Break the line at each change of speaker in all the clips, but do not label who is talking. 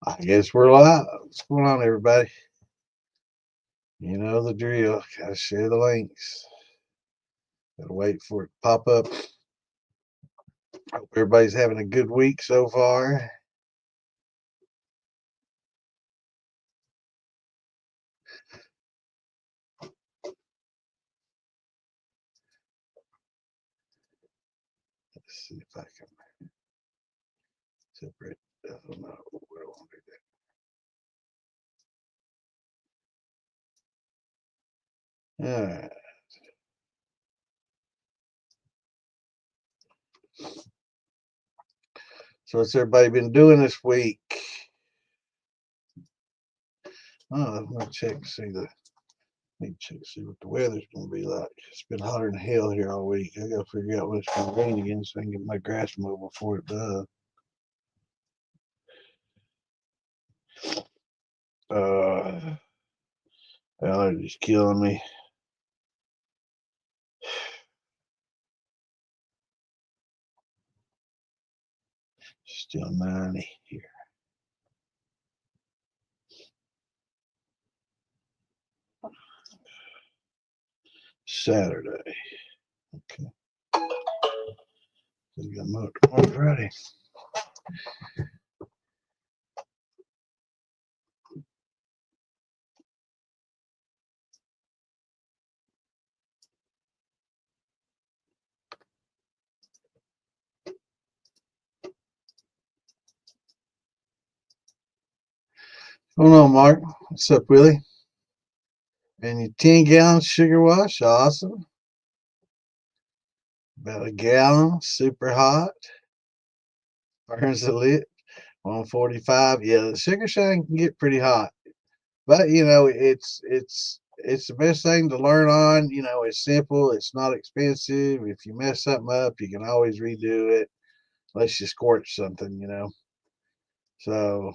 I guess we're live. What's going on, everybody? You know the drill. Gotta share the links. Gotta wait for it to pop up. Hope everybody's having a good week so far. Let's see if I can separate. I don't know. We don't want to do that. All right. So what's everybody been doing this week? Oh, I'm gonna check and see the. Need to check to see what the weather's gonna be like. It's been hotter than hell here all week. I gotta figure out when it's gonna rain again so I can get my grass mowed before it does. Allergies killing me. Still 90 here. Saturday. Okay. We got mowed tomorrow Friday. What's going on, Mark? What's up, Willie? And your 10-gallon sugar wash, awesome. About a gallon, super hot. Burns the lip. 145. Yeah, the sugar shine can get pretty hot. But you know, it's the best thing to learn on. You know, it's simple, it's not expensive. If you mess something up, you can always redo it unless you scorch something, you know. So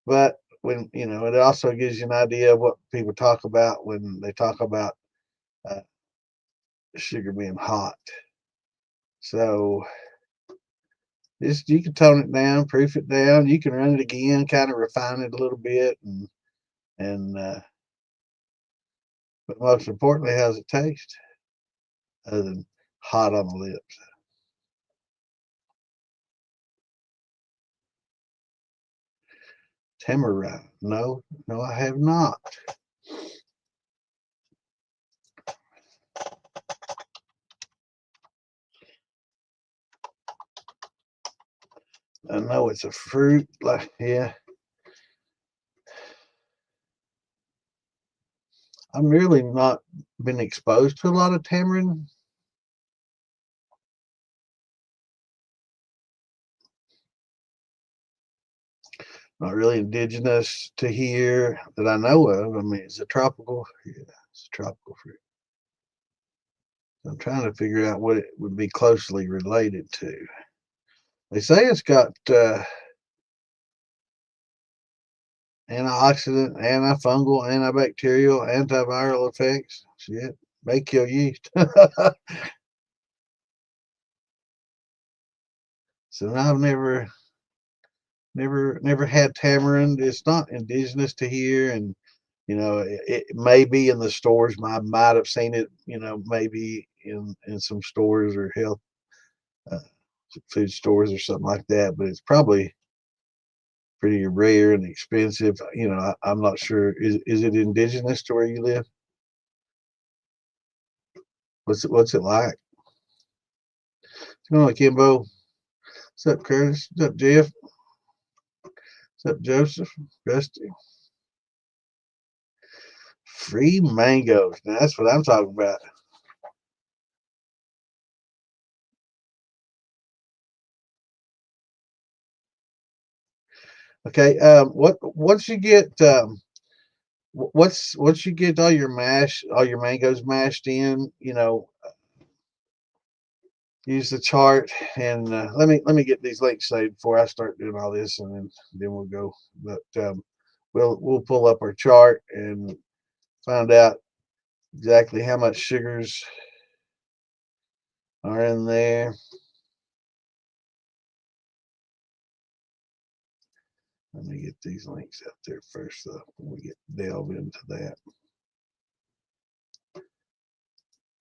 but when you know, it also gives you an idea of what people talk about when they talk about uh, sugar being hot. So this you can tone it down, proof it down. You can run it again, kind of refine it a little bit, and but most importantly, how's it taste? Other than hot on the lips. Tamarind? No, no, I have not. I know it's a fruit, like yeah. I'm really not been exposed to a lot of tamarind. Not really indigenous to here that I know of. I mean, it's a tropical. Yeah, it's a tropical fruit. I'm trying to figure out what it would be closely related to. They say it's got antioxidant, antifungal, antibacterial, antiviral effects. Shit, may kill yeast. So I've never had tamarind. It's not indigenous to here, and you know it may be in the stores. I might have seen it, you know, maybe in some stores or health uh, food stores or something like that. But it's probably pretty rare and expensive. You know, I'm not sure. Is it indigenous to where you live? What's it like? What's going on, Kimbo? What's up, Curtis? What's up, Jeff? What's up, Joseph? Rusty? Free mangoes. Now that's what I'm talking about. Okay. Once you get once you get all your mangoes mashed in, you know, use the chart and let me get these links saved before I start doing all this, and then we'll go. But we'll pull up our chart and find out exactly how much sugars are in there. Let me get these links out there first, though. When we delve into that.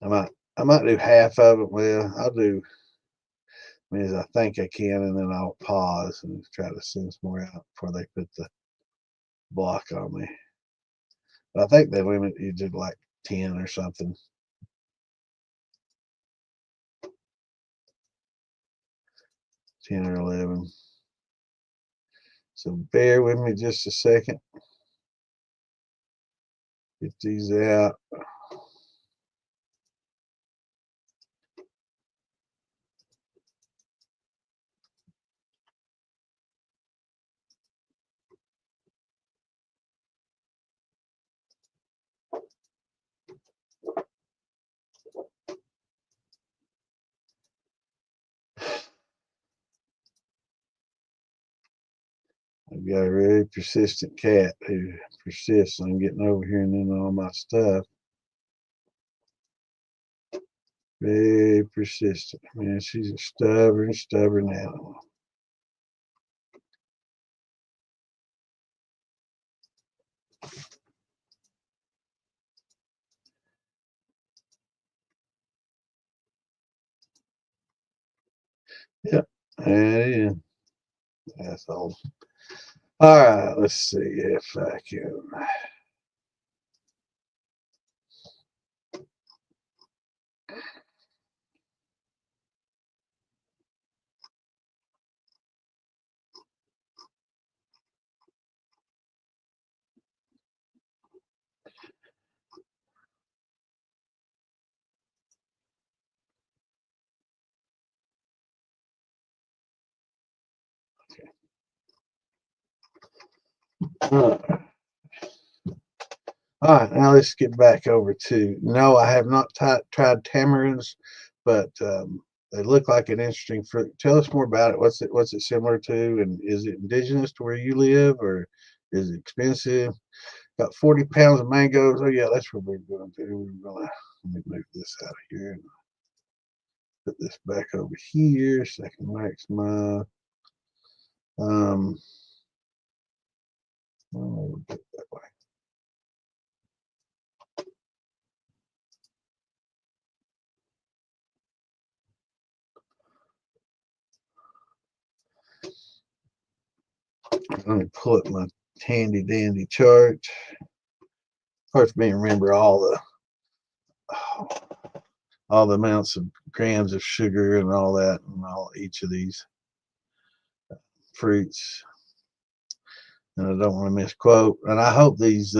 I might do half of it. Well, I'll do as I think I can, and then I'll pause and try to send some more out before they put the block on me. But I think they limit you to like 10 or something. 10 or 11. So bear with me just a second. Get these out. I've got a very persistent cat who persists on getting over here and in all my stuff. Very persistent. Man, she's a stubborn animal. Yep, there it is. That's all. All right, let's see if I can. All right, now let's get back over to. No, I have not tried tamarinds, but they look like an interesting fruit. Tell us more about it. What's it similar to, and is it indigenous to where you live, or is it expensive? Got 40 pounds of mangoes. Oh yeah, that's what we're going to do. We're gonna let me move this out of here and put this back over here so I can maximize. Oh, that way. Let me pull up my handy dandy chart. Of course, me remember all the amounts of grams of sugar and all that, and all each of these fruits. And I don't want to misquote. And I hope these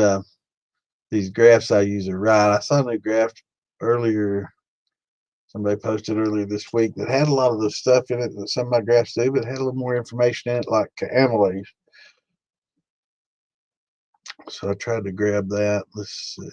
graphs I use are right. I saw a new graph earlier. Somebody posted earlier this week that had a lot of the stuff in it that some of my graphs do, but had a little more information in it, like amylase. So I tried to grab that. Let's see.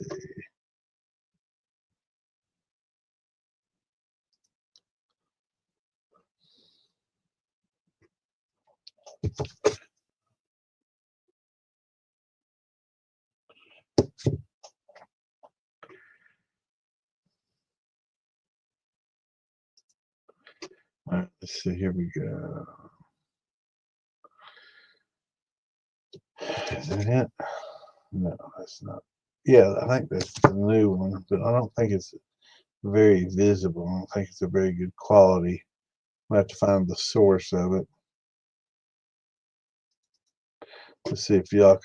All right, let's see. Here we go. Is that it? No, that's not. Yeah, I think that's the new one, but I don't think it's very visible. I don't think it's a very good quality. I have to find the source of it. Let's see if y'all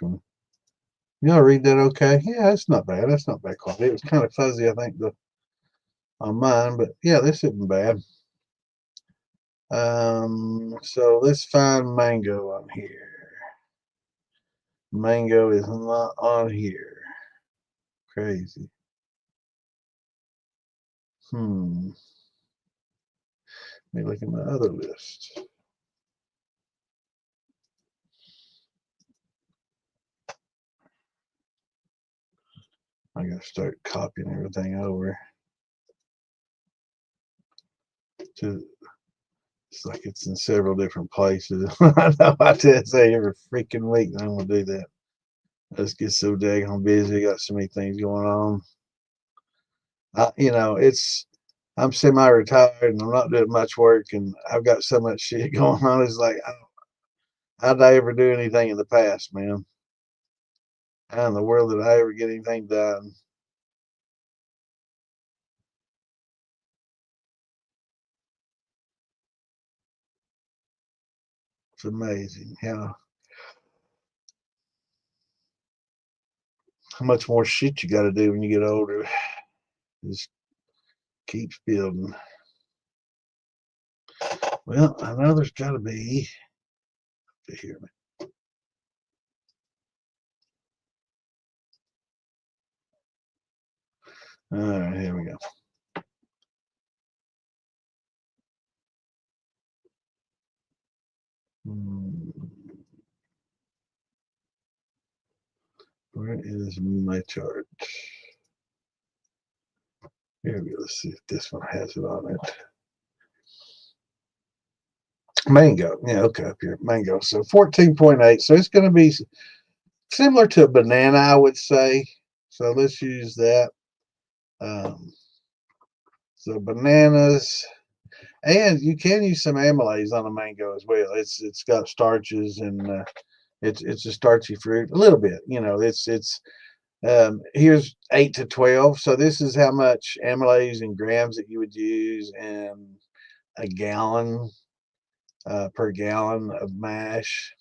read that okay? Yeah, that's not bad. That's not bad quality. It was kind of fuzzy, I think, on mine, but yeah, this isn't bad. So let's find mango on here. Mango is not on here. Crazy. Let me look at my other list. I gotta start copying everything over to. It's like it's in several different places. I know I tell say every freaking week that I'm gonna do that. I just get so daggone busy. Got so many things going on. I'm semi-retired and I'm not doing much work, and I've got so much shit going on. It's like How'd I ever do anything in the past, man? How in the world did I ever get anything done? It's amazing how much more shit you got to do when you get older. Just keeps building. Well, I know there's got to be. To hear me. All right, here we go. Hmm, where is my chart? Here we go. Let's see if this one has it on it. Mango. Yeah, okay, up here. Mango. So 14.8. So it's going to be similar to a banana, I would say. So let's use that. Um, so bananas, and you can use some amylase on a mango as well. It's got starches and it's a starchy fruit a little bit. It's here's 8 to 12. So this is how much amylase in grams that you would use in a gallon per gallon of mash.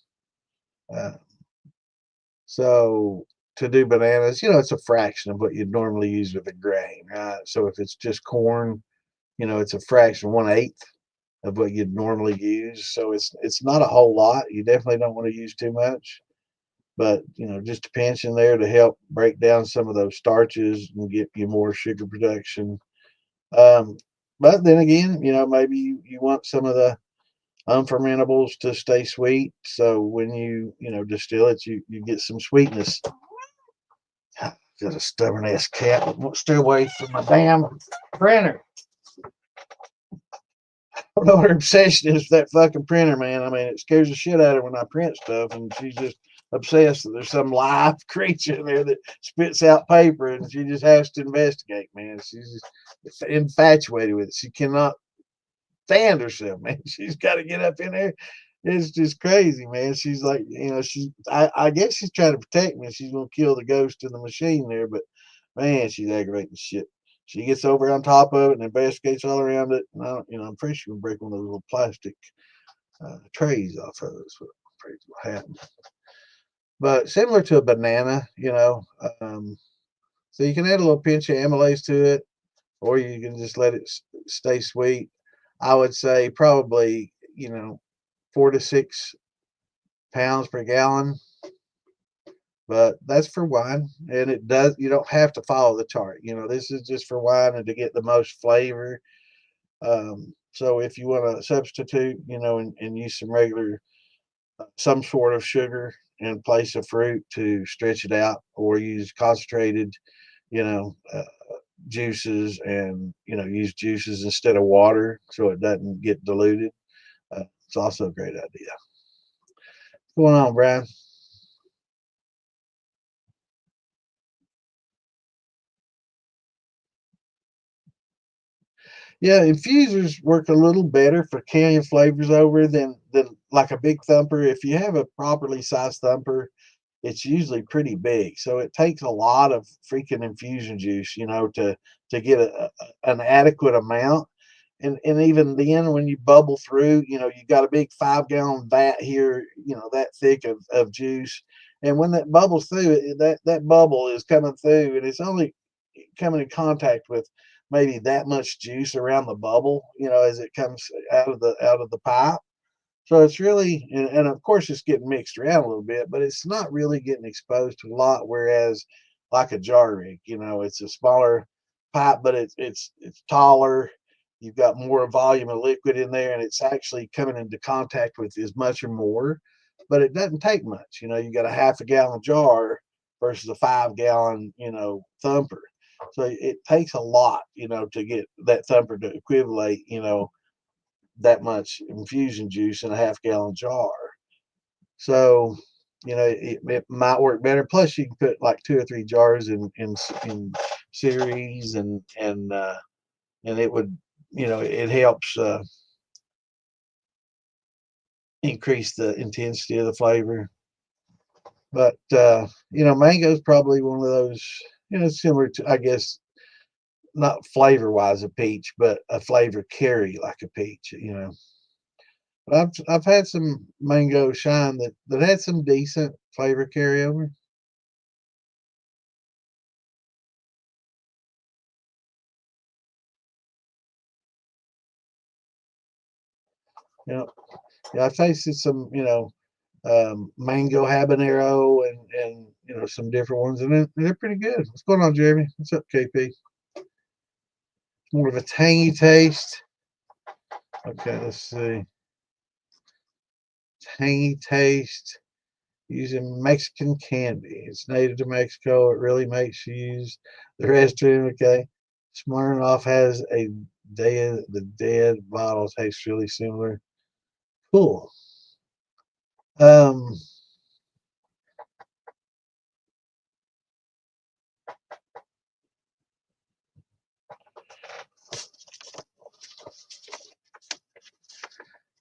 Uh, so to do bananas, it's a fraction of what you'd normally use with a grain, right? So if it's just corn, it's a fraction, 1/8 of what you'd normally use. So it's not a whole lot. You definitely don't want to use too much, but just a pinch in there to help break down some of those starches and get you more sugar production. Um, but then again, maybe you want some of the unfermentables to stay sweet. So when you distill it, you get some sweetness. Got a stubborn ass cat that won't stay away from my damn printer. I don't know what her obsession is with that fucking printer, man. I mean, it scares the shit out of her when I print stuff, and she's just obsessed that there's some live creature in there that spits out paper, and she just has to investigate, man. She's just infatuated with it. She cannot stand herself, man. She's got to get up in there. It's just crazy, man. She's like, I guess she's trying to protect me. She's gonna kill the ghost in the machine there, but man, she's aggravating the shit. She gets over on top of it and investigates all around it. And I'm pretty sure we break one of those little plastic trays off of it. That's what I'm afraid will happen. But similar to a banana, so you can add a little pinch of amylase to it, or you can just let it stay sweet. I would say probably 4 to 6 pounds per gallon, but that's for wine, and you don't have to follow the chart. This is just for wine and to get the most flavor. So if you want to substitute, and use some regular, some sort of sugar in place of fruit to stretch it out, or use concentrated, you know, uh, juices, and use juices instead of water so it doesn't get diluted. It's also a great idea. What's going on, Brian? Yeah, infusers work a little better for carrying flavors over than like a big thumper. If you have a properly sized thumper, it's usually pretty big. So it takes a lot of freaking infusion juice, to get an adequate amount. And even then, when you bubble through, you got a big 5 gallon vat here, that thick of juice. And when that bubbles through, that bubble is coming through, and it's only coming in contact with maybe that much juice around the bubble, as it comes out of the pipe. So it's really, and of course it's getting mixed around a little bit, but it's not really getting exposed to a lot. Whereas like a jar rig, it's a smaller pipe, but it's taller. You've got more volume of liquid in there, and it's actually coming into contact with as much or more. But it doesn't take much. You got a half a gallon jar versus a 5 gallon, thumper. So it takes a lot, to get that thumper to equivalent, that much infusion juice in a half-gallon jar. So, it might work better. Plus, you can put like 2 or 3 jars in series, and it would, it helps. increase the intensity of the flavor. But mango is probably one of those, similar to, I guess, not flavor wise a peach, but a flavor carry like a peach. But I've had some mango shine that had some decent flavor carryover. Yeah, yeah, I've tasted some, mango habanero and some different ones, and they're pretty good. What's going on, Jeremy? What's up, KP? More of a tangy taste. Okay, let's see. Tangy taste using Mexican candy. It's native to Mexico. It really makes you use the restroom. Okay. Smirnoff has the dead bottle tastes really similar. Cool. Um,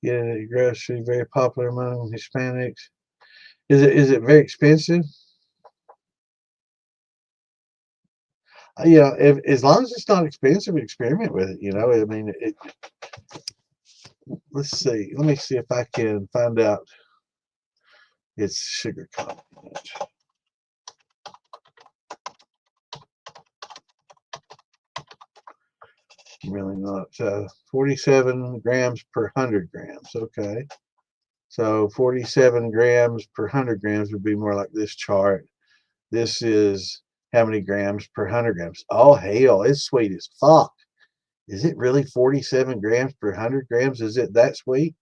yeah, grocery very popular among Hispanics. Is it very expensive? If as long as it's not expensive, experiment with it. I mean, let's see. Let me see if I can find out its sugar content. Really not. 47 grams per 100 grams. Okay. So 47 grams per 100 grams would be more like this chart. This is how many grams per 100 grams. Oh, hell, it's sweet as fuck. Is it really 47 grams per 100 grams? Is it that sweet?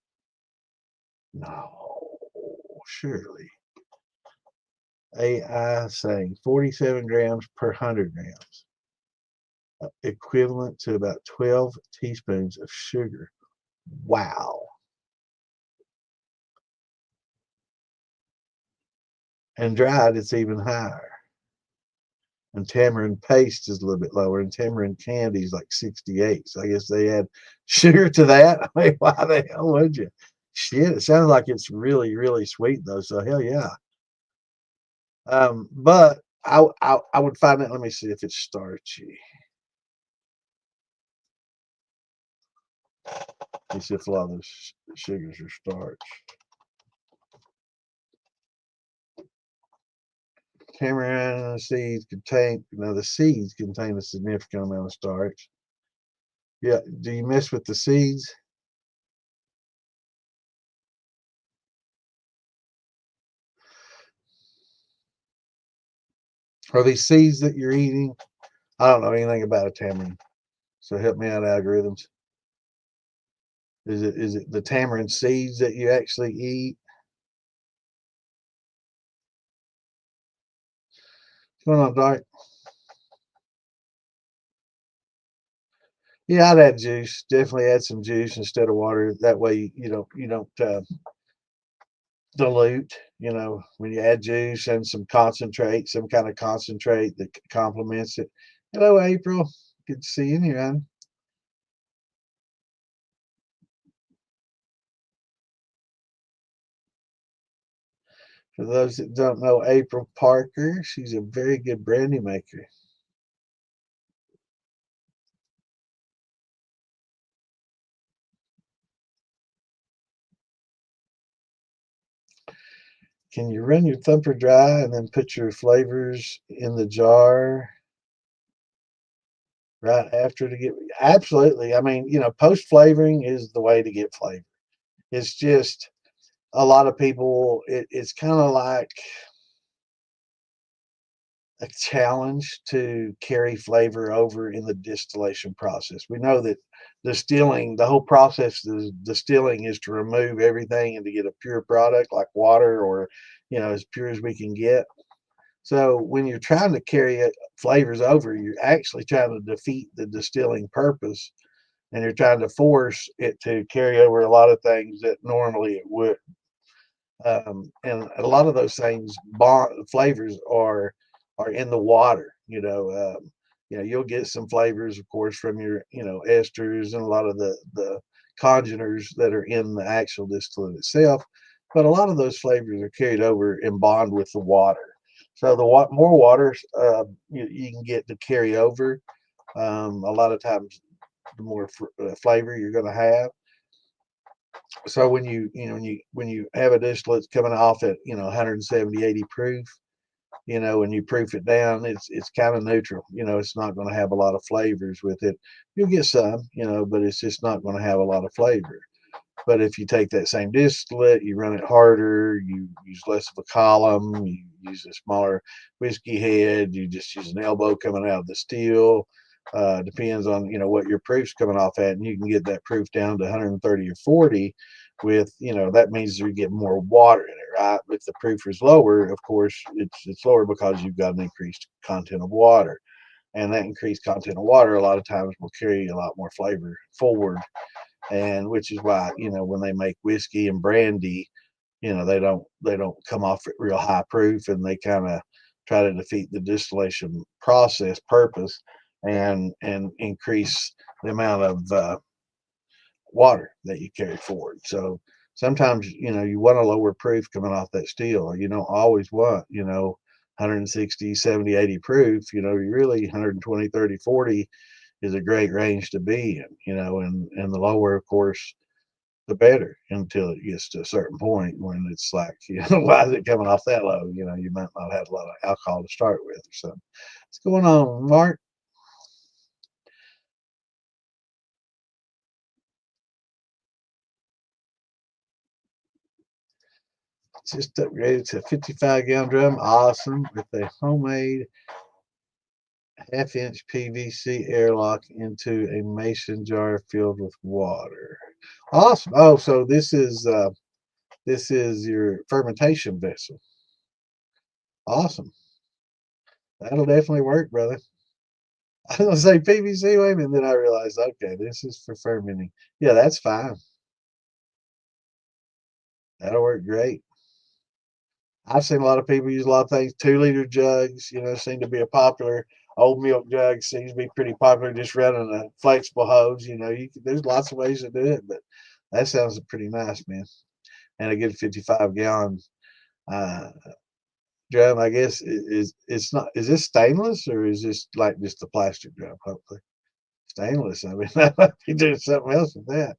No, surely. AI saying 47 grams per 100 grams, equivalent to about 12 teaspoons of sugar. Wow. And dried, it's even higher. And tamarind paste is a little bit lower, and tamarind candy is like 68. So I guess they add sugar to that. I mean, why the hell would you? Shit, it sounds like it's really, really sweet though. So hell yeah. But I would find it. Let me see if it's starchy. Let me see if a lot of those sugars are starch. Tamarind seeds contain, the seeds contain a significant amount of starch. Yeah, do you mess with the seeds? Are these seeds that you're eating? I don't know anything about a tamarind, so help me out, algorithms. Is it the tamarind seeds that you actually eat? What's going on, Doc? Yeah, I'd add juice. Definitely add some juice instead of water. That way you don't dilute. When you add juice and some concentrate, some kind of concentrate that complements it. Hello, April. Good to see you here, man. For those that don't know April Parker, she's a very good brandy maker. Can you run your thumper dry and then put your flavors in the jar right after to get? Absolutely. I mean, post flavoring is the way to get flavor. It's just a lot of people, it's kind of like a challenge to carry flavor over in the distillation process. We know that distilling, the whole process of distilling is to remove everything and to get a pure product like water or, as pure as we can get. So when you're trying to carry flavors over, you're actually trying to defeat the distilling purpose, and you're trying to force it to carry over a lot of things that normally it would. And a lot of those things, flavors are in the water. You'll get some flavors, of course, from your esters and a lot of the congeners that are in the actual distillate itself, but a lot of those flavors are carried over and bond with the water. So the more water you can get to carry over, a lot of times the more flavor you're going to have. So when you have a distillate coming off at 170, 80 proof, when you proof it down, it's kind of neutral. It's not going to have a lot of flavors with it. You'll get some, but it's just not going to have a lot of flavor. But if you take that same distillate, you run it harder, you use less of a column, you use a smaller whiskey head, you just use an elbow coming out of the still. Depends on what your proof's coming off at, and you can get that proof down to 130 or 40. With that means you get more water in it, right? If the proof is lower, of course, it's lower because you've got an increased content of water, and that increased content of water a lot of times will carry a lot more flavor forward, and which is why when they make whiskey and brandy, they don't come off at real high proof, and they kind of try to defeat the distillation process purpose and increase the amount of water that you carry forward. So sometimes you want a lower proof coming off that still. You don't always want 160, 70, 80 proof. You really 120, 30, 40 is a great range to be in, and the lower, of course, the better, until it gets to a certain point when it's like, why is it coming off that low? You might not have a lot of alcohol to start with or something. What's going on, Mark? Just upgraded to a 55-gallon drum. Awesome. With a homemade half-inch PVC airlock into a mason jar filled with water. Awesome. Oh, so this is your fermentation vessel. Awesome. That'll definitely work, brother. I was gonna say PVC, wait a minute, then I realized, okay, this is for fermenting. Yeah, that's fine. That'll work great. I've seen a lot of people use a lot of things. 2-liter jugs, seem to be a popular. Old milk jug seems to be pretty popular. Just running a flexible hose. There's lots of ways to do it, but that sounds pretty nice, man. And a good 55-gallon uh, drum, I guess, is it's not. Is this stainless or is this like just a plastic drum? Hopefully stainless. I mean, I might be doing something else with that.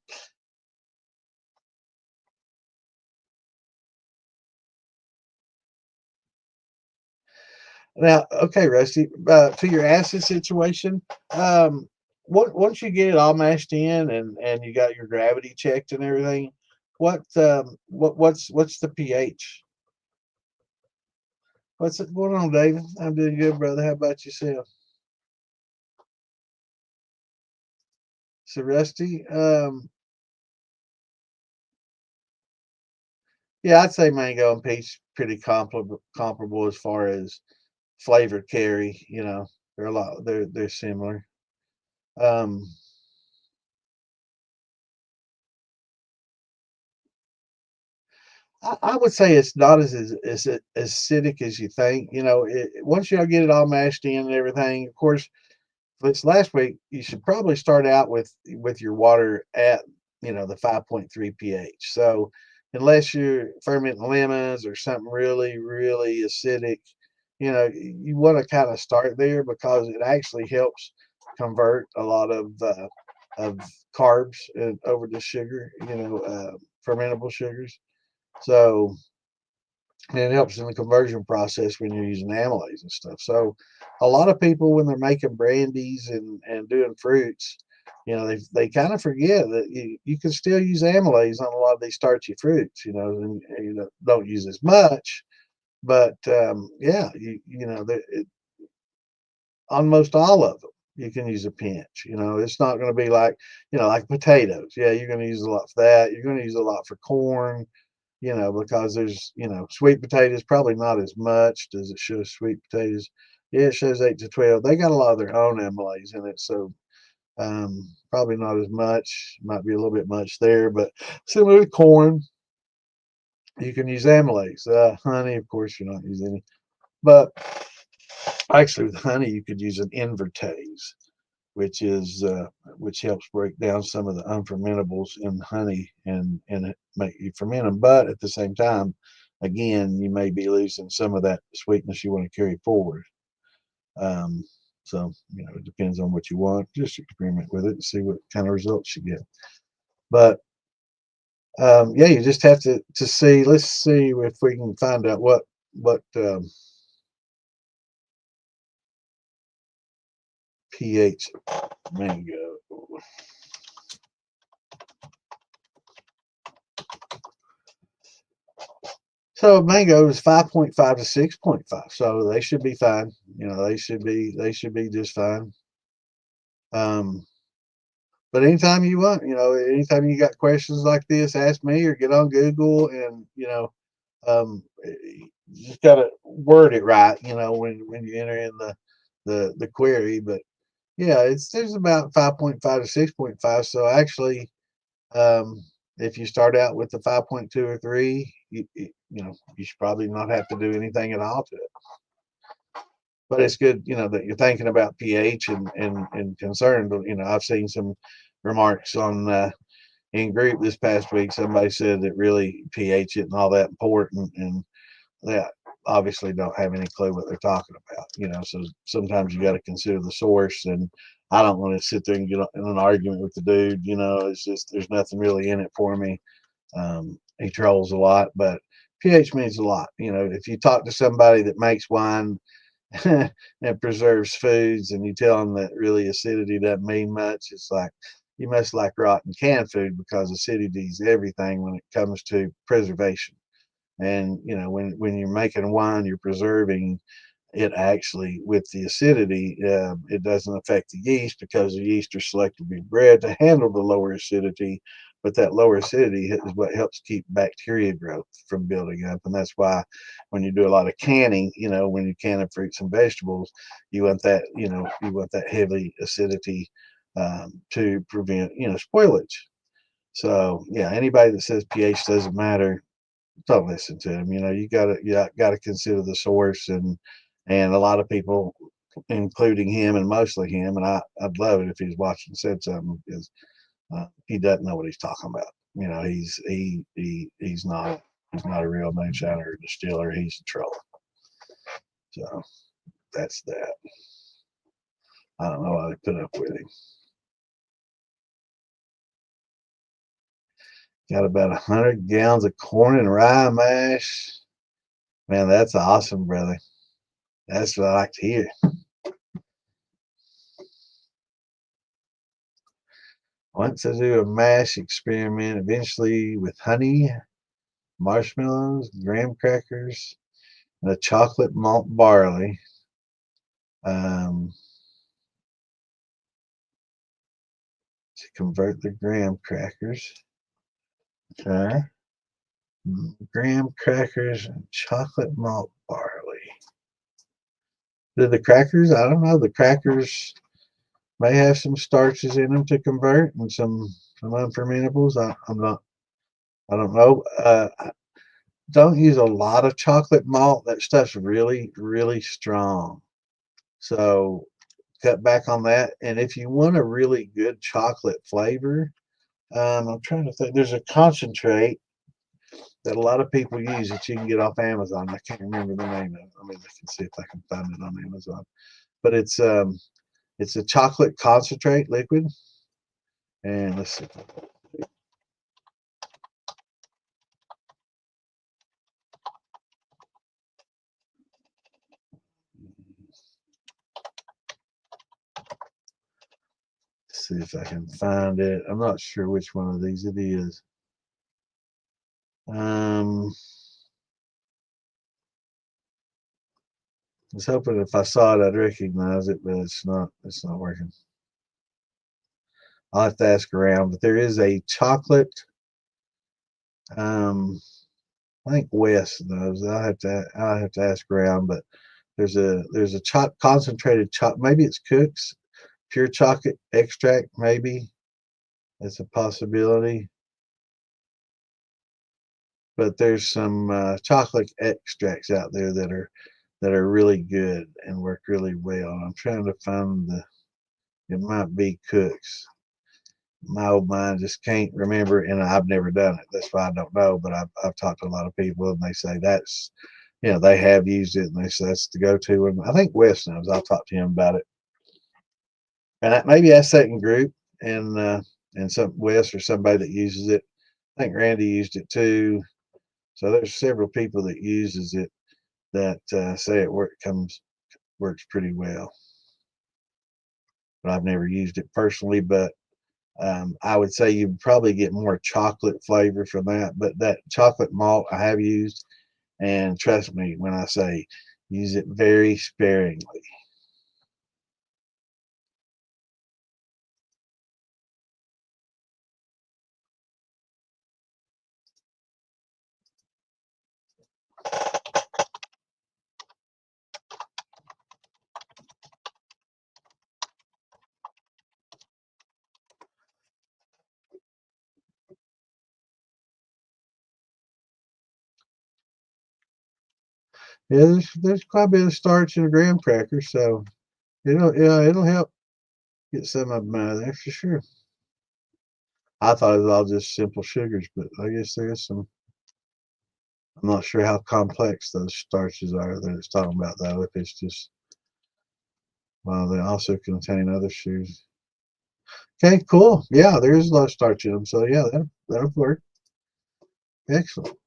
Now, okay, Rusty, to your acid situation, once you get it all mashed in and you got your gravity checked and everything, what's the pH? What's it going on, David? I'm doing good, brother. How about yourself? So, Rusty, yeah, I'd say mango and peach pretty comparable as far as flavor carry. They're a lot. They're similar. Um, I would say it's not as acidic as you think. Once you get it all mashed in and everything, of course, if it's last week, you should probably start out with your water at the 5.3 pH. So unless you're fermenting lemons or something really really acidic, you want to kind of start there because it actually helps convert a lot of carbs over to sugar. Fermentable sugars. So and it helps in the conversion process when you're using amylase and stuff. So a lot of people when they're making brandies and doing fruits, they kind of forget that you can still use amylase on a lot of these starchy fruits, and don't use as much, but yeah, on most all of them you can use a pinch. It's not going to be like potatoes. Yeah, you're going to use a lot for that. You're going to use a lot for corn, because there's, sweet potatoes probably not as much. Does it show sweet potatoes? Yeah, it shows 8 to 12. They got a lot of their own amylase in it, so probably not as much. Might be a little bit much there, but similar to corn, you can use amylase. Honey, of course, you're not using any, but actually with honey, you could use an invertase, which helps break down some of the unfermentables in honey and it make you ferment them. But at the same time, again, you may be losing some of that sweetness you want to carry forward. Um, so it depends on what you want. Just experiment with it and see what kind of results you get. But yeah, you just have to see. Let's see if we can find out what pH mango. So mango is 5.5 to 6.5. So they should be fine. They should be just fine. But anytime you want, anytime you got questions like this, ask me or get on Google and you just gotta word it right, when you enter in the query. But yeah, there's about 5.5 to 6.5. So actually, um, if you start out with the 5.2 or 3, you should probably not have to do anything at all to it. But it's good, that you're thinking about pH and concerned. I've seen some remarks on in group this past week. Somebody said that really pH isn't all that important, and they obviously don't have any clue what they're talking about. So sometimes you got to consider the source, and I don't want to sit there and get in an argument with the dude. It's just there's nothing really in it for me. He trolls a lot, but pH means a lot. If you talk to somebody that makes wine and preserves foods, and you tell them that really acidity doesn't mean much, it's like you must like rotten canned food, because acidity is everything when it comes to preservation. And when you're making wine, you're preserving it. Actually, with the acidity, it doesn't affect the yeast, because the yeast are selectively bred to handle the lower acidity. But that lower acidity is what helps keep bacteria growth from building up. And that's why when you do a lot of canning, when you can fruits and vegetables, you want that heavy acidity, to prevent spoilage. So yeah, anybody that says pH doesn't matter, don't listen to him. You gotta consider the source, and a lot of people, including him and mostly him, and I'd love it if he's watching, said something, because he doesn't know what he's talking about. He's not a real moonshiner or distiller. He's a troll. So that's that. I don't know why they put up with him. Got about 100 gallons of corn and rye mash. Man, that's awesome, brother. That's what I like to hear. Once I do a mash experiment, eventually with honey, marshmallows, graham crackers, and a chocolate malt barley. To convert the graham crackers. Okay. Graham crackers and chocolate malt barley. Did the crackers? I don't know. The crackers may have some starches in them to convert, and some unfermentables. I'm not. I don't know. Don't use a lot of chocolate malt. That stuff's really, really strong. So cut back on that. And if you want a really good chocolate flavor, I'm trying to think. There's a concentrate that a lot of people use that you can get off Amazon. I can't remember the name of it. I mean, I can see if I can find it on Amazon. But it's a chocolate concentrate liquid. And let's see. See if I can find it. I'm not sure which one of these it is. I was hoping if I saw it, I'd recognize it, but it's not. It's not working. I'll have to ask around. But there is a chocolate. I think Wes knows. I'll have to ask around. But there's a concentrated chocolate. Maybe it's Cook's pure chocolate extract. Maybe that's a possibility. But there's some chocolate extracts out there that are really good and work really well. I'm trying to find It might be Cook's. My old mind just can't remember, and I've never done it. That's why I don't know. But I've talked to a lot of people, and they say that's, they have used it, and they say that's the go-to. And I think Wes knows. I'll talk to him about it. And maybe that second group, and some Wes or somebody that uses it. I think Randy used it too. So there's several people that uses it that say it works pretty well. But I've never used it personally. But I would say you probably get more chocolate flavor from that. But that chocolate malt I have used, and trust me when I say use it very sparingly. Yeah, there's quite a bit of starch in a graham cracker, so it'll help get some of them out of there for sure. I thought it was all just simple sugars, but I guess there is some. I'm not sure how complex those starches are that it's talking about though. If it's just, well, they also contain other sugars. Okay, cool. Yeah, there is a lot of starch in them, so yeah, that'll work. Excellent.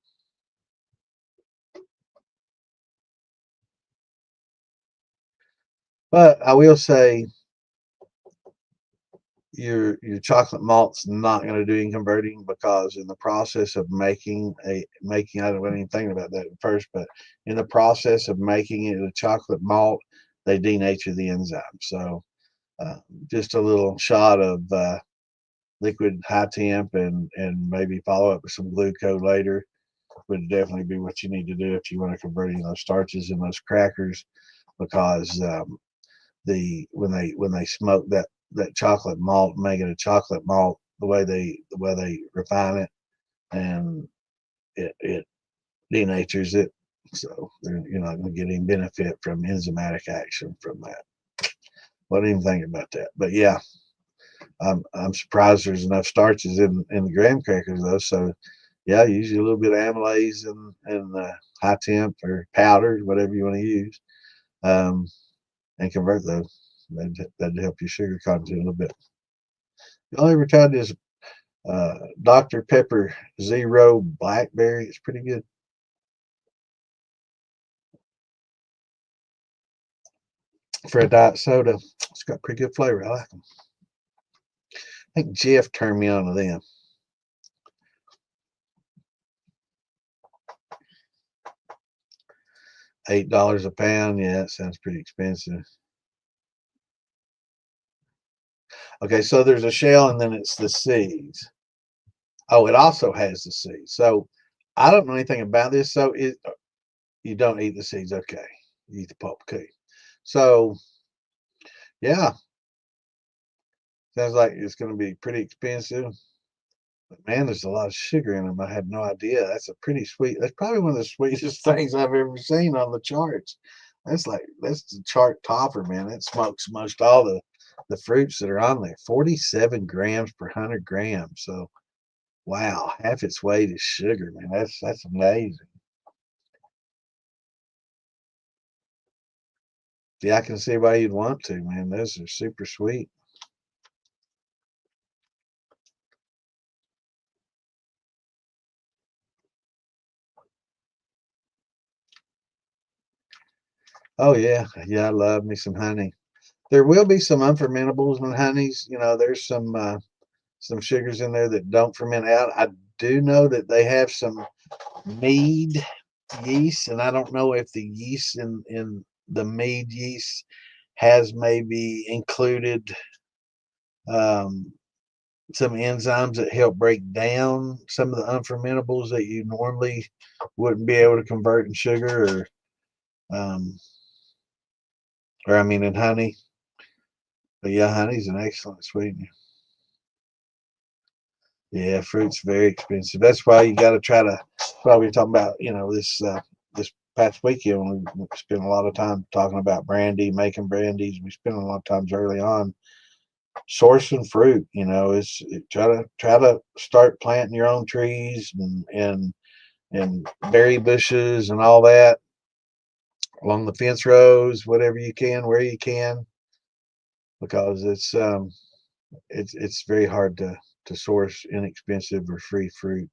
But I will say your chocolate malt's not going to do any converting, because in the process of making, I wasn't even thinking about that at first, but in the process of making it a chocolate malt, they denature the enzyme. So uh, just a little shot of liquid high temp, and maybe follow up with some glucose later would definitely be what you need to do if you want to convert any of those starches in those crackers, because when they smoke that chocolate malt, make it a chocolate malt, the way they refine it, and it denatures it, so you're not going to get any benefit from enzymatic action from that. What do you think about that? But yeah, I'm surprised there's enough starches in the graham crackers though. So yeah, usually a little bit of amylase and high temp or powdered, whatever you want to use, um, and convert those. That'd help your sugar content a little bit. Y'all ever tried this Dr. Pepper Zero Blackberry? It's pretty good. For a diet soda, it's got pretty good flavor. I like them. I think Jeff turned me on to them. $8 a pound. Yeah, that sounds pretty expensive. Okay, so there's a shell and then it's the seeds. Oh, it also has the seeds. So I don't know anything about this. So you don't eat the seeds. Okay, you eat the pulp. Okay. So yeah, sounds like it's going to be pretty expensive. But man, there's a lot of sugar in them. I had no idea. That's a pretty sweet. That's probably one of the sweetest things I've ever seen on the charts. That's the chart topper, man. It smokes most all the fruits that are on there. 47 grams per 100 grams. So wow, half its weight is sugar, man. That's amazing. Yeah, I can see why you'd want to, man. Those are super sweet. Oh yeah, yeah. I love me some honey. There will be some unfermentables in honeys. There's some sugars in there that don't ferment out. I do know that they have some mead yeast, and I don't know if the yeast in the mead yeast has maybe included um, some enzymes that help break down some of the unfermentables that you normally wouldn't be able to convert in sugar, um, or I mean in honey. But yeah, honey's an excellent sweetener. Yeah, fruit's very expensive. That's why you got to try to. That's why we were talking about, this past weekend. We spent a lot of time talking about brandy, making brandies. We spent a lot of times early on sourcing fruit. Is try to start planting your own trees and berry bushes and all that along the fence rows, whatever you can, where you can, because it's very hard to source inexpensive or free fruit.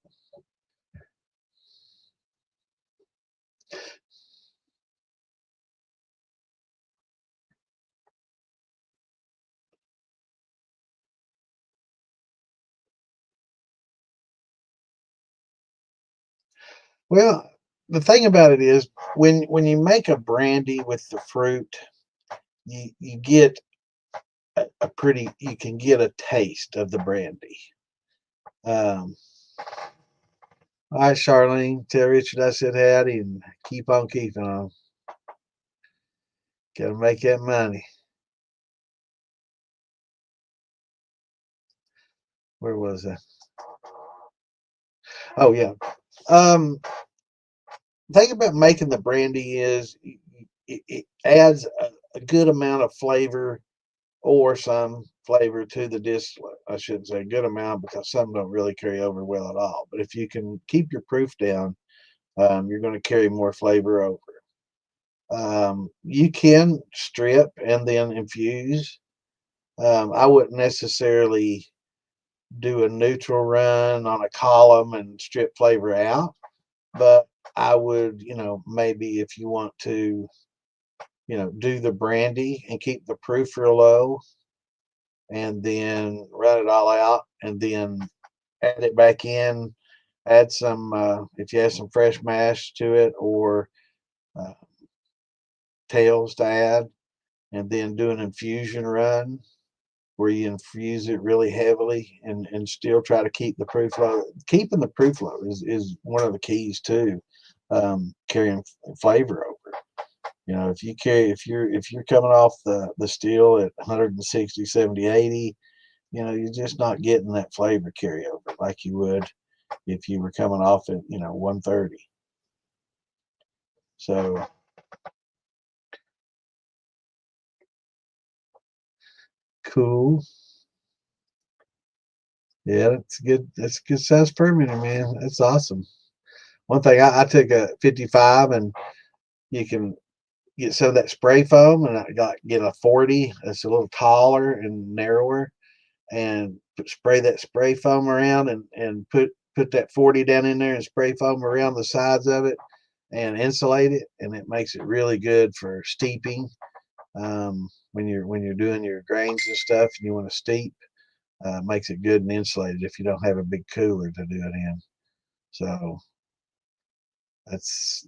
Well, the thing about it is when you make a brandy with the fruit, you get a pretty you can get a taste of the brandy. Um, all right, Charlene, tell Richard I said howdy and keep on keeping on. Gotta make that money. Where was I? Oh yeah. Um, thing about making the brandy is it adds a good amount of flavor or some flavor to the distillate. I shouldn't say good amount because some don't really carry over well at all. But if you can keep your proof down, you're going to carry more flavor over. You can strip and then infuse. I wouldn't necessarily do a neutral run on a column and strip flavor out, but I would, maybe if you want to, do the brandy and keep the proof real low and then run it all out and then add it back in, add some, if you have some fresh mash to it or uh, tails to add, and then do an infusion run where you infuse it really heavily and still try to keep the proof low. Keeping the proof low is one of the keys to carrying flavor over. If you're coming off the steel at 160, 70, 80, you're just not getting that flavor carryover like you would if you were coming off at 130. So cool. Yeah, that's good. That's good size permeter, man. That's awesome. One thing I took a 55 and you can get some of that spray foam and I get a 40 that's a little taller and narrower and spray that spray foam around and put that 40 down in there and spray foam around the sides of it and insulate it, and it makes it really good for steeping. When you're doing your grains and stuff and you want to steep, makes it good and insulated if you don't have a big cooler to do it in. So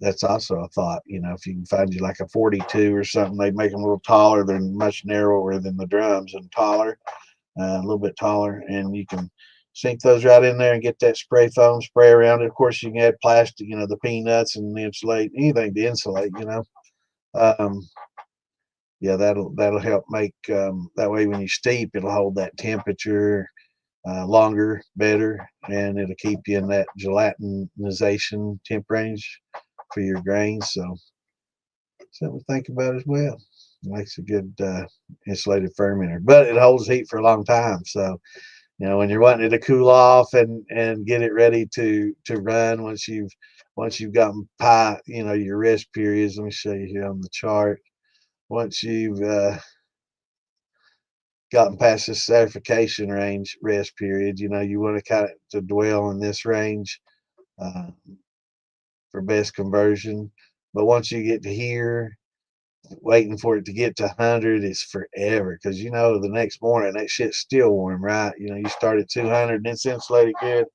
that's also a thought. If you can find you like a 42 or something, they make them a little taller. They're much narrower than the drums and taller, a little bit taller, and you can sink those right in there and get that spray foam, spray around it. Of course, you can add plastic, the peanuts and insulate anything to insulate. Um, yeah, that'll help make that way when you steep, it'll hold that temperature longer, better, and it'll keep you in that gelatinization temp range for your grains. So something to think about as well. Makes a good insulated fermenter, but it holds heat for a long time. So when you're wanting it to cool off and get it ready to run once you've gotten pie, your rest periods. Let me show you here on the chart. Once you've gotten past the certification range rest period, you want to kind of to dwell in this range uh, for best conversion. But once you get to here, waiting for it to get to 100 is forever because the next morning that shit's still warm, right? You start at 200 and it's insulated good.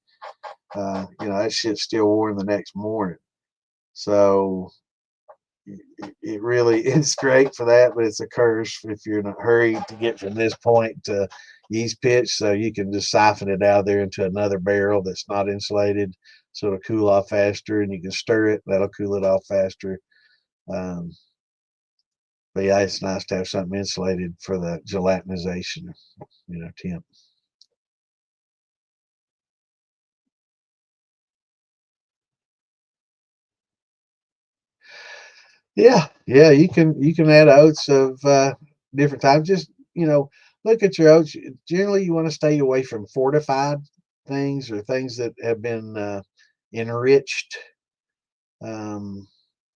That shit's still warm the next morning. So it really is great for that, but it's a curse if you're in a hurry to get from this point to yeast pitch. So you can just siphon it out there into another barrel that's not insulated, so it'll cool off faster, and you can stir it. That'll cool it off faster. Um, but yeah, it's nice to have something insulated for the gelatinization, temp. Yeah, yeah, you can add oats of different types. Just look at your oats. Generally, you want to stay away from fortified things or things that have been enriched. Um,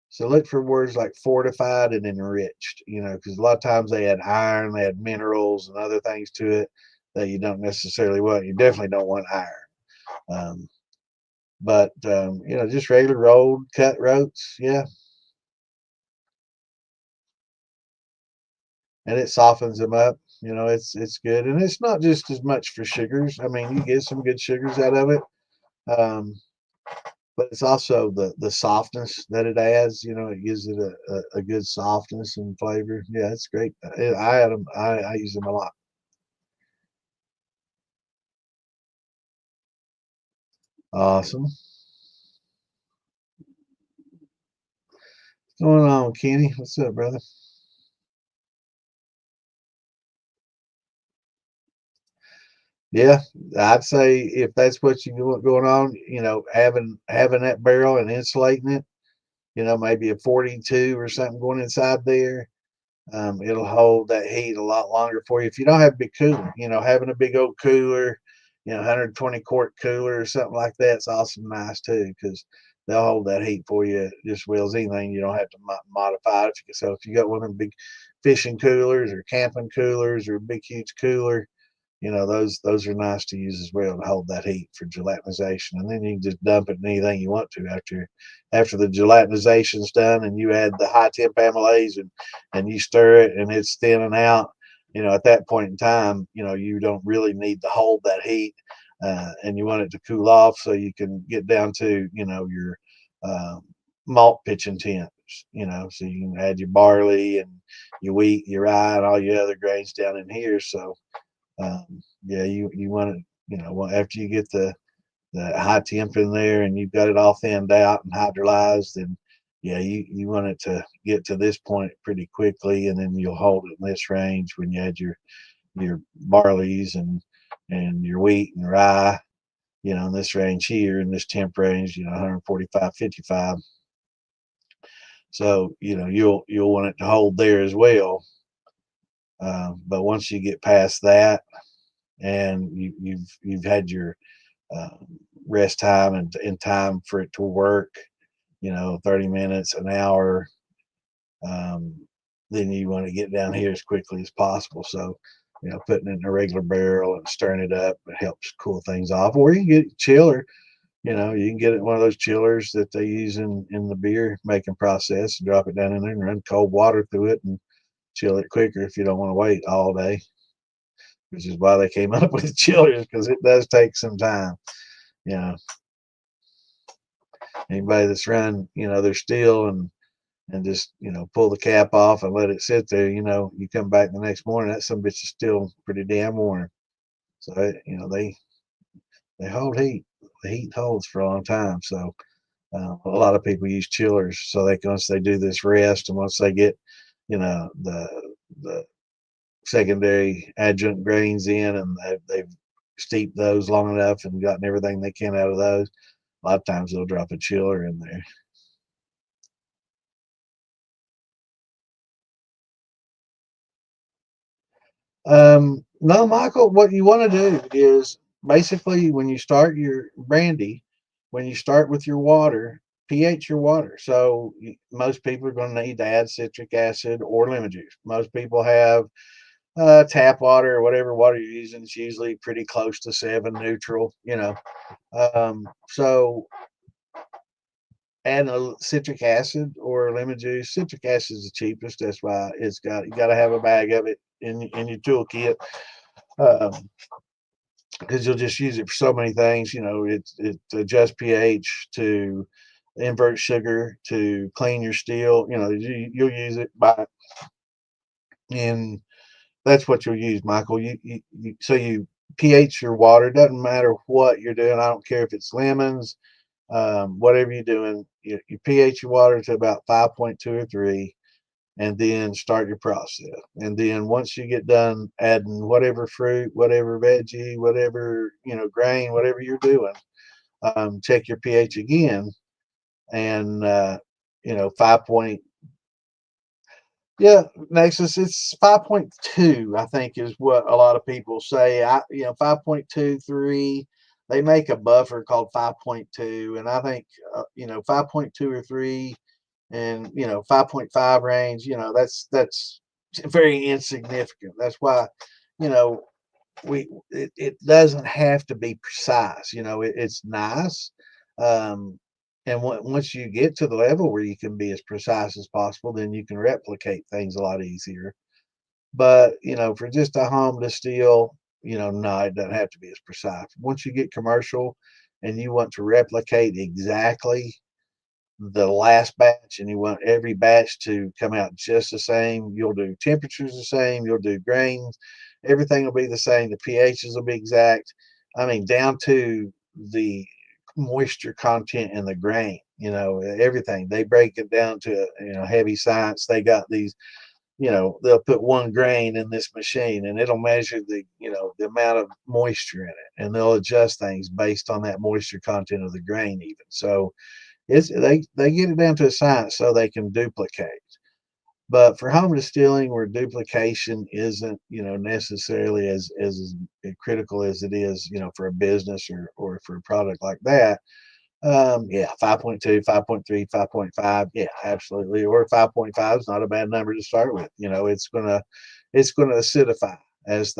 so look for words like fortified and enriched, because a lot of times they add iron, they add minerals and other things to it that you don't necessarily want. You definitely don't want iron. Um, but just regular rolled cut oats, yeah, and it softens them up. It's good, and it's not just as much for sugars. I mean, you get some good sugars out of it, um, but it's also the softness that it adds. It gives it a good softness and flavor. Yeah, it's great. I add them. I use them a lot. Awesome. What's going on, Kenny? What's up, brother? Yeah, I'd say if that's what you want going on, having that barrel and insulating it, maybe a 42 or something going inside there. It'll hold that heat a lot longer for you. If you don't have a big cooler, having a big old cooler, 120 quart cooler or something like that's awesome nice too, because they'll hold that heat for you just as well as anything. You don't have to modify it. So if you got one of them big fishing coolers or camping coolers or a big huge cooler, those are nice to use as well to hold that heat for gelatinization. And then you can just dump it in anything you want to after the gelatinization's done, and you add the high temp amylase and you stir it and it's thinning out. At that point in time, you don't really need to hold that heat, and you want it to cool off so you can get down to your uh, malt pitching temps. So you can add your barley and your wheat, your rye, and all your other grains down in here. So yeah, you want it, after you get the high temp in there and you've got it all thinned out and hydrolyzed, and yeah, you want it to get to this point pretty quickly, and then you'll hold it in this range when you add your barleys and your wheat and rye, in this range here, in this temp range, 145, 55. So, you'll want it to hold there as well. But once you get past that, and you've had your rest time and time for it to work, 30 minutes, an hour, um, then you want to get down here as quickly as possible. So, putting it in a regular barrel and stirring it up, it helps cool things off. Or you can get a chiller, you can get it one of those chillers that they use in the beer making process, and drop it down in there and run cold water through it and chill it quicker if you don't want to wait all day, which is why they came up with chillers, because it does take some time. You know, anybody that's run, their steel and just, pull the cap off and let it sit there, you come back the next morning, that some bitch is still pretty damn warm. So, they hold heat. The heat holds for a long time. So, a lot of people use chillers so they can, once they do this rest and once they get, the secondary adjunct grains in, and they've steeped those long enough and gotten everything they can out of those, a lot of times they'll drop a chiller in there. No, Michael, what you want to do is basically when you start your brandy, when you start with your water, pH your water. So most people are going to need to add citric acid or lemon juice. Most people have tap water or whatever water you're using. It's usually pretty close to 7 neutral. So add a citric acid or lemon juice. Citric acid is the cheapest. That's why you got to have a bag of it in your toolkit, because you'll just use it for so many things. It adjusts pH, to invert sugar, to clean your steel. You'll use it by, and that's what you'll use, Michael. So you pH your water. Doesn't matter what you're doing. I don't care if it's lemons, whatever you're doing. You pH your water to about 5.2 or 3, and then start your process. And then once you get done adding whatever fruit, whatever veggie, whatever, grain, whatever you're doing, check your pH again. And 5 point, Yeah, Nexus, it's 5.2, I think is what a lot of people say. 5.23, they make a buffer called 5.2, and I think 5.2 or 3 and 5.5 range, that's very insignificant. That's why, you know, it doesn't have to be precise. It's nice. Um, and once you get to the level where you can be as precise as possible, then you can replicate things a lot easier. But for just a home distill, no, it doesn't have to be as precise. Once you get commercial and you want to replicate exactly the last batch and you want every batch to come out just the same, you'll do temperatures the same, you'll do grains, everything will be the same, the pHs will be exact. I mean, down to the moisture content in the grain, everything. They break it down to heavy science. They got these, they'll put one grain in this machine and it'll measure the amount of moisture in it, and they'll adjust things based on that moisture content of the grain even. So they get it down to a science so they can duplicate. But for home distilling, where duplication isn't necessarily as critical as it is for a business or for a product like that, yeah, 5.2, 5.3, 5.5, yeah, absolutely. Or 5.5 is not a bad number to start with. It's gonna acidify as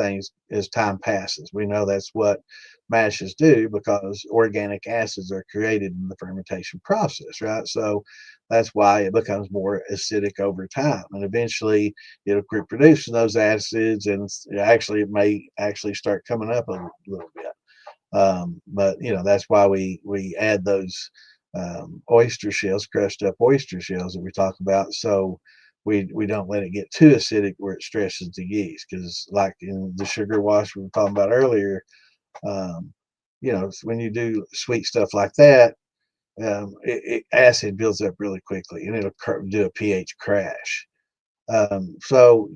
time passes. We know that's what mashes do because organic acids are created in the fermentation process, right? So that's why it becomes more acidic over time, and eventually it'll quit producing those acids, and actually it may actually start coming up a little bit. But that's why we add those oyster shells, crushed up oyster shells that we talk about. So we don't let it get too acidic where it stresses the yeast. Because like in the sugar wash we were talking about earlier, um, when you do sweet stuff like that, acid builds up really quickly and it'll do a pH crash. So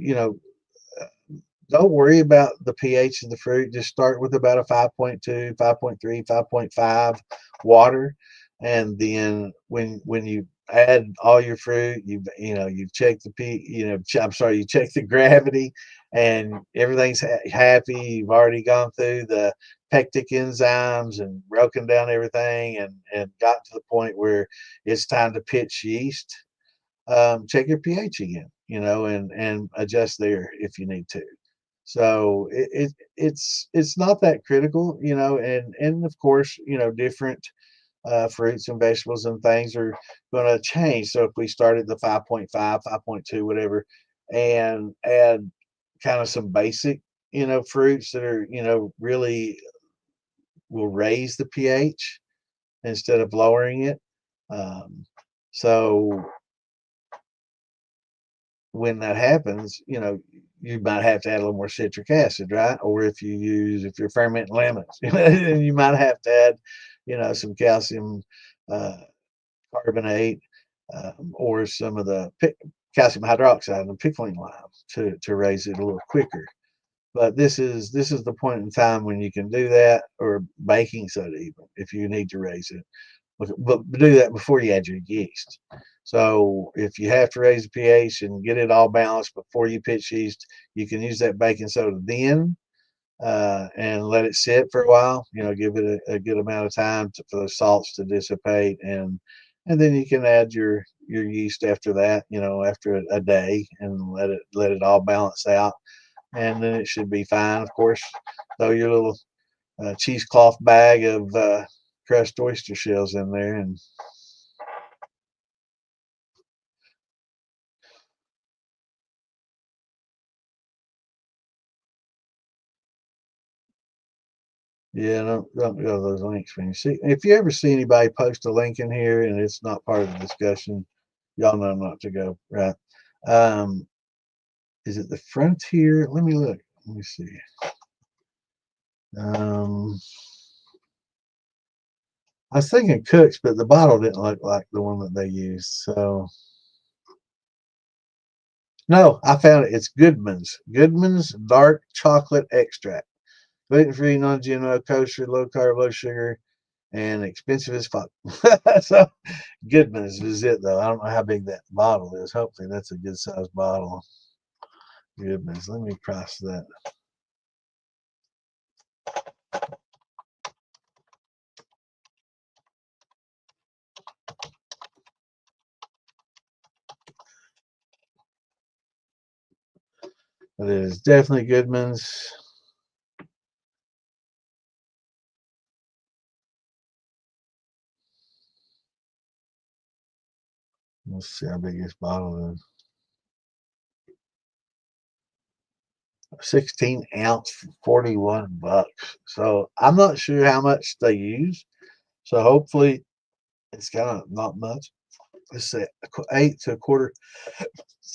don't worry about the pH of the fruit. Just start with about a 5.2, 5.3, 5.5 water. And then when you add all your fruit, you've checked the I'm sorry, you check the gravity and everything's happy. You've already gone through the pectic enzymes and broken down everything and got to the point where it's time to pitch yeast. Check your pH again, and adjust there if you need to. So it's not that critical, and of course, different fruits and vegetables and things are going to change. So if we start at the 5.5, 5.2, whatever, and add kind of some basic, fruits that are, really will raise the pH instead of lowering it. Um, so when that happens, you might have to add a little more citric acid, right? Or if you're fermenting lemons, you might have to add, some calcium uh, carbonate, or some of the calcium hydroxide and pickling lime to raise it a little quicker. But this is the point in time when you can do that, or baking soda even if you need to raise it, but do that before you add your yeast. So if you have to raise the pH and get it all balanced before you pitch yeast, you can use that baking soda then, and let it sit for a while. Give it a good amount of time for the salts to dissipate, and then you can add your yeast after that. After a day, and let it all balance out, and then it should be fine. Of course, throw your little cheesecloth bag of crushed oyster shells in there, and yeah, don't go to those links when you see. If you ever see anybody post a link in here and it's not part of the discussion, y'all know not to go. Right? Um, is it the Frontier? Let me look. Let me see. Um, I was thinking Cooks, but the bottle didn't look like the one that they used. So no, I found it. It's Goodman's. Goodman's dark chocolate extract. Gluten free, non GMO, kosher, low carb, low sugar. and expensive as fuck. So Goodman's is it though. I don't know how big that bottle is. Hopefully that's a good sized bottle. Goodman's. Let me price that. It is definitely Goodman's. Let's see how big this bottle is. 16 ounce for $41. So I'm not sure how much they use. So hopefully it's kind of not much. Let's say 8 to a quarter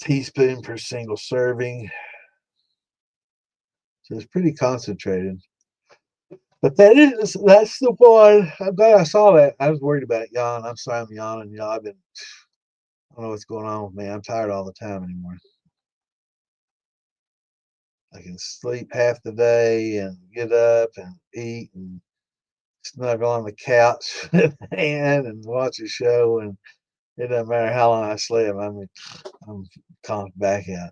teaspoon per single serving. So it's pretty concentrated. But that's the one. I'm glad I saw that. I was worried about it, yawn. I'm sorry I'm yawning, y'all. I don't know what's going on with me. I'm tired all the time anymore. I can sleep half the day and get up and eat and snuggle on the couch with Ann and watch a show, and it doesn't matter how long I sleep. I'm conked back out.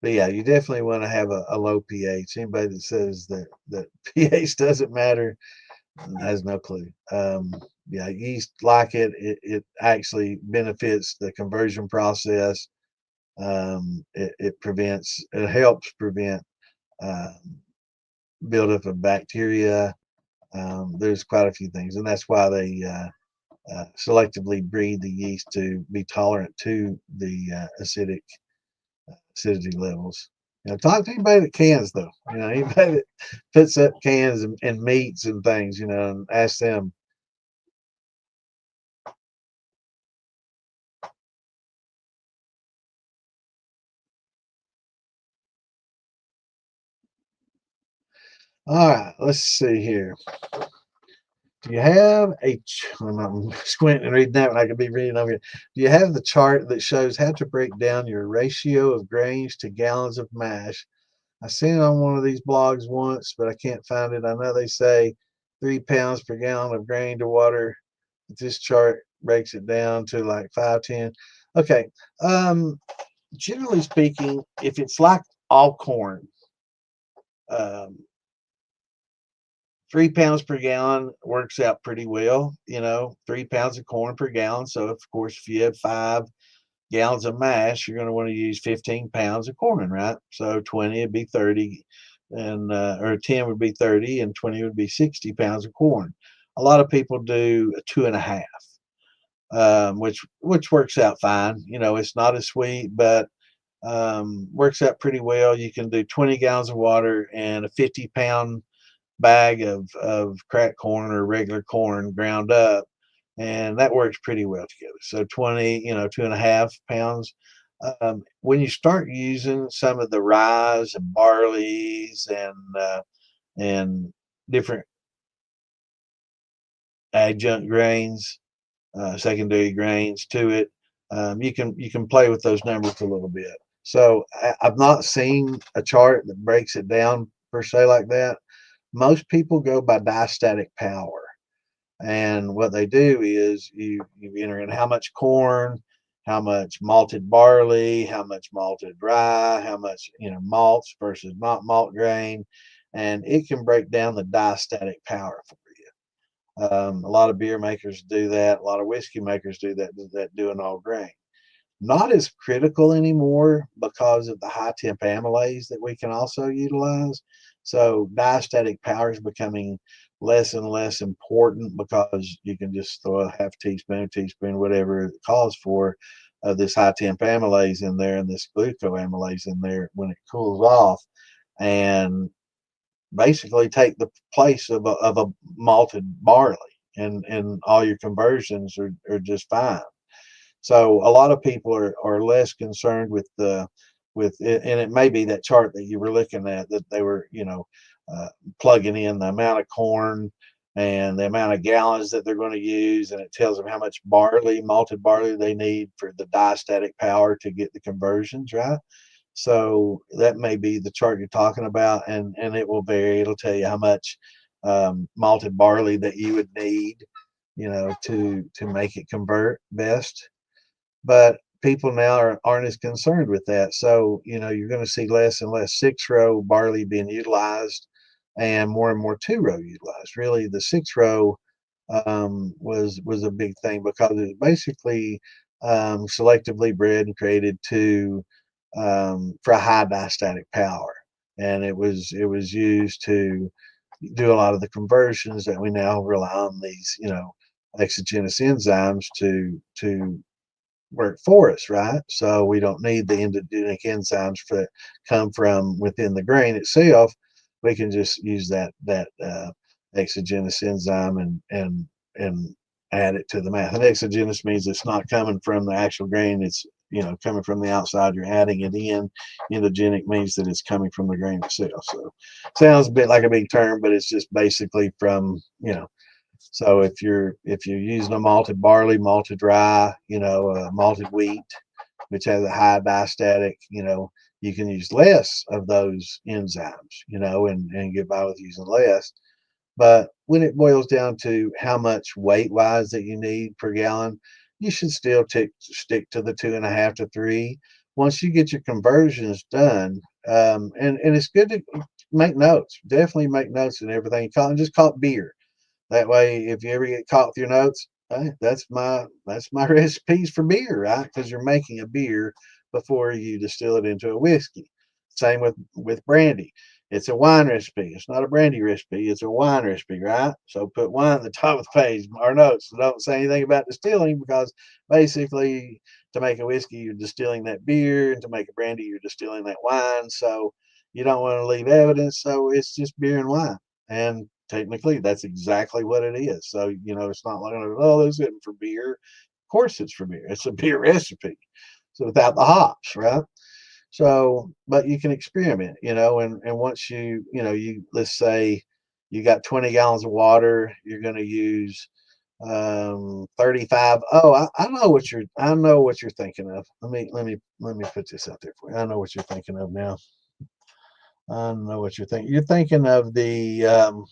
But yeah, you definitely want to have a low pH. Anybody that says that pH doesn't matter has no clue. Yeah, yeast like it actually benefits the conversion process. It helps prevent buildup of bacteria. There's quite a few things, and that's why they selectively breed the yeast to be tolerant to the acidity levels. Talk to anybody that cans though. Anybody that puts up cans and meats and things. And ask them. All right, let's see here. Do you have I'm squinting and reading that one. I could be reading over here. Do you have the chart that shows how to break down your ratio of grains to gallons of mash? I seen it on one of these blogs once, but I can't find it. I know they say 3 pounds per gallon of grain to water. This chart breaks it down to like 510. Okay. Generally speaking, if it's like all corn, um, 3 pounds per gallon works out pretty well. 3 pounds of corn per gallon. So, of course, if you have 5 gallons of mash, you're going to want to use 15 pounds of corn, right? So 20 would be 30, and or 10 would be 30, and 20 would be 60 pounds of corn. A lot of people do a 2.5, which works out fine. It's not as sweet, but works out pretty well. You can do 20 gallons of water and a 50-pound bag of cracked corn or regular corn ground up, and that works pretty well together. So 20, 2.5 pounds. When you start using some of the rye and barleys and different adjunct grains, secondary grains to it, you can play with those numbers a little bit. So I've not seen a chart that breaks it down per se like that. Most people go by diastatic power. And what they do is you enter in how much corn, how much malted barley, how much malted rye, how much malts versus not malt grain, and it can break down the diastatic power for you. A lot of beer makers do that. A lot of whiskey makers do that do an all grain. Not as critical anymore because of the high temp amylase that we can also utilize. So diastatic power is becoming less and less important because you can just throw a half teaspoon, whatever it calls for, of this high temp amylase in there and this glucoamylase in there when it cools off, and basically take the place of a malted barley, and all your conversions are just fine. So a lot of people are less concerned with it, and it may be that chart that you were looking at that they were plugging in the amount of corn and the amount of gallons that they're going to use, and it tells them how much malted barley they need for the diastatic power to get the conversions right. So that may be the chart you're talking about, and it will vary. It'll tell you how much malted barley that you would need, to make it convert best. But people now aren't as concerned with that. So, you're going to see less and less 6 row barley being utilized and more 2 row utilized. Really, the 6 row was a big thing because it was basically selectively bred and created to for a high diastatic power, and it was used to do a lot of the conversions that we now rely on these exogenous enzymes to work for us, right? So we don't need the endogenic enzymes that come from within the grain itself. We can just use that exogenous enzyme and add it to the math. And exogenous means it's not coming from the actual grain; it's coming from the outside. You're adding it in. Endogenic means that it's coming from the grain itself. So sounds a bit like a big term, but it's just basically from so if you're using a malted barley, malted rye, malted wheat, which has a high diastatic, you can use less of those enzymes, and get by with using less. But when it boils down to how much weight wise that you need per gallon, you should still stick to the 2.5 to 3. Once you get your conversions done, and it's good to make notes. Definitely make notes and everything. Just call it beer. That way, if you ever get caught with your notes, hey, that's my recipes for beer, right? Because you're making a beer before you distill it into a whiskey. Same with brandy. It's a wine recipe. It's not a brandy recipe. It's a wine recipe, right? So put wine at the top of the page, our notes. Don't say anything about distilling because basically to make a whiskey, you're distilling that beer, and to make a brandy, you're distilling that wine. So you don't want to leave evidence. So it's just beer and wine. And technically, that's exactly what it is. So, it's not like, oh, this isn't for beer. Of course, it's for beer. It's a beer recipe. So, without the hops, right? So, but you can experiment, and once let's say you got 20 gallons of water, you're going to use 35. Oh, I know what you're thinking of. Let me put this out there for you. I know what you're thinking of now. I know what you're thinking. You're thinking of the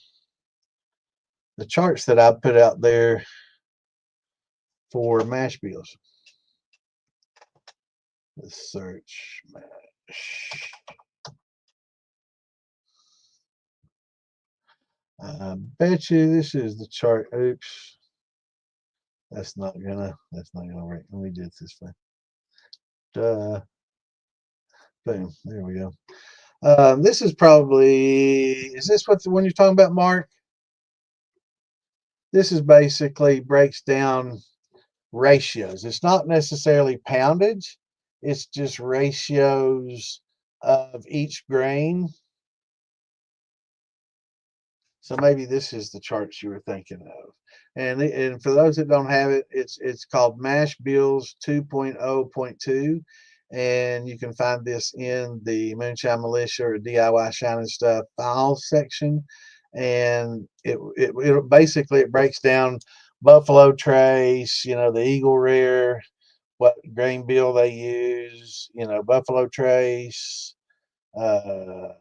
charts that I put out there for mash bills. Let's search mash. I bet you this is the chart. Oops, that's not gonna work. Let me do it this way. Duh. Boom. There we go. This is probably. Is this what the one you're talking about, Mark? This is basically breaks down ratios. It's not necessarily poundage. It's just ratios of each grain. So maybe this is the charts you were thinking of. And for those that don't have it, it's called Mash Bills 2.0.2. And you can find this in the Moonshine Militia or DIY Shining Stuff files section. And it basically it breaks down Buffalo Trace, the Eagle Rare, what grain bill they use, Buffalo Trace, let's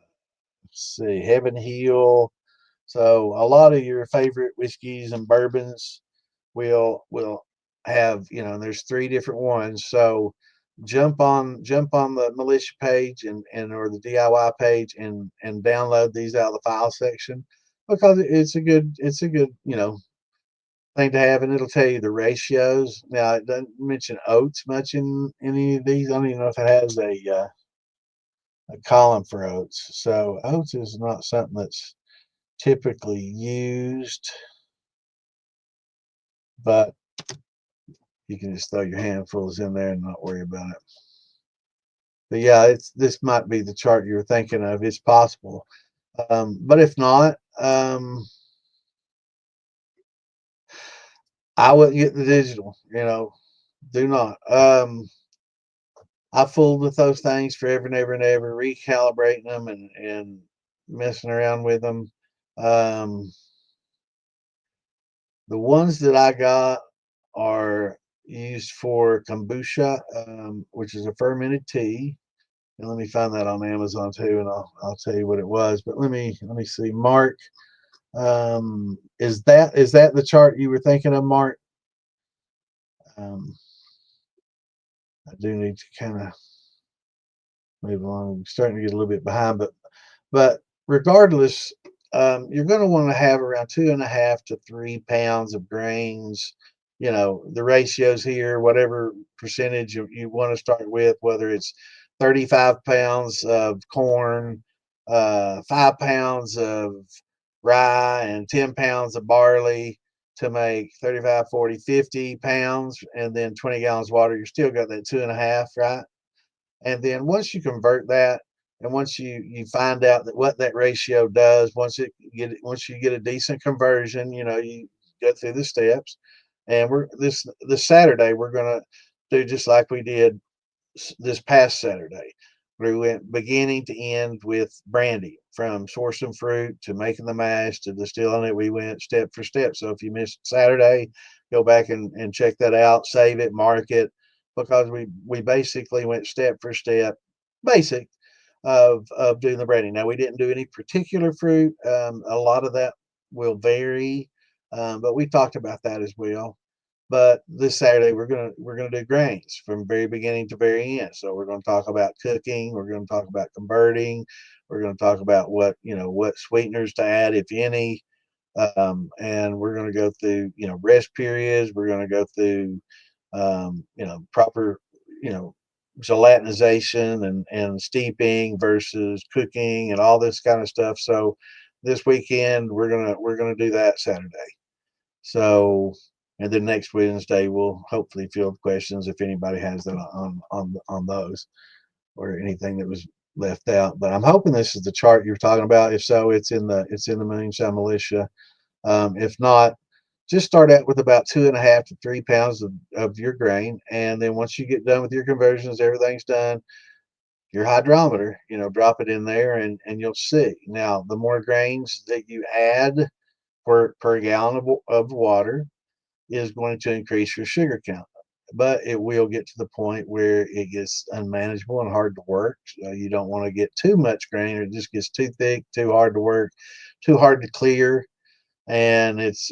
see, Heaven Hill. So a lot of your favorite whiskeys and bourbons will have, and there's 3 different ones. So jump on the militia page and or the DIY page and download these out of the file section because it's a good thing to have, and it'll tell you the ratios. Now it doesn't mention oats much in any of these. I don't even know if it has a column for oats. So oats is not something that's typically used, but you can just throw your handfuls in there and not worry about it. But yeah, this might be the chart you're thinking of. It's possible, but if not, I wouldn't get the digital. Do not. I fooled with those things forever and ever and ever, recalibrating them and messing around with them. Um, the ones that I got are used for kombucha, which is a fermented tea. And let me find that on Amazon too, and I'll tell you what it was. But let me see. Mark, is that the chart you were thinking of, Mark? Um, I do need to kind of move along. I'm starting to get a little bit behind, but regardless, you're going to want to have around 2.5 to 3 pounds of grains. The ratios here, whatever percentage you want to start with, whether it's 35 pounds of corn, 5 pounds of rye, and 10 pounds of barley to make 35, 40, 50 pounds, and then 20 gallons of water. You still got that 2.5, right? And then once you convert that, and once you find out that what that ratio does, once you get a decent conversion, you go through the steps. And we're this Saturday we're gonna do just like we did this past Saturday. We went beginning to end with brandy, from sourcing fruit to making the mash to distilling it. We went step for step. So if you missed Saturday, go back and check that out, save it, mark it, because we basically went step for step, basic of doing the brandy. Now we didn't do any particular fruit. A lot of that will vary, but we talked about that as well. But this Saturday we're gonna do grains from very beginning to very end. So we're gonna talk about cooking. We're gonna talk about converting. We're gonna talk about what sweeteners to add, if any. And we're gonna go through rest periods. We're gonna go through proper you know gelatinization and steeping versus cooking and all this kind of stuff. So this weekend we're gonna do that Saturday. So, and then next Wednesday we'll hopefully field questions if anybody has that on those, or anything that was left out. But I'm hoping this is the chart you're talking about. If so, it's in the Moonshine Militia. If not, just start out with about 2.5 to 3 pounds of your grain, and then once you get done with your conversions, everything's done. Your hydrometer, drop it in there, and you'll see. Now, the more grains that you add per gallon of water is going to increase your sugar count. But it will get to the point where it gets unmanageable and hard to work. So you don't want to get too much grain, or it just gets too thick, too hard to work, too hard to clear, and it's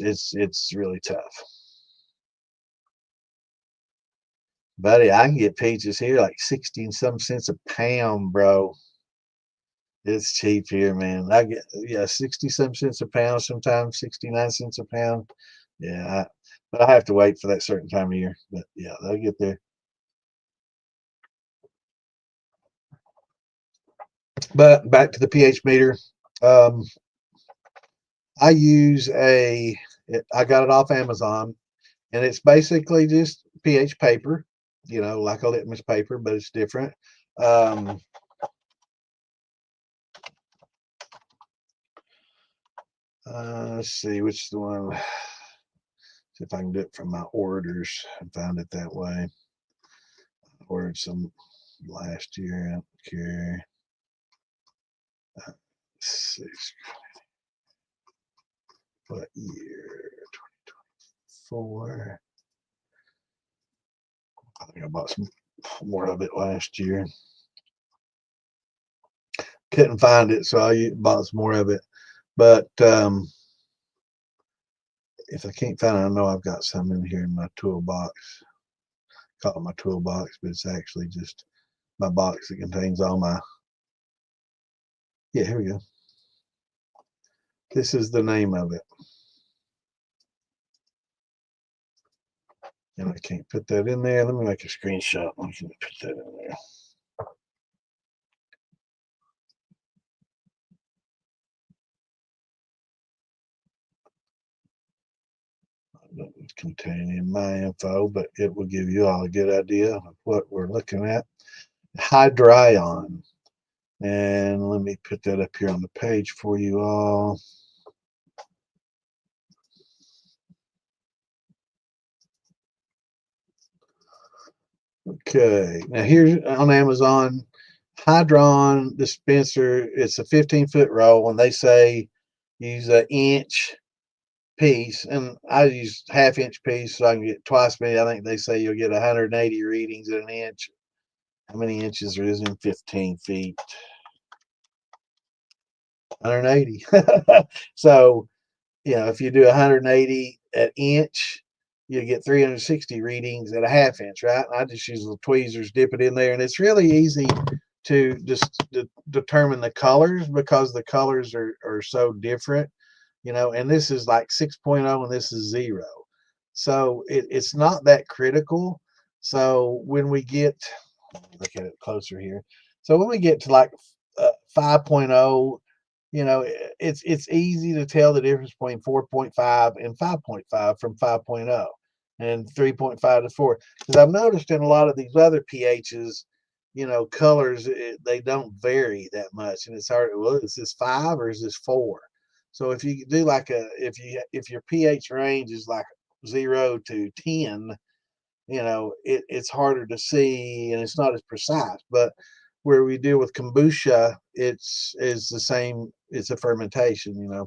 really tough. Buddy, I can get peaches here like 60 and some cents a pound, bro. It's cheap here, man. I get, yeah, 60 some cents a pound, sometimes 69 cents a pound. Yeah, but I have to wait for that certain time of year. But yeah, they'll get there. But back to the pH meter. Um, I use I got it off Amazon, and it's basically just pH paper, like a litmus paper, but it's different. Um, let's see which the one. See if I can do it from my orders and find it that way. I ordered some last year. I don't care. Let's see what year? 2024. I think I bought some more of it last year. Couldn't find it, so I bought some more of it. But if I can't find it, I know I've got some in here in my toolbox. Call it my toolbox, but it's actually just my box that contains all my. Yeah, here we go. This is the name of it. And I can't put that in there. Let me make a screenshot. I can put that in there. Doesn't contain any of my info, but it will give you all a good idea of what we're looking at. Hydrion. And let me put that up here on the page for you all. Okay, now here's on Amazon, Hydron dispenser. It's a 15-foot roll, and they say use an inch piece, and I use half-inch piece so I can get twice many. I think they say you'll get 180 readings in an inch. How many inches is in 15 feet? 180. So, if you do 180 at inch, you get 360 readings at a half inch, right? And I just use little tweezers, dip it in there, and it's really easy to just determine the colors because the colors are so different, and this is like 6.0 and this is 0. So it's not that critical. So when we get, look at it closer here. So when we get to like 5.0, it's easy to tell the difference between 4.5 and 5.5 from 5.0 and 3.5 to 4. Because I've noticed in a lot of these other pHs, colors, they don't vary that much. And it's hard, well, is this 5 or is this 4? So if you do like if your pH range is like 0 to 10, it's harder to see and it's not as precise. But where we deal with kombucha, is the same. It's a fermentation,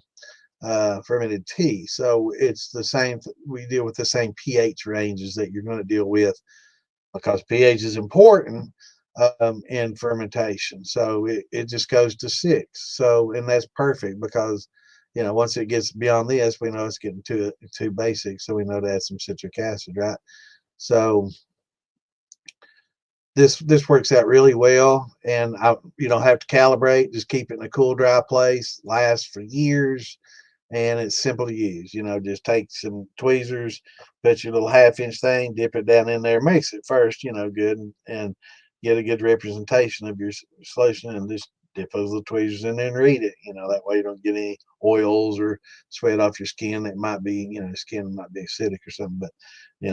fermented tea. So it's the same. We deal with the same pH ranges that you're going to deal with because pH is important in fermentation. So it just goes to 6. So, and that's perfect because, once it gets beyond this, we know it's getting too basic. So we know to add some citric acid, right? So this works out really well, and you don't have to calibrate. Just keep it in a cool, dry place. Lasts for years, and it's simple to use. Just take some tweezers, put your little half-inch thing, dip it down in there, mix it first, good, and get a good representation of your solution, and just dip those little tweezers in there and read it. That way you don't get any oils or sweat off your skin. That might be, skin might be acidic or something. But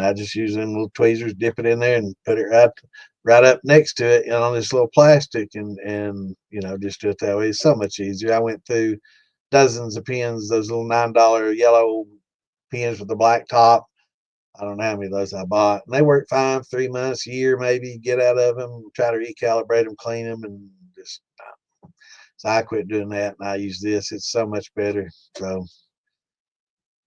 I just use them little tweezers, dip it in there, and put it right up next to it and on this little plastic, and just do it that way. It's so much easier. I went through dozens of pens, those little $9 yellow pens with the black top. I don't know how many of those I bought. And they work fine, 3 months, a year maybe, get out of them, try to recalibrate them, clean them, and just, so I quit doing that and I use this. It's so much better. So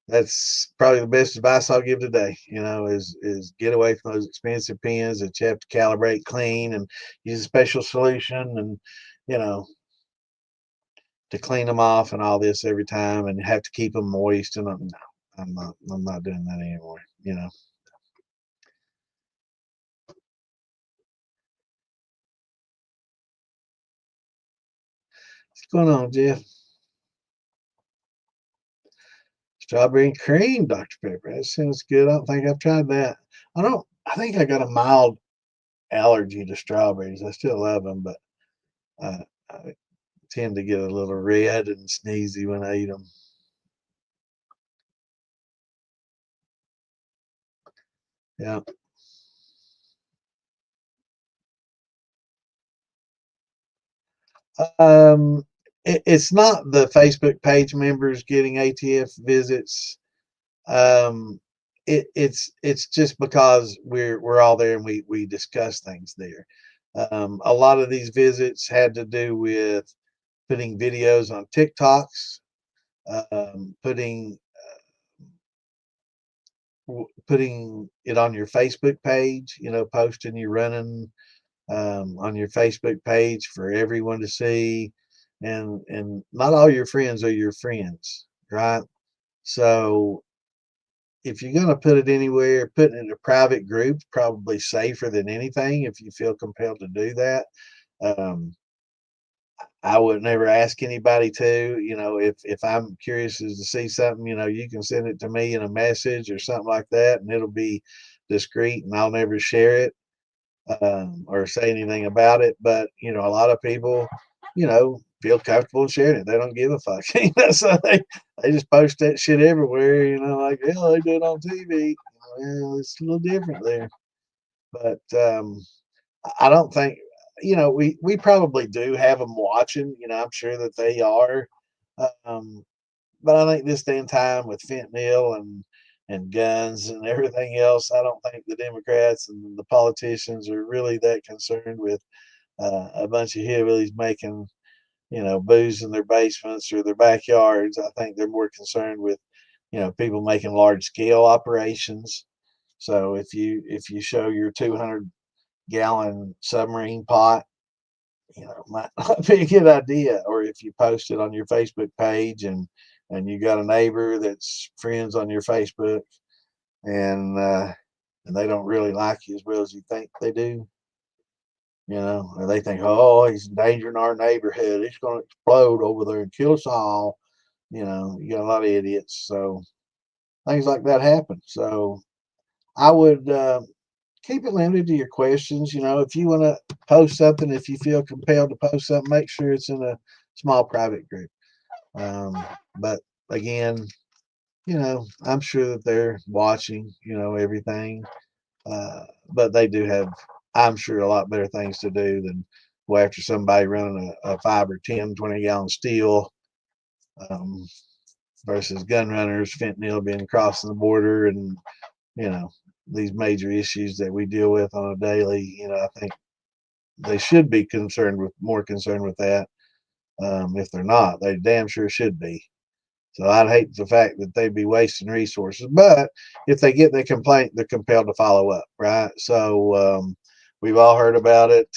that's probably the best advice I'll give today, is get away from those expensive pens that you have to calibrate, clean, and use a special solution, and, to clean them off and all this every time, and have to keep them moist. And no, I'm not doing that anymore. What's going on, Jeff? Strawberry and cream Dr. Pepper. That sounds good. I don't think I've tried that. I think I got a mild allergy to strawberries. I still love them, but I tend to get a little red and sneezy when I eat them. Yeah. Um, it's not the Facebook page members getting ATF visits. Um, it's just because we're all there and we discuss things there. A lot of these visits had to do with putting videos on TikToks, putting it on your Facebook page, posting you running on your Facebook page for everyone to see, and not all your friends are your friends, right? So if you're going to put it anywhere, putting it in a private group probably safer than anything if you feel compelled to do that. Um, I would never ask anybody to, if I'm curious as to see something, you can send it to me in a message or something like that, and it'll be discreet, and I'll never share it or say anything about it. But a lot of people, feel comfortable sharing it. They don't give a fuck, so they just post that shit everywhere. Like, hell, they do it on TV. Well, it's a little different there, but I don't think, we probably do have them watching. I'm sure that they are. Um, but I think this day and time with fentanyl and guns and everything else, I don't think the Democrats and the politicians are really that concerned with a bunch of hillbillies making, booze in their basements or their backyards. I think they're more concerned with, people making large scale operations. So if you show your 200 gallon submarine pot, might not be a good idea. Or if you post it on your Facebook page and you got a neighbor that's friends on your Facebook and they don't really like you as well as you think they do, or they think, oh, he's endangering our neighborhood. He's going to explode over there and kill us all. You got a lot of idiots. So things like that happen. So I would keep it limited to your questions. If you want to post something, if you feel compelled to post something, make sure it's in a small private group. But again, I'm sure that they're watching, everything. But they do have, I'm sure, a lot better things to do than go after somebody running a 5 or 10, 20-gallon steel um, versus gun runners, fentanyl being crossing the border, and, you know, these major issues that we deal with on a daily. I think they should be more concerned with that. If they're not, they damn sure should be. So I'd hate the fact that they'd be wasting resources. But if they get the complaint, they're compelled to follow up, right? So we've all heard about it.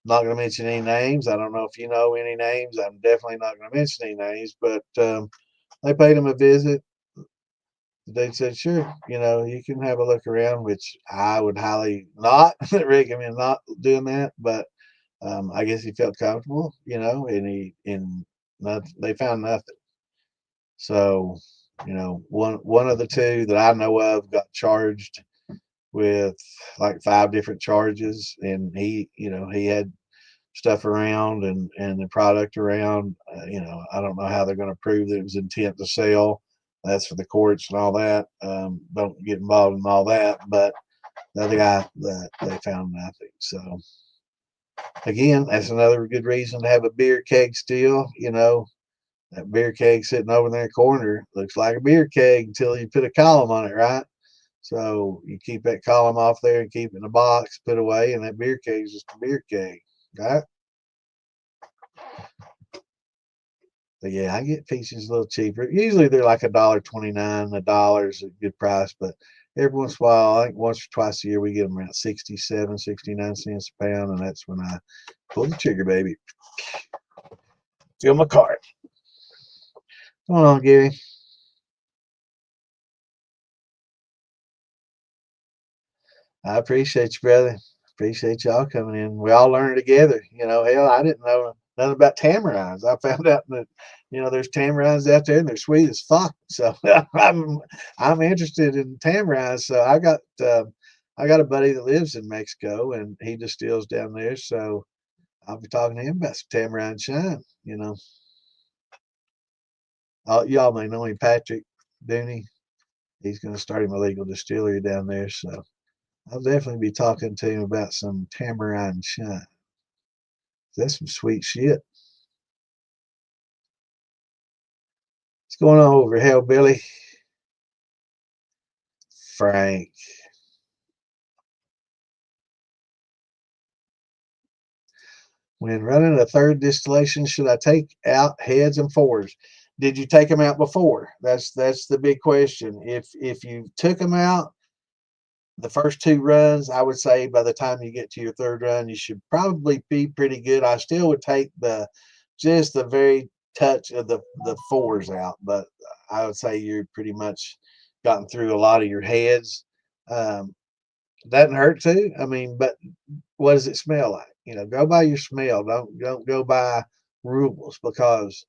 Not going to mention any names. I don't know if you know any names. I'm definitely not going to mention any names. But they paid them a visit. They said, sure, you can have a look around, which I would highly not recommend not doing that. But I guess he felt comfortable, and they found nothing. So, one of the two that I know of got charged with like 5 different charges, and he had stuff around and the product around. I don't know how they're going to prove that it was intent to sell. That's for the courts and all that. Don't get involved in all that. But the other guy, that they found nothing. So again, that's another good reason to have a beer keg still. That beer keg sitting over in their corner looks like a beer keg until you put a column on it, right? So you keep that column off there and keep it in a box, put away, and that beer keg is just a beer keg, right? But yeah, I get pieces a little cheaper. Usually they're like $1.29. $1 is a good price, but every once in a while, I think once or twice a year, we get them around 67, 69 cents a pound, and that's when I pull the trigger, baby. Fill my cart. What's going on, Gary? I appreciate you, brother. Appreciate y'all coming in. We all learn together. Hell, I didn't know nothing about tamarines. I found out that there's tamarines out there and they're sweet as fuck. So I'm interested in tamarines. So I got a buddy that lives in Mexico and he distills down there. So I'll be talking to him about some tamarine shine. Y'all may know him, Patrick Dooney. He's going to start him a legal distillery down there. So I'll definitely be talking to him about some tamarind shine. That's some sweet shit. What's going on over here, Billy? Frank. When running a third distillation, should I take out heads and fours? Did you take them out before? That's the big question. If you took them out the first 2 runs, I would say by the time you get to your third run, you should probably be pretty good. I still would take just the very touch of the fours out, but I would say you're pretty much gotten through a lot of your heads. Doesn't hurt to. I mean, but what does it smell like? Go by your smell. Don't go by rules, because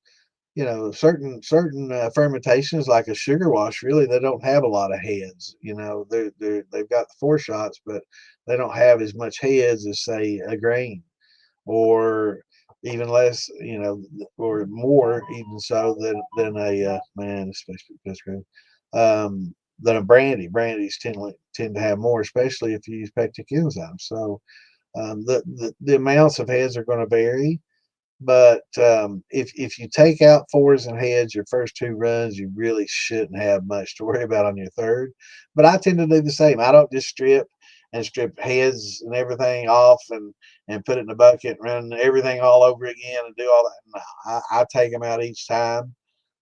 certain fermentations like a sugar wash, really they don't have a lot of heads. They've got the 4 shots, but they don't have as much heads as say a grain, or even less, or more even so than a man, especially this room, than a brandy. Brandies tend to have more, especially if you use pectic enzymes. So the amounts of heads are going to vary. But if you take out fours and heads your first 2 runs, you really shouldn't have much to worry about on your third. But I tend to do the same. I don't just strip heads and everything off and put it in a bucket and run everything all over again and do all that. No, I take them out each time.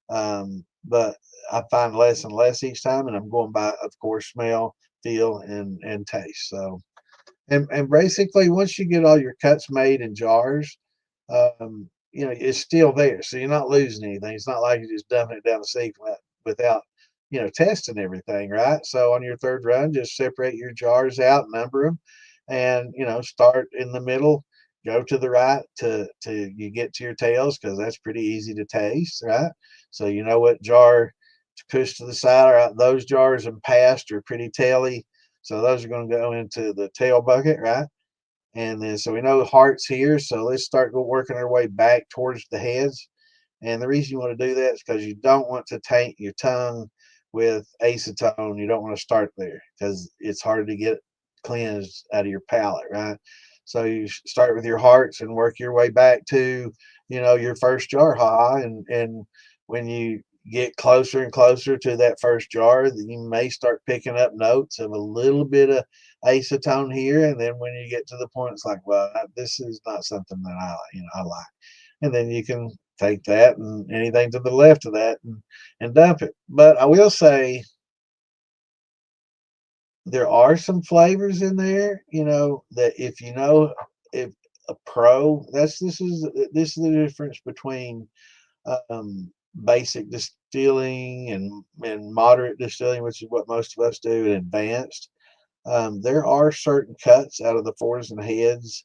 But I find less and less each time, and I'm going by, of course, smell, feel, and taste. So And basically, once you get all your cuts made in jars, it's still there, so you're not losing anything. It's not like you're just dumping it down the sink without, testing everything, right? So on your third run, just separate your jars out, number them, and start in the middle, go to the right to you get to your tails because that's pretty easy to taste, right? So you know what jar to push to the side. All right, those jars and past are pretty taily, so those are going to go into the tail bucket, right? And then so we know the heart's here, so let's start working our way back towards the heads. And the reason you want to do that is because you don't want to taint your tongue with acetone. You don't want to start there because it's hard to get cleansed out of your palate, right? So you start with your hearts and work your way back to, your first jar, and when you get closer and closer to that first jar, then you may start picking up notes of a little bit of acetone here, and then when you get to the point, it's like, well, this is not something that I like, and then you can take that and anything to the left of that and dump it. But I will say there are some flavors in there, that if a pro, this is the difference between basic distilling and moderate distilling, which is what most of us do, and advanced. There are certain cuts out of the fours and heads.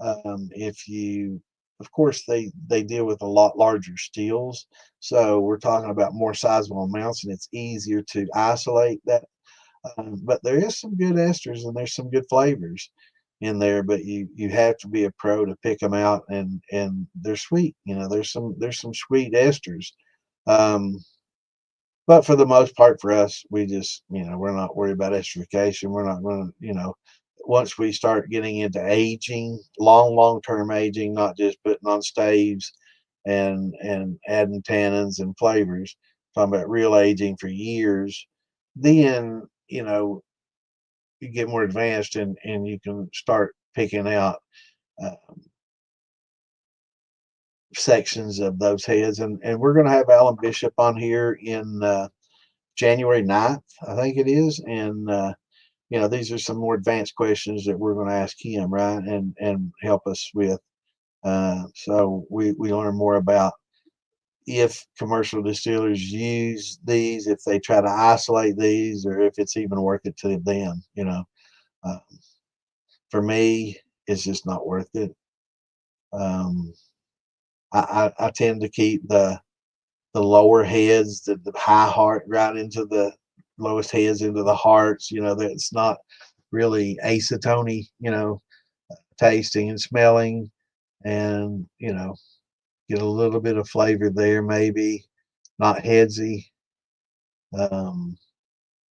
If you, of course, they deal with a lot larger steels, so we're talking about more sizable amounts, and it's easier to isolate that. But there is some good esters and there's some good flavors in there, but you have to be a pro to pick them out, and they're sweet. There's some sweet esters. Um, but for the most part, for us, we just, we're not worried about esterification. We're not going to, once we start getting into aging, long term aging, not just putting on staves and adding tannins and flavors, talking about real aging for years, then, you get more advanced and you can start picking out uh, sections of those heads. And we're going to have Alan Bishop on here in January 9th, I think it is. And, these are some more advanced questions that we're going to ask him, right? And help us with. So we learn more about if commercial distillers use these, if they try to isolate these, or if it's even worth it to them. Uh, for me, it's just not worth it. Um, I tend to keep the lower heads, the high heart, right into the lowest heads into the hearts. That's not really acetone, tasting and smelling, and get a little bit of flavor there, maybe not headsy. Um,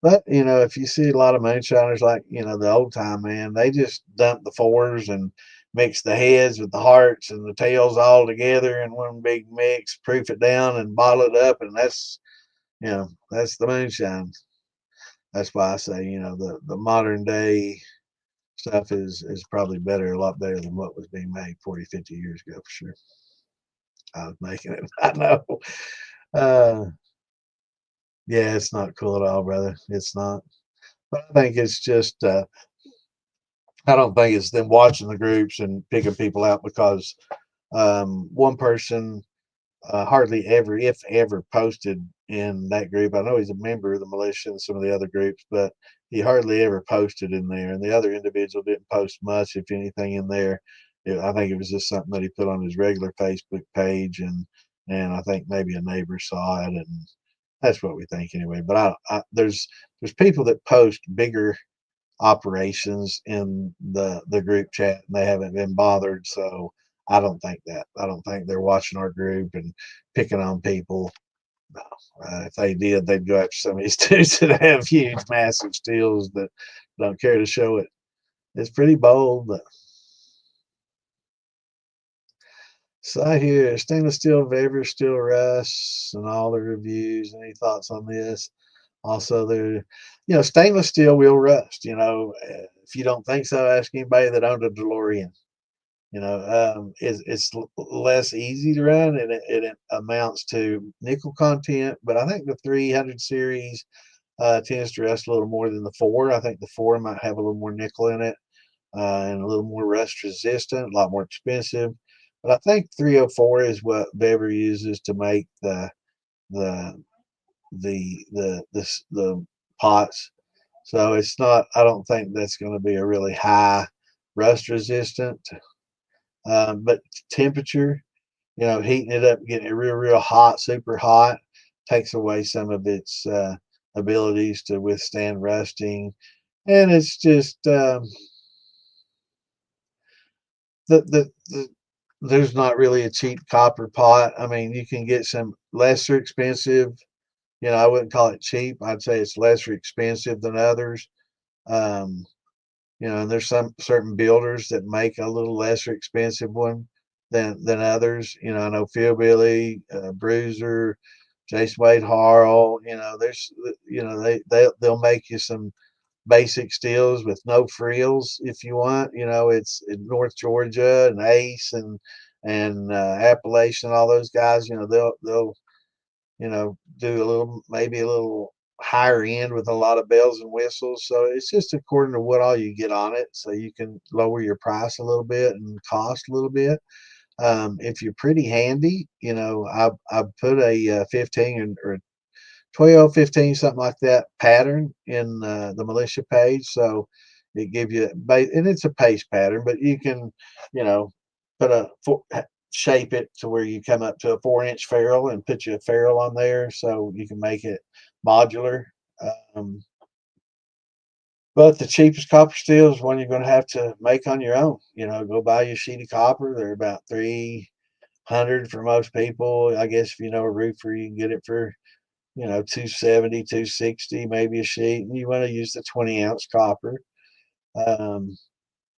but if you see a lot of moonshiners like the old time man, they just dump the fours and mix the heads with the hearts and the tails all together in one big mix, proof it down and bottle it up, and that's the moonshine. That's why I say the modern day stuff is probably better, a lot better than what was being made 40, 50 years ago for sure. I was making it. I know. Uh, yeah, it's not cool at all, brother. It's not. But I think it's just I don't think it's them watching the groups and picking people out because one person hardly ever, if ever, posted in that group. I know he's a member of the militia and some of the other groups, but he hardly ever posted in there. And the other individual didn't post much, if anything, in there. I think it was just something that he put on his regular Facebook page, and I think maybe a neighbor saw it, and that's what we think anyway. But there's people that post bigger operations in the group chat, and they haven't been bothered. So I don't think they're watching our group and picking on people. No. If they did, they'd go after some of these dudes that have huge, massive steels that don't care to show it. It's pretty bold, but so I hear stainless steel vapor steel rusts and all the reviews. Any thoughts on this? Also, stainless steel will rust. If you don't think so, ask anybody that owned a DeLorean. It's less easy to run, and it amounts to nickel content. But I think the 300 series tends to rust a little more than the four. I think the four might have a little more nickel in it. and a little more rust resistant, a lot more expensive. But I think 304 is what Bever uses to make the the pots. So it's not. I don't think that's going to be a really high rust resistant. But temperature, heating it up, getting it real hot, super hot, takes away some of its abilities to withstand rusting. And it's just the there's not really a cheap copper pot. I mean, you can get some lesser expensive. I wouldn't call it cheap. I'd say it's lesser expensive than others. Um, and there's some certain builders that make a little lesser expensive one than others. I know Philbilly, Bruiser, Jason Wade Harrell. There's they'll make you some basic stills with no frills if you want. It's in North Georgia and Ace and Appalachian. All those guys. They'll do a little, maybe a little higher end with a lot of bells and whistles. So it's just according to what all you get on it. So you can lower your price a little bit and cost a little bit. If you're pretty handy, I put a 15 or 12, 15, something like that pattern in the militia page. So it gives you, and it's a paste pattern, but you can, you know, put shape it to where you come up to a 4-inch ferrule and put you a ferrule on there so you can make it modular. Um, but the cheapest copper steel is one you're going to have to make on your own. Go buy you a sheet of copper. They're about 300 for most people. I guess if you know a roofer, you can get it for 270, 260, maybe a sheet. And you want to use the 20-ounce copper. Um,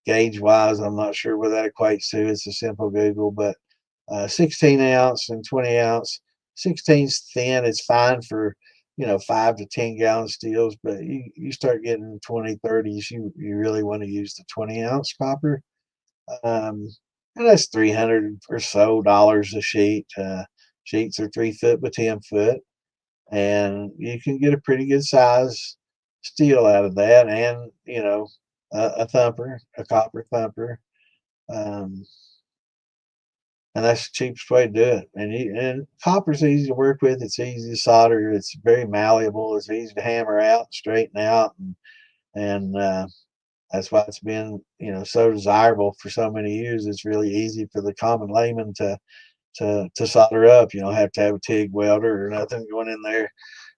Gauge wise, I'm not sure what that equates to. It's a simple Google, but 16 ounce and 20 ounce. 16's thin. It's fine for 5 to 10 gallon steels, but you start getting 20, 30s, you really want to use the 20-ounce copper. Um, and that's 300 or so dollars a sheet. Sheets are 3 foot by 10 foot, and you can get a pretty good size steel out of that, and a thumper, a copper thumper. Um, and that's the cheapest way to do it. And copper's easy to work with. It's easy to solder. It's very malleable. It's easy to hammer out, straighten out, and that's why it's been so desirable for so many years. It's really easy for the common layman to solder up. You don't have to have a TIG welder or nothing going in there,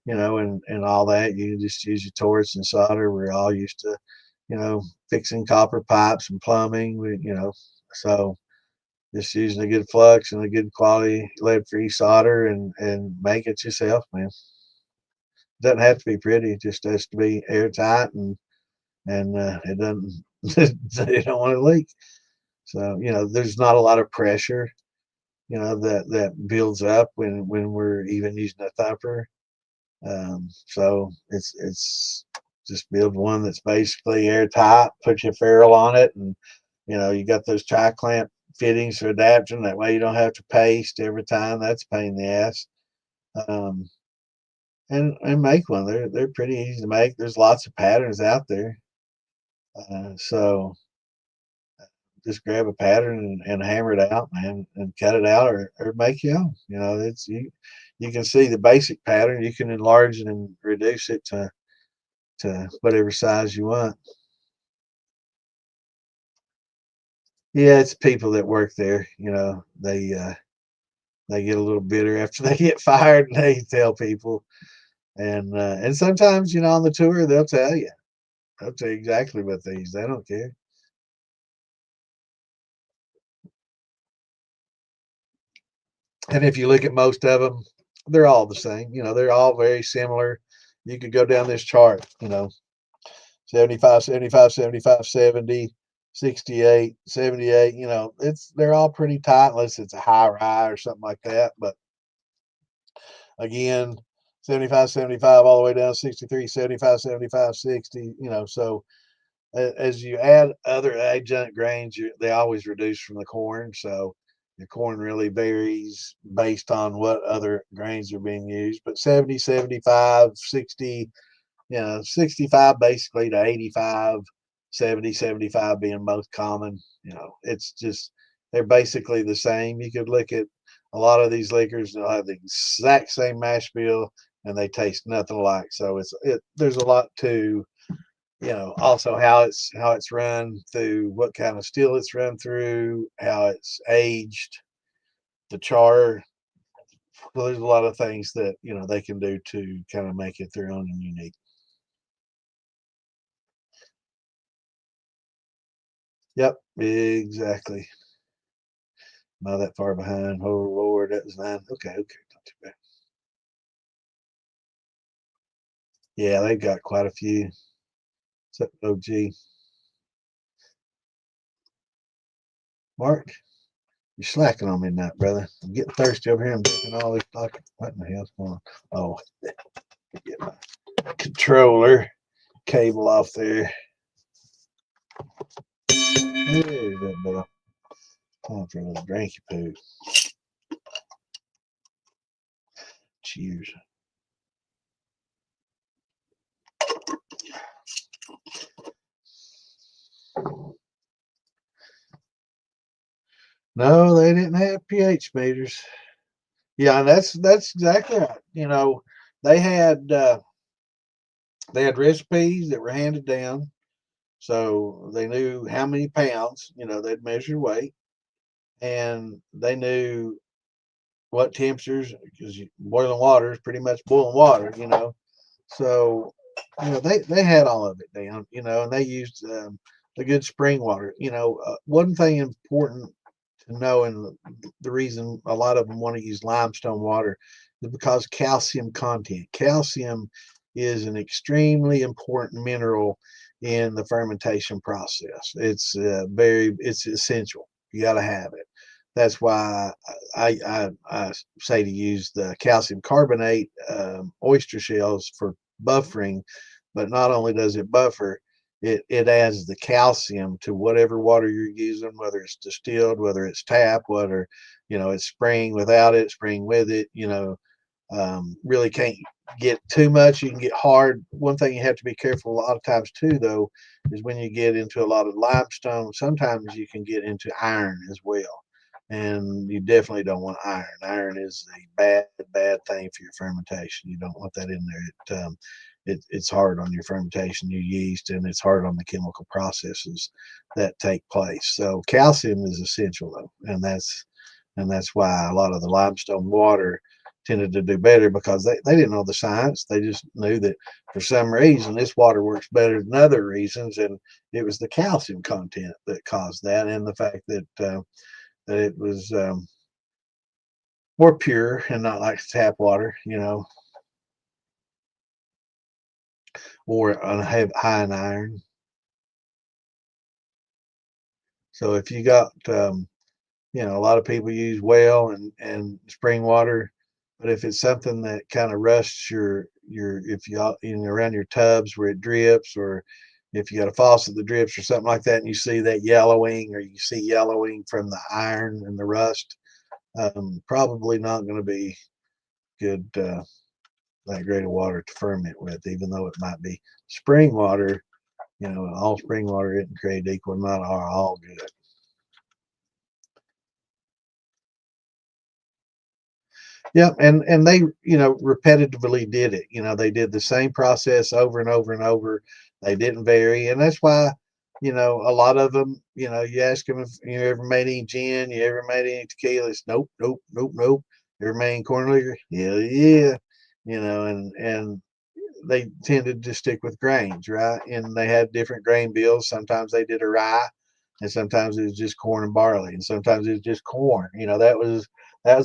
and all that. You can just use your torch and solder. We're all used to, fixing copper pipes and plumbing. So just using a good flux and a good quality lead-free solder and make it yourself, man. It doesn't have to be pretty; it just has to be airtight and it doesn't you don't want to leak. So there's not a lot of pressure that builds up when we're even using a thumper. So it's just build one that's basically airtight. Put your ferrule on it, and you got those tri-clamp fittings for adapting. That way you don't have to paste every time. That's a pain in the ass. Um, and make one. They're pretty easy to make. There's lots of patterns out there. So just grab a pattern and hammer it out, man, and cut it out or make your own. It's you can see the basic pattern. You can enlarge it and reduce it to whatever size you want. Yeah, it's people that work there. They get a little bitter after they get fired, and they tell people. And sometimes on the tour they'll tell you. They'll tell you exactly what they use. They don't care. And if you look at most of them, they're all the same. They're all very similar. You could go down this chart. 75, 75, 75, 70, 68, 78. They're all pretty tight unless it's a high rye or something like that. But again, 75, 75 all the way down 63, 75, 75, 60. So as you add other adjunct grains, they always reduce from the corn. So the corn really varies based on what other grains are being used. But 70, 75, 60, 65 basically to 85 70, 75 being most common. You know, it's just they're basically the same. You could look at a lot of these liquors, they'll have the exact same mash bill and they taste nothing alike. So there's a lot to, you know, also how it's run through, what kind of still it's run through, how it's aged, the char. So there's a lot of things that, you know, they can do to kind of make it their own and unique. Yep, exactly. Not that far behind. Oh Lord, that was 9. Okay, okay, not too bad. Yeah, they've got quite a few. Except OG. Mark, you're slacking on me tonight, brother. I'm getting thirsty over here. I'm drinking all this fucking. What in the hell's going on? Oh, get my controller cable off there. There's that bell. Time for a little drinky poo. Cheers. No, they didn't have pH meters. Yeah, and that's exactly right. You know, they had uh, they had recipes that were handed down, so they knew how many pounds. You know, they'd measure weight, and they knew what temperatures, because boiling water is pretty much boiling water. You know, so you know they had all of it down. You know, and they used the good spring water. You know, one thing important to know, and the reason a lot of them want to use limestone water is because calcium content. Calcium is an extremely important mineral in the fermentation process. It's essential. You got to have it. That's why I say to use the calcium carbonate oyster shells for buffering, but not only does it buffer, it adds the calcium to whatever water you're using, whether it's distilled, whether it's tap, whether, you know, it's spring without it, spring with it. You know, really can't get too much. You can get hard. One thing you have to be careful a lot of times too, though, is when you get into a lot of limestone, sometimes you can get into iron as well. And you definitely don't want iron. Iron is a bad thing for your fermentation. You don't want that in there. It's hard on your fermentation, your yeast, and it's hard on the chemical processes that take place. So calcium is essential, though, and that's why a lot of the limestone water tended to do better, because they didn't know the science. They just knew that for some reason this water works better than other reasons, and it was the calcium content that caused that, and the fact that it was more pure and not like tap water, you know, or high in iron. So if you got, you know, a lot of people use well and spring water, but if it's something that kind of rusts if you around your tubs where it drips, or if you got a faucet that drips or something like that, and you see that yellowing, or you see yellowing from the iron and the rust, probably not going to be good. That great of water to ferment with, even though it might be spring water. You know, all spring water isn't created equal, not are all good. Yeah, and they, you know, repetitively did it. You know, they did the same process over and over and over. They didn't vary, and that's why, you know, a lot of them. You know, you ask them if you ever made any gin, you ever made any tequila. It's nope, nope, nope, nope. Ever made any corn liquor? Yeah, yeah. You know, and they tended to stick with grains, right? And they had different grain bills. Sometimes they did a rye, and sometimes it was just corn and barley, and sometimes it was just corn. You know, that was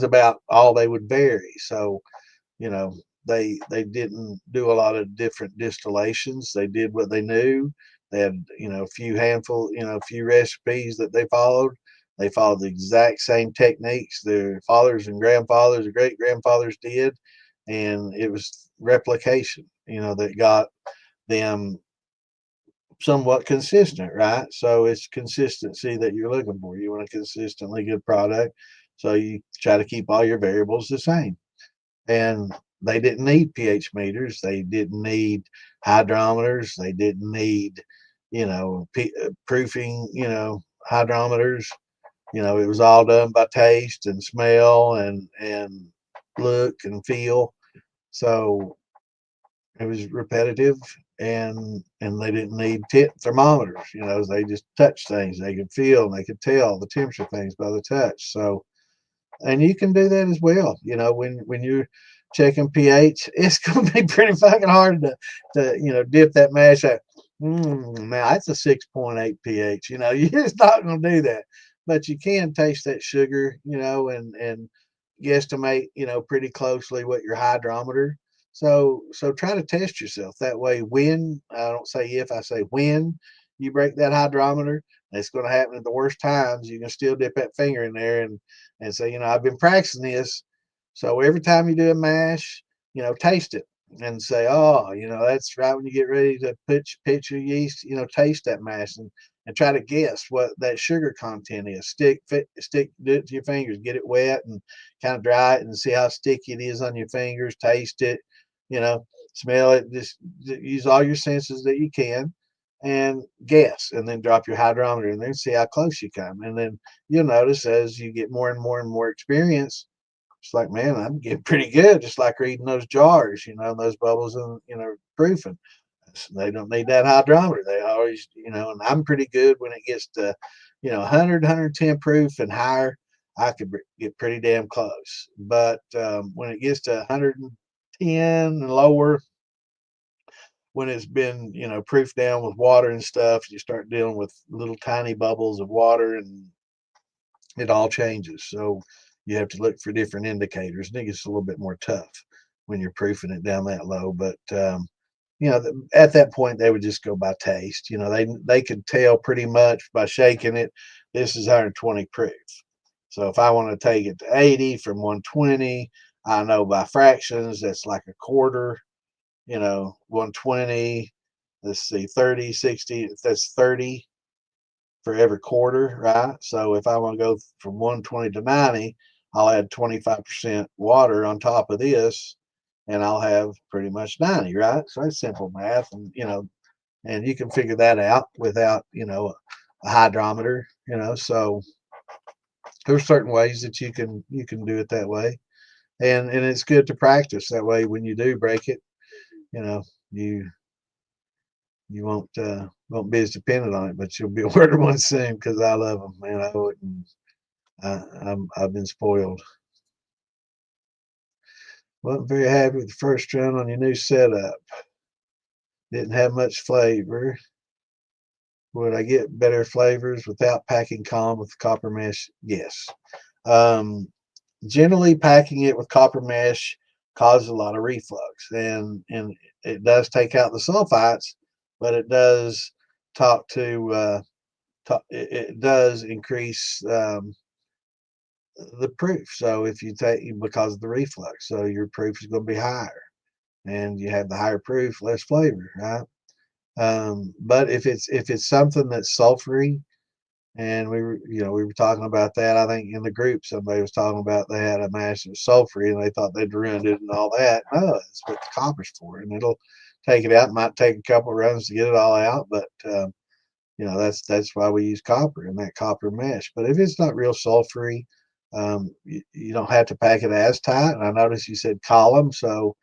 about all they would vary. So, you know, they didn't do a lot of different distillations. They did what they knew. They had, you know, a few handful, you know, a few recipes that they followed. They followed the exact same techniques their fathers and grandfathers, great grandfathers did, and it was replication, you know, that got them somewhat consistent, right? So it's consistency that you're looking for. You want a consistently good product, so you try to keep all your variables the same. And they didn't need pH meters. They didn't need hydrometers. They didn't need proofing, hydrometers. It was all done by taste and smell and look and feel. So it was repetitive, and they didn't need thermometers. They just touched things. They could feel and they could tell the temperature of things by the touch. So, and you can do that as well. When you're checking pH, it's going to be pretty fucking hard to dip that mash out. Now that's a 6.8 pH. You're just not going to do that, but you can taste that sugar, and guesstimate, pretty closely what your hydrometer. So try to test yourself that way. When I don't say if, I say when you break that hydrometer, it's going to happen at the worst times. You can still dip that finger in there and say, I've been practicing this. So every time you do a mash, taste it and say, oh, that's right when you get ready to pitch your yeast, taste that mash and try to guess what that sugar content is. Do it to your fingers, get it wet and kind of dry it and see how sticky it is on your fingers. Taste it, smell it. Just use all your senses that you can and guess, and then drop your hydrometer in there and see how close you come. And then you'll notice as you get more and more and more experience, it's like, man, I'm getting pretty good, just like reading those jars, those bubbles and, proofing. They don't need that hydrometer. They always, and I'm pretty good when it gets to, 100, 110 proof and higher. I could get pretty damn close. But when it gets to 110 and lower, when it's been, proofed down with water and stuff, you start dealing with little tiny bubbles of water and it all changes. So you have to look for different indicators. I think it's a little bit more tough when you're proofing it down that low. But at that point they would just go by taste. They could tell pretty much by shaking it. This is 120 proof. So if I want to take it to 80 from 120, I know by fractions that's like a quarter. 120. Let's see, 30, 60. That's 30 for every quarter, right? So if I want to go from 120 to 90, I'll add 25% water on top of this, and I'll have pretty much 90, right? So it's simple math, and you can figure that out without, a hydrometer, So there's certain ways that you can do it that way, and it's good to practice that way. When you do break it, you you won't be as dependent on it, but you'll be ordering one soon because I love them, man. I wouldn't. I've been spoiled. Wasn't very happy with the first run on your new setup. Didn't have much flavor. Would I get better flavors without packing column with copper mesh? Yes. Um, Generally, packing it with copper mesh causes a lot of reflux, and it does take out the sulfites, but it does talk to it does increase the proof. So if you take, because of the reflux, so your proof is going to be higher, and you have the higher proof, less flavor, right? But if it's something that's sulfury, and we were talking about that. I think in the group somebody was talking about they had a mash that was sulfury and they thought they'd ruined it and all that. No, that's what the copper's for, and it'll take it out. It might take a couple of runs to get it all out, but that's why we use copper in that copper mesh. But if it's not real sulfury, you don't have to pack it as tight. And I noticed you said column, so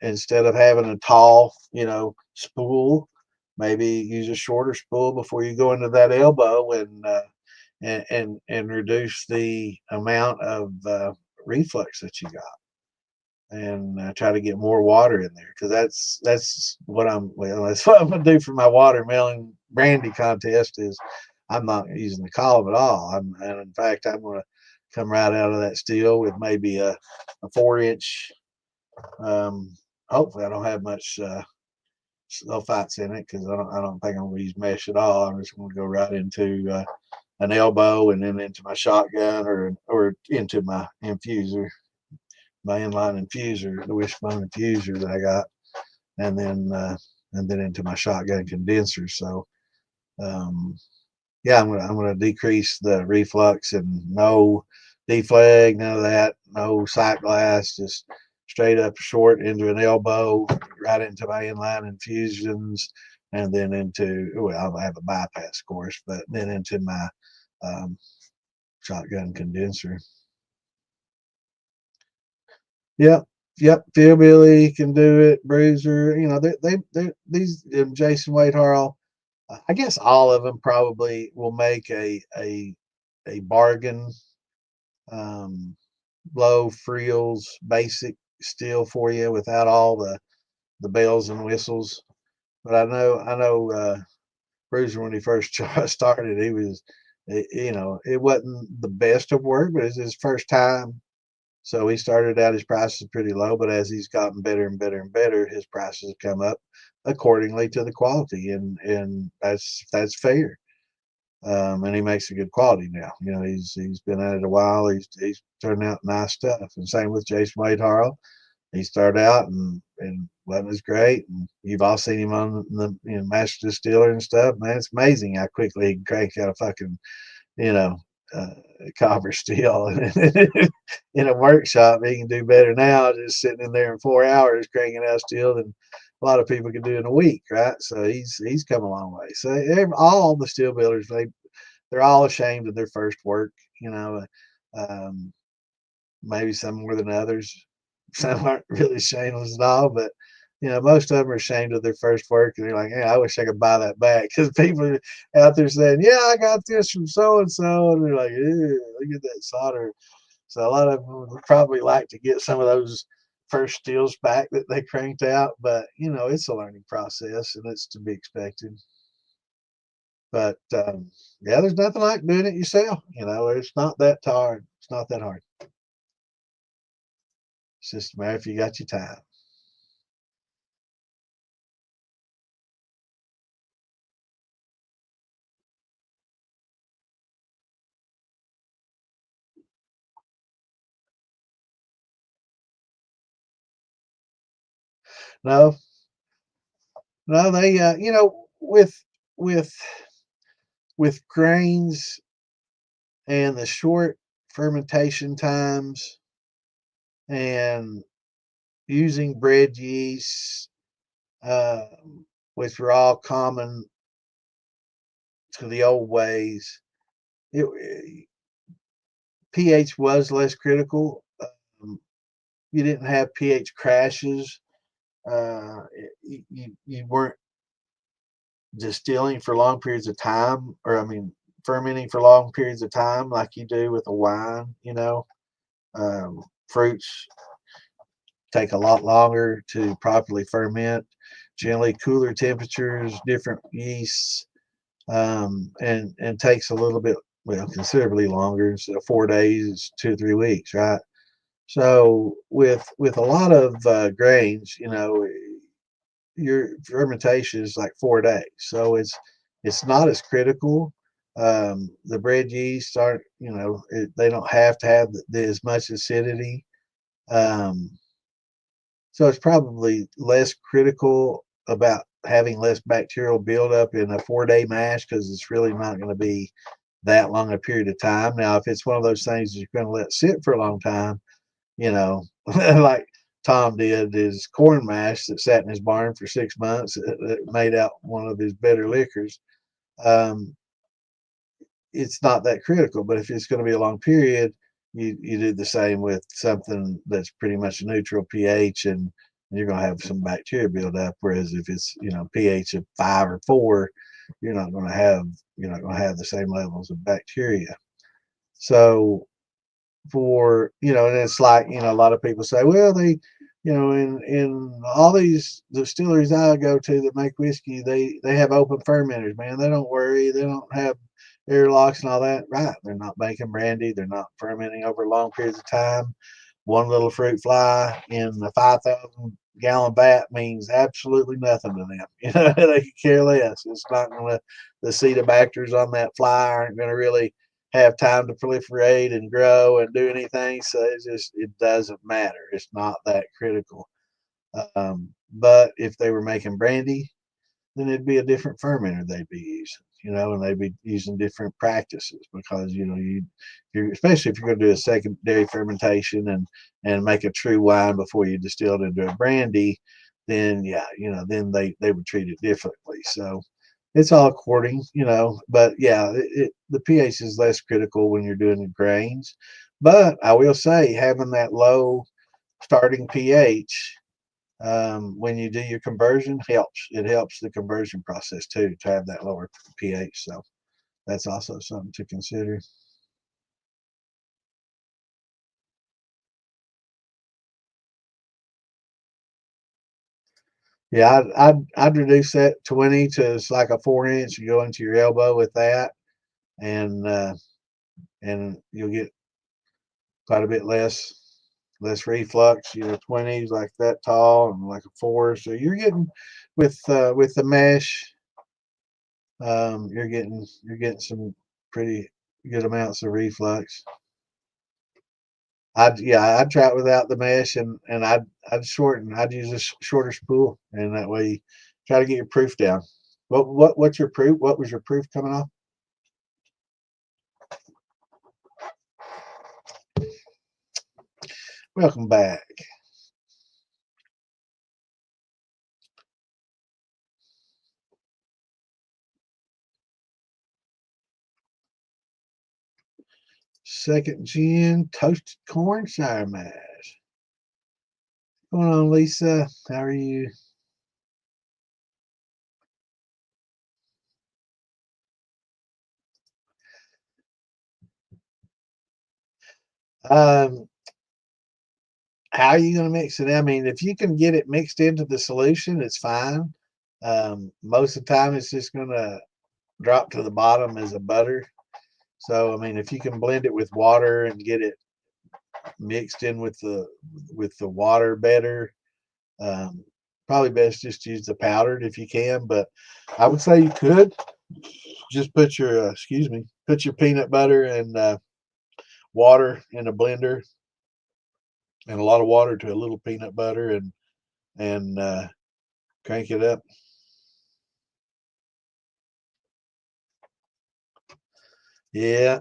instead of having a tall, spool, maybe use a shorter spool before you go into that elbow, and reduce the amount of reflux that you got, and try to get more water in there, because that's what that's what I'm gonna do for my watermelon brandy contest. Is I'm not using the column at all. And in fact, I'm gonna come right out of that still with maybe a 4-inch. Hopefully I don't have much sulfites in it, because I don't think I'm gonna use mesh at all. I'm just gonna go right into an elbow, and then into my shotgun, or into my infuser, my inline infuser, the wishbone infuser that I got, and then into my shotgun condenser. So yeah, I'm gonna decrease the reflux, and no deflag, none of that, no sight glass, just straight up short into an elbow, right into my inline infusions, and then into, well, I have a bypass, of course, but then into my um, shotgun condenser. Yep, yep. Philbilly can do it. Bruiser, they these Jason Wade Harrell. I guess all of them probably will make a bargain, um, low frills, basic steel for you without all the bells and whistles. But I know Bruiser, when he first started, he was, it wasn't the best of work, but it's his first time. So he started out, his prices pretty low, but as he's gotten better and better and better, his prices have come up accordingly to the quality, and that's fair. And he makes a good quality now. He's been at it a while. He's turning out nice stuff. And same with Jason Wade Harrell. He started out and wasn't as great. And you've all seen him on the Master Distiller and stuff. Man, it's amazing how quickly he can crank out a fucking, you know, uh, copper steel in a workshop. He can do better now just sitting in there in 4 hours cranking out steel than a lot of people can do in a week, right? So he's come a long way. So all the steel builders, they're all ashamed of their first work, you know. Um, Maybe some more than others. Some aren't really shameless at all, but most of them are ashamed of their first work, and they're like, "Yeah, I wish I could buy that back." Because people are out there saying, "Yeah, I got this from so and so," and they're like, "Ew, look at that solder." So a lot of them would probably like to get some of those first steels back that they cranked out, but it's a learning process, and it's to be expected. But yeah, there's nothing like doing it yourself. It's not that hard. It's not that hard. It's just a matter if you got your time. No, no, they with with grains and the short fermentation times and using bread yeast, uh, which were all common to the old ways. pH was less critical. You didn't have pH crashes. Uh, you weren't distilling for long periods of time, or I mean, fermenting for long periods of time like you do with a wine. Fruits take a lot longer to properly ferment. Generally, cooler temperatures, different yeasts, and takes a little bit, well, considerably longer. So 4 days, 2 or 3 weeks, right? So with a lot of grains, your fermentation is like 4 days, so it's not as critical. The bread yeast aren't, they don't have to have as much acidity. Um, so it's probably less critical about having less bacterial buildup in a 4 day mash because it's really not going to be that long a period of time. Now, if it's one of those things that you're going to let sit for a long time, like Tom did his corn mash that sat in his barn for 6 months, that made out one of his better liquors. Um, it's not that critical, but if it's going to be a long period, you do the same with something that's pretty much a neutral pH, and you're going to have some bacteria build up. Whereas if it's pH of 5 or 4, you're not going to have the same levels of bacteria. So and it's like, a lot of people say, well, in all these distilleries I go to that make whiskey, they have open fermenters, man. They don't worry, they don't have airlocks and all that. Right, they're not making brandy, they're not fermenting over long periods of time. One little fruit fly in a 5,000 gallon vat means absolutely nothing to them. They could care less. It's not gonna, the acetobacters on that fly aren't gonna really have time to proliferate and grow and do anything. So it doesn't matter. It's not that critical. But if they were making brandy, then it'd be a different fermenter they'd be using, and they'd be using different practices because, especially if you're going to do a secondary fermentation and make a true wine before you distill it into a brandy, then yeah, then they would treat it differently. So it's all according, but yeah, the pH is less critical when you're doing the grains. But I will say, having that low starting pH when you do your conversion helps. It helps the conversion process too to have that lower pH. So that's also something to consider. Yeah, I'd reduce that 20 to it's like a 4 inch. You go into your elbow with that, and you'll get quite a bit less reflux. 20s like that tall and like a 4. So you're getting with the mesh, you're getting some pretty good amounts of reflux. I'd try it without the mesh, and I'd shorten. I'd use a shorter spool, and that way, try to get your proof down. What's your proof? What was your proof coming off? Welcome back. Second gen toasted corn sour mash. What's going on, Lisa? How are you? Um, how are you going to mix it? I mean, if you can get it mixed into the solution, it's fine. Most of the time, it's just going to drop to the bottom as a butter. So, I mean, if you can blend it with water and get it mixed in with the water better, um, probably best just to use the powdered if you can. But I would say you could just put your put your peanut butter and water in a blender, and a lot of water to a little peanut butter, and crank it up. Yeah,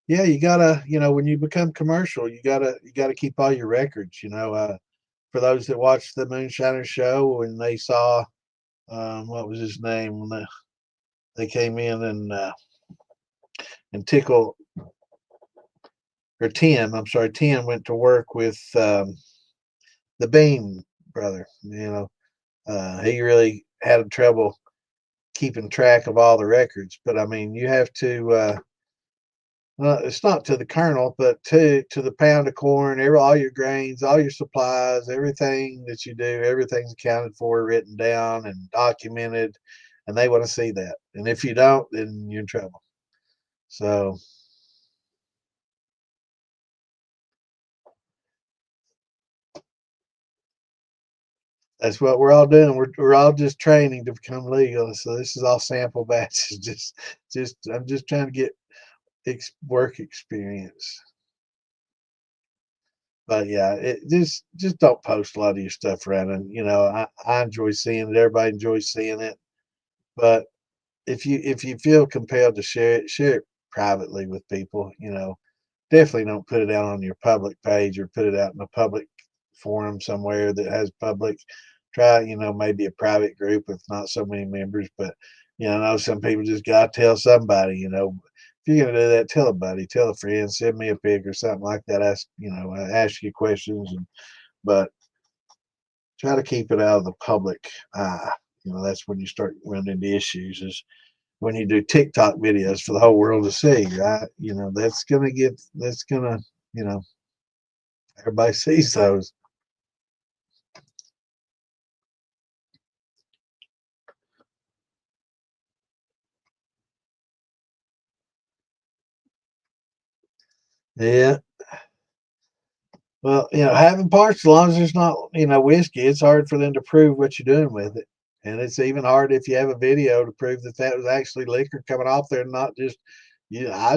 yeah. You gotta, when you become commercial, you gotta keep all your records. For those that watched the Moonshiner show, when they saw what was his name, when they came in and Tickle or Tim, I'm sorry, Tim went to work with the Bean brother. He really had trouble keeping track of all the records. But I mean, you have to. Well, it's not to the kernel, but to the pound of corn, all your grains, all your supplies, everything that you do, everything's accounted for, written down, and documented, and they want to see that. And if you don't, then you're in trouble. So that's what we're all doing. We're all just training to become legal. So this is all sample batches. Just I'm just trying to get work experience. But yeah, it just don't post a lot of your stuff around. And I enjoy seeing it. Everybody enjoys seeing it. But if you feel compelled to share it privately with people. Definitely don't put it out on your public page or put it out in a public forum somewhere that has public. Try, maybe a private group with not so many members. But I know some people just gotta tell somebody. If you're gonna do that, tell a buddy, tell a friend, send me a pic or something like that. Ask you questions, but try to keep it out of the public eye. That's when you start running into issues. Is when you do TikTok videos for the whole world to see, right? That's gonna, you know, everybody sees those. Yeah. Well, having parts, as long as there's not, whiskey, it's hard for them to prove what you're doing with it. And it's even hard if you have a video to prove that that was actually liquor coming off there, not just, I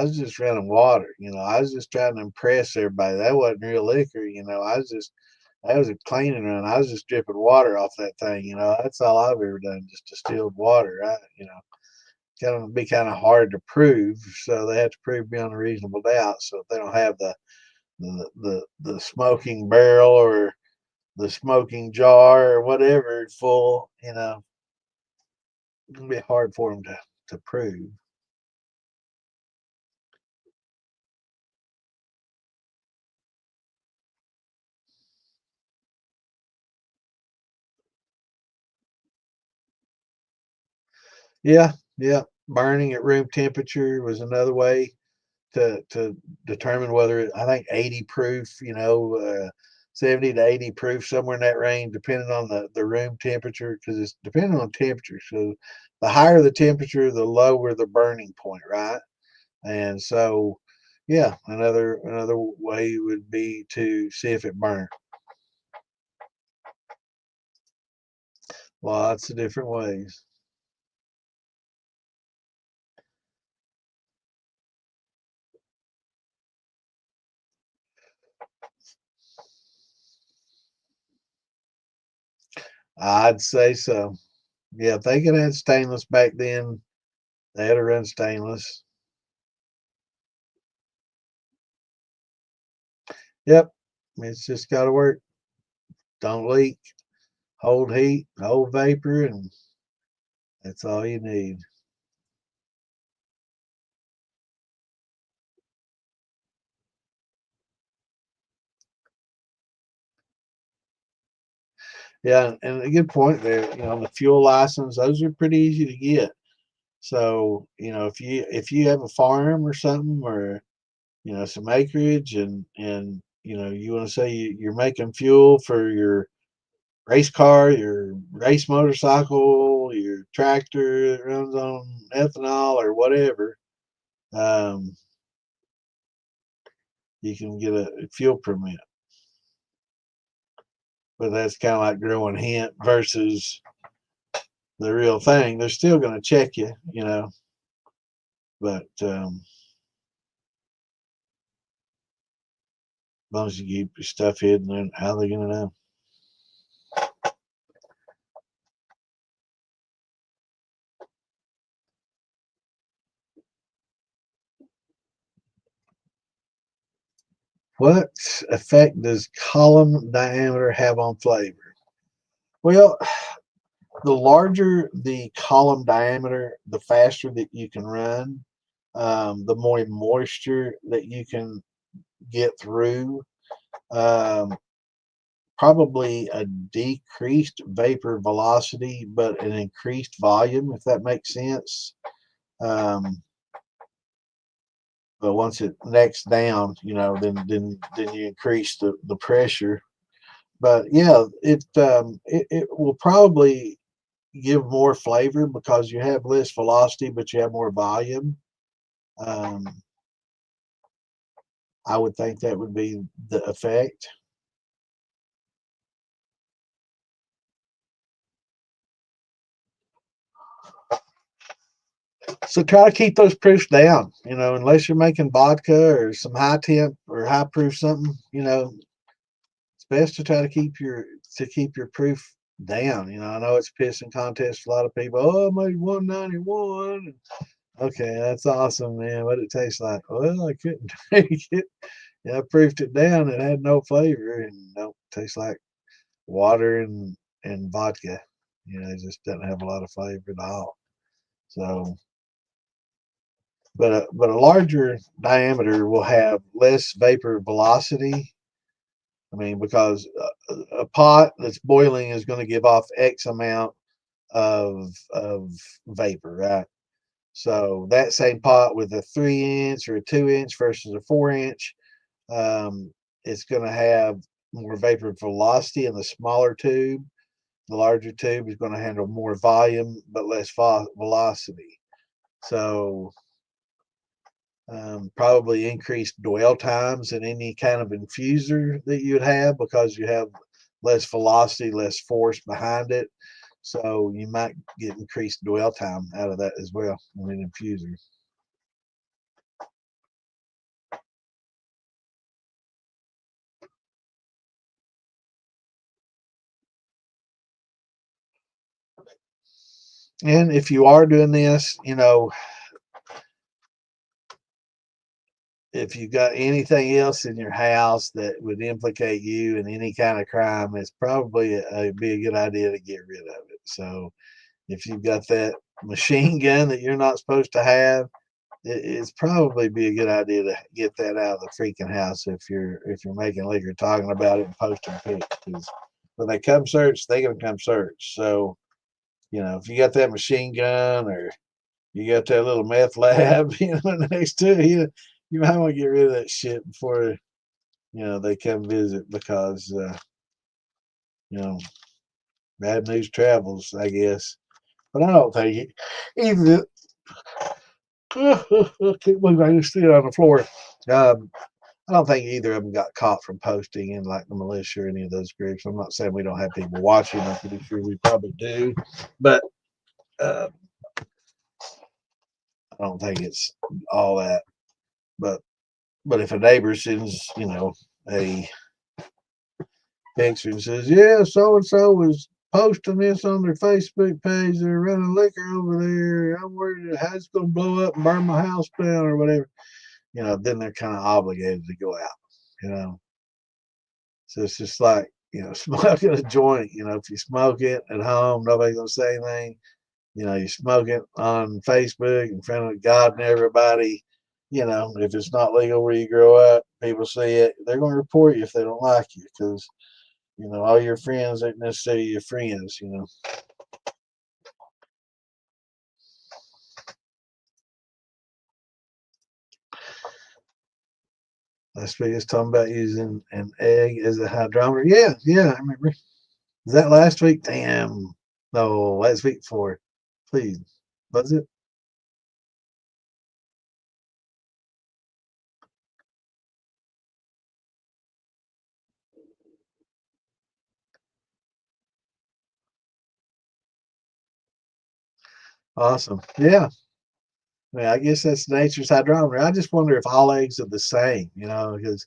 was just running water. I was just trying to impress everybody. That wasn't real liquor. That was a cleaning run. I was just dripping water off that thing. That's all I've ever done, just distilled water. Kind of be kind of hard to prove. So they have to prove beyond a reasonable doubt. So if they don't have the smoking barrel or the smoking jar or whatever full, it's gonna be hard for them to prove. Yeah, yeah. Burning at room temperature was another way to determine whether I think 80 proof, 70 to 80 proof, somewhere in that range, depending on the room temperature, because it's depending on temperature. So the higher the temperature, the lower the burning point, right? And so, yeah, another way would be to see if it burnt. Lots of different ways. I'd say so. Yeah, if they could have stainless back then, they had to run stainless. Yep, it's just got to work. Don't leak, hold heat, hold vapor, and that's all you need. Yeah, and a good point there. The fuel license; those are pretty easy to get. So, if you have a farm or something, or some acreage, and you want to say you're making fuel for your race car, your race motorcycle, your tractor that runs on ethanol or whatever, um, you can get a fuel permit. But that's kind of like growing hemp versus the real thing. They're still going to check you, but as long as you keep your stuff hidden, then how are they going to know? What effect does column diameter have on flavor? Well, the larger the column diameter, the faster that you can run, the more moisture that you can get through. Um, Probably a decreased vapor velocity, but an increased volume, if that makes sense. Um, but once it necks down, then you increase the pressure. But yeah, it will probably give more flavor because you have less velocity, but you have more volume. Um, I would think that would be the effect. So try to keep those proofs down. Unless you're making vodka or some high temp or high proof something. It's best to try to keep your proof down. I know it's pissing contest for a lot of people. Oh, I made 191. Okay, that's awesome, man. What it tastes like? Well, I couldn't take it. Yeah, I proofed it down. It had no flavor and don't taste like water and vodka. It just doesn't have a lot of flavor at all. So, but a larger diameter will have less vapor velocity. I mean, because a pot that's boiling is going to give off X amount of vapor, right? So that same pot with a 3 inch or a 2 inch versus a 4 inch, um, it's going to have more vapor velocity in the smaller tube. The larger tube is going to handle more volume but less velocity. So probably increased dwell times in any kind of infuser that you'd have because you have less velocity, less force behind it. So you might get increased dwell time out of that as well in an infuser. And if you are doing this, if you got anything else in your house that would implicate you in any kind of crime, it's probably be a good idea to get rid of it. So if you've got that machine gun that you're not supposed to have, it's probably be a good idea to get that out of the freaking house if you're making liquor, talking about it and posting pics. Because when they come search, they're gonna come search. So if you got that machine gun or you got that little meth lab, next to you, you might want to get rid of that shit before they come visit because you know bad news travels, I guess. But I don't think either. I can't believe I just stood on the floor. Um, I don't think either of them got caught from posting in like the militia or any of those groups. I'm not saying we don't have people watching. I'm pretty sure we probably do, but uh, I don't think it's all that. But if a neighbor sends a picture and says, "Yeah, so and so was posting this on their Facebook page. They're running liquor over there. I'm worried how it's going to blow up and burn my house down or whatever," then they're kind of obligated to go out. You know, so it's just like smoking a joint. If you smoke it at home, nobody's gonna say anything. You smoke it on Facebook in front of God and everybody. If it's not legal where you grow up, people see it, they're gonna report you if they don't like you because all your friends ain't necessarily your friends. Last week I was talking about using an egg as a hydrometer. Yeah, I remember. Was that last week? Damn. No, last week before. Please. Was it? Awesome. Yeah. I guess that's nature's hydrometer. I just wonder if all eggs are the same, because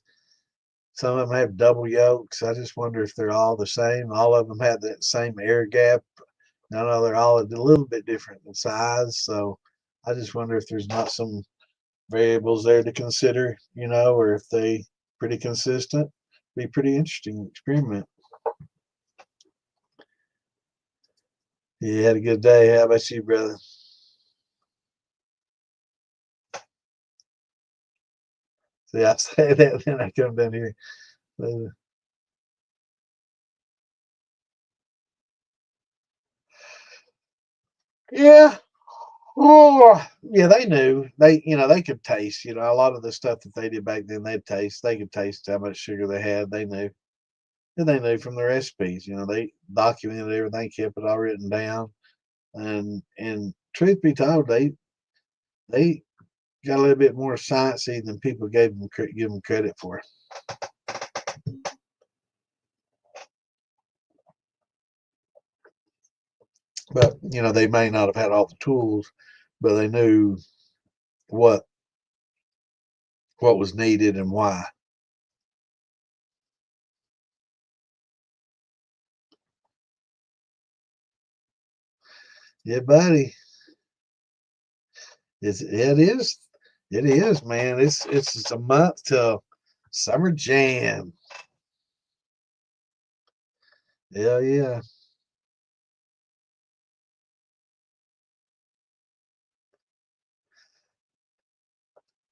some of them have double yolks. I just wonder if they're all the same. All of them have that same air gap. I know they're all a little bit different in size. So I just wonder if there's not some variables there to consider, or if they pretty consistent. Be pretty interesting experiment. You had a good day. How about you, brother? See, I say that, then I come down here. Yeah. Oh, yeah, they knew. They could taste, a lot of the stuff that they did back then, they could taste how much sugar they had. They knew. And they knew from the recipes, they documented everything, kept it all written down. And truth be told, they got a little bit more sciencey than people give them credit for. But they may not have had all the tools, but they knew what was needed and why. Yeah, buddy. It is, man. It's just a month till summer jam. Hell yeah.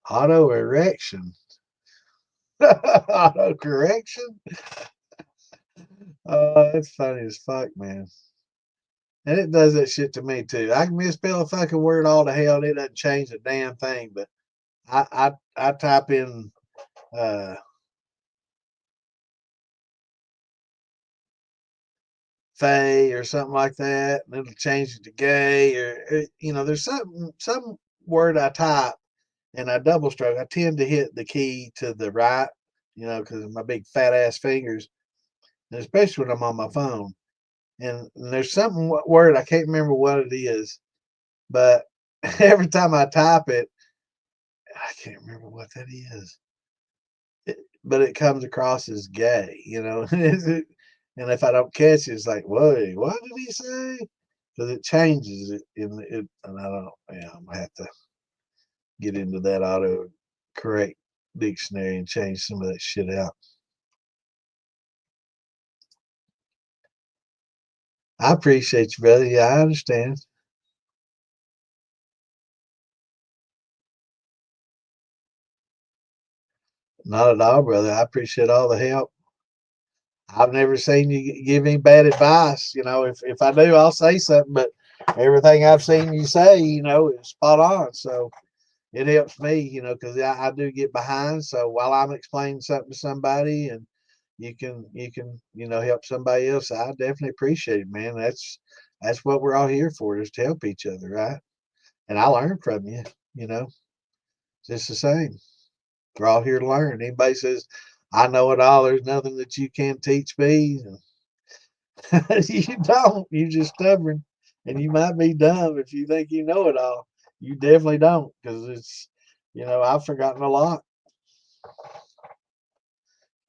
Auto erection. Auto correction. It's funny as fuck, man. And it does that shit to me too. I can misspell a fucking word all to hell and it doesn't change a damn thing. But I type in uh Fay or something like that, and it'll change it to gay or there's some word I type and I double stroke. I tend to hit the key to the right, because of my big fat ass fingers, and especially when I'm on my phone. And there's something word I can't remember what it is, but every time I type it, I can't remember what that is. But it comes across as gay. And if I don't catch it, it's like, whoa, what did he say? Because it changes it and I don't. Yeah, I'm gonna have to get into that auto correct dictionary and change some of that shit out. I appreciate you, brother. Yeah, I understand. Not at all, brother. I appreciate all the help. I've never seen you give any bad advice. If I do, I'll say something. But everything I've seen you say, is spot on. So it helps me, because I do get behind. So while I'm explaining something to somebody, and you can help somebody else, I definitely appreciate it, man. That's what we're all here for, is to help each other, right? And I learn from you, you know, just the same. We're all here to learn. Anybody says I know it all, there's nothing that you can't teach me. You don't. You're just stubborn, and you might be dumb if you think you know it all. You definitely don't, because I've forgotten a lot.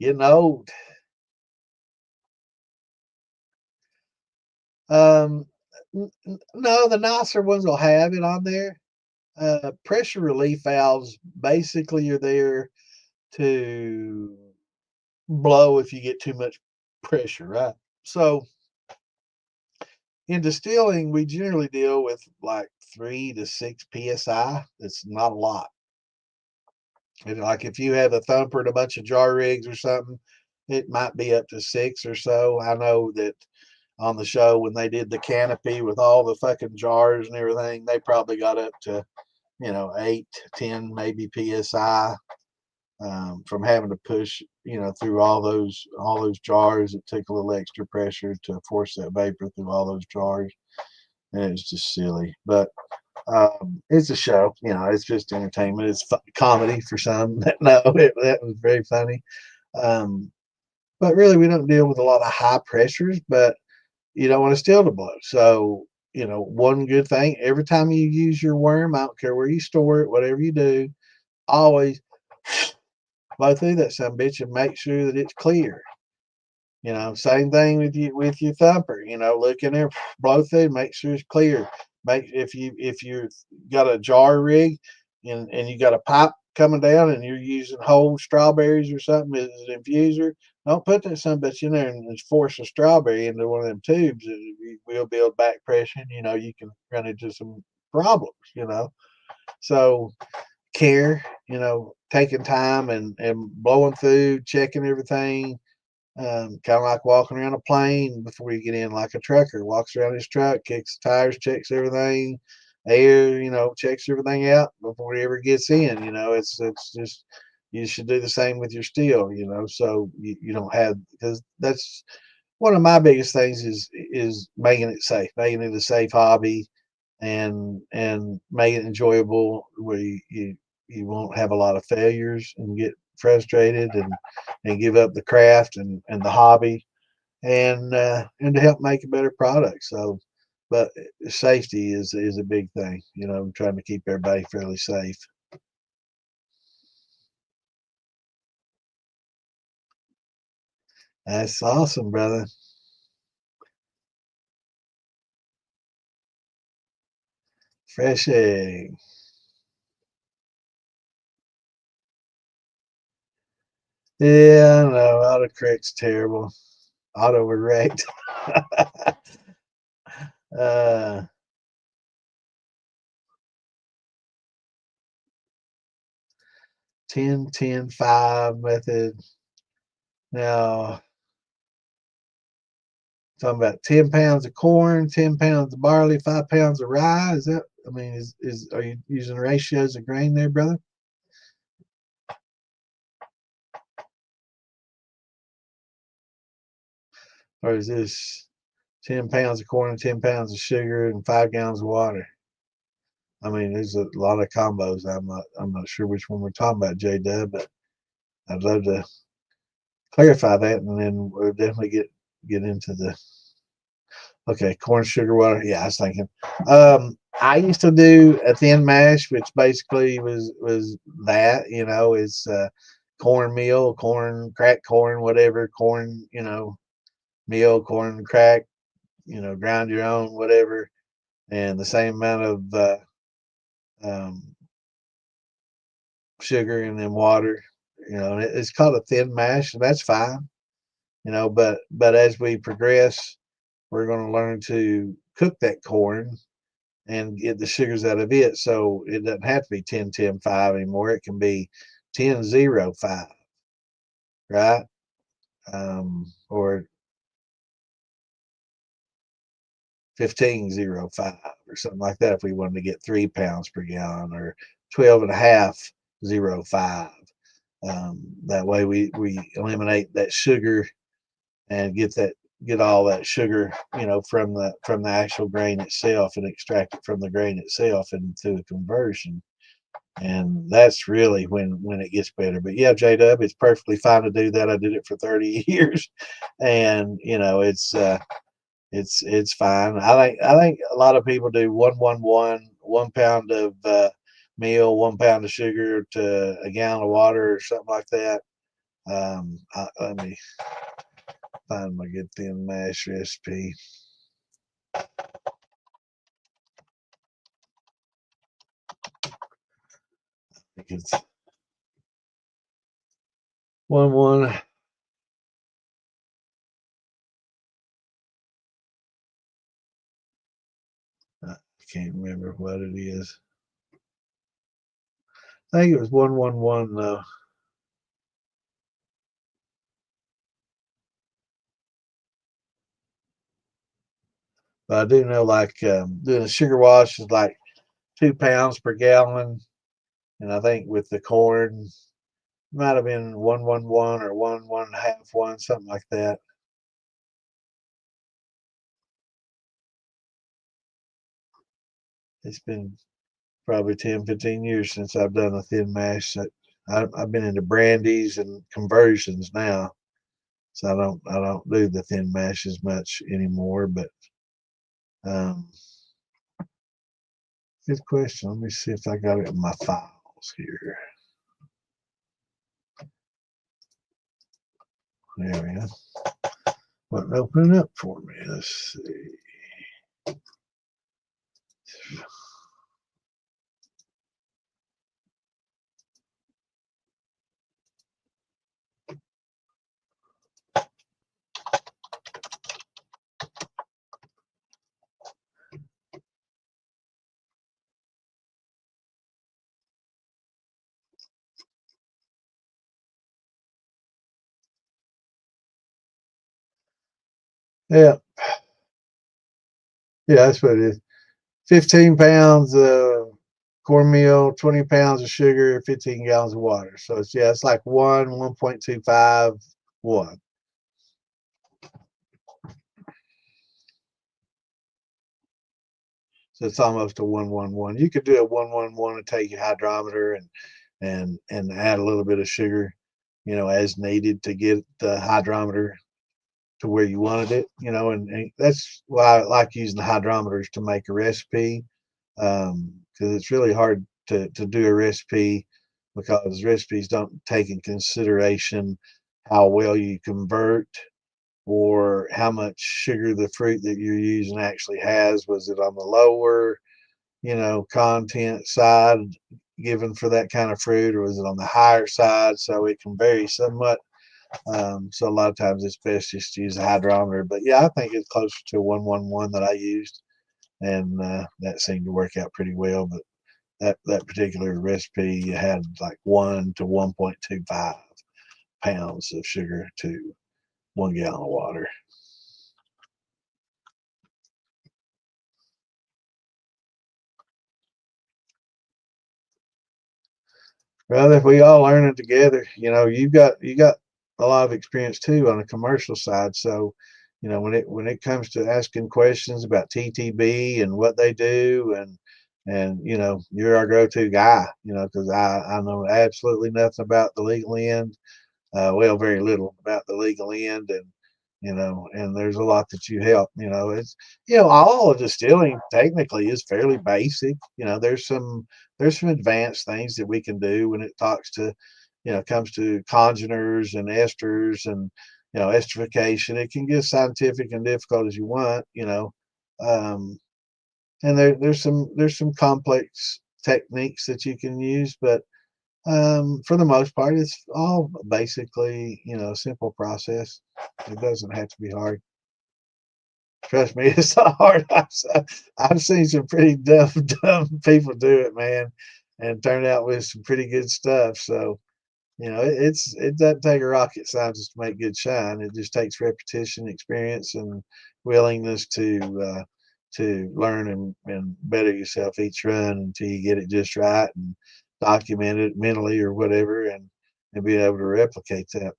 Getting old. Um, no, the nicer ones will have it on there. Pressure relief valves basically are there to blow if you get too much pressure, right? So in distilling, we generally deal with like 3 to 6 psi. It's not a lot. And like if you have a thumper and a bunch of jar rigs or something, it might be up to 6 or so. I know that on the show when they did the canopy with all the fucking jars and everything, they probably got up to 8, 10 maybe psi, from having to push through all those jars. It took a little extra pressure to force that vapor through all those jars, and it was just silly. But it's a show. It's just entertainment. It's comedy for some that know it. That was very funny. Um, but really, we don't deal with a lot of high pressures, but you don't want to steal the blow. So, one good thing, every time you use your worm, I don't care where you store it, whatever you do, always blow through that some bitch and make sure that it's clear. Same thing with your thumper. Look in there, blow through, make sure it's clear. Make if you got a jar rig and you got a pipe coming down and you're using whole strawberries or something as an infuser, don't put that some bitch in there and just force a strawberry into one of them tubes. It will build back pressure. And, you can run into some problems. So care, taking time and blowing through, checking everything. Kind of like walking around a plane before you get in, like a trucker walks around his truck, kicks the tires, checks everything, air, checks everything out before he ever gets in. It's just, you should do the same with your steel. So you don't have, because that's one of my biggest things is making it safe, making it a safe hobby, and make it enjoyable where you won't have a lot of failures and get frustrated and give up the craft and the hobby, and to help make a better product. So, but safety is a big thing. Trying to keep everybody fairly safe. That's awesome, brother. Fresh egg. Yeah, I know. Autocorrect's terrible. Autocorrect. uh 10-10-5 method. Now, talking about 10 pounds of corn, 10 pounds of barley, 5 pounds of rye. Is that, I mean, are you using ratios of grain there, brother? Or is this 10 pounds of corn and 10 pounds of sugar and 5 gallons of water? I mean, there's a lot of combos. I'm not sure which one we're talking about, J Dub, but I'd love to clarify that, and then we'll definitely get into the. Okay, corn, sugar, water. Yeah, I was thinking. I used to do a thin mash, which basically was that. It's cornmeal, corn, cracked corn, whatever corn. Meal, corn, crack. Grind your own, whatever, and the same amount of um, sugar and then water. it's called a thin mash, and that's fine. But as we progress, we're going to learn to cook that corn and get the sugars out of it. So it doesn't have to be 10-10-5 anymore. It can be 10-0-5, right? Or 15-0-5 or something like that if we wanted to get 3 pounds per gallon, or 12.5-0-5. That way we eliminate that sugar and get all that sugar, from the actual grain itself, and extract it from the grain itself and through a conversion. And that's really when it gets better. But yeah, J-Dub, it's perfectly fine to do that. I did it for 30 years, and it's fine. I think a lot of people do 1-1-1, 1 pound of meal, 1 pound of sugar to a gallon of water or something like that. Let me find my good thin mash recipe. I think it's 1-1. I can't remember what it is. I think it was 1-1-1 though. But I do know, like, doing a sugar wash is like 2 pounds per gallon, and I think with the corn, it might have been 1-1-1 or 1-1.5-1, something like that. It's been probably 10-15 years since I've done a thin mash. I've been into brandies and conversions now, so I don't do the thin mash as much anymore. But um, good question. Let me see if I got it in my files here. There we go. Wasn't opening up for me. Let's see. Yeah, yeah, that's what it is. 15 pounds of cornmeal, 20 pounds of sugar, 15 gallons of water. So it's like 1.25, 1. So it's almost a 1-1-1. You could do a 1-1-1 and take your hydrometer and add a little bit of sugar, as needed to get the hydrometer to where you wanted it, and that's why I like using the hydrometers to make a recipe, because it's really hard to do a recipe, because recipes don't take in consideration how well you convert, or how much sugar the fruit that you're using actually has. Was it on the lower, content side given for that kind of fruit, or was it on the higher side? So it can vary somewhat. So a lot of times it's best just to use a hydrometer. But yeah, I think it's closer to 1-1-1 that I used, and that seemed to work out pretty well. But that particular recipe had like 1 to 1.25 pounds of sugar to 1 gallon of water. Well, if we all learn it together, you got a lot of experience too on the commercial side. So, when it comes to asking questions about TTB and what they do, and you're our go-to guy, because I know absolutely nothing about the legal end. Well, very little about the legal end, and there's a lot that you help. It's all of distilling technically is fairly basic. There's some advanced things that we can do when it talks to, comes to congeners and esters, and esterification. It can get scientific and difficult as you want. Um, and there's some complex techniques that you can use, but For the most part, it's all basically, simple process. It doesn't have to be hard. Trust me, it's not hard. I've seen some pretty dumb, dumb people do it, man, and turn out with some pretty good stuff. So, it doesn't take a rocket scientist to make good shine. It just takes repetition, experience, and willingness to learn and better yourself each run until you get it just right and document it mentally or whatever, and be able to replicate that.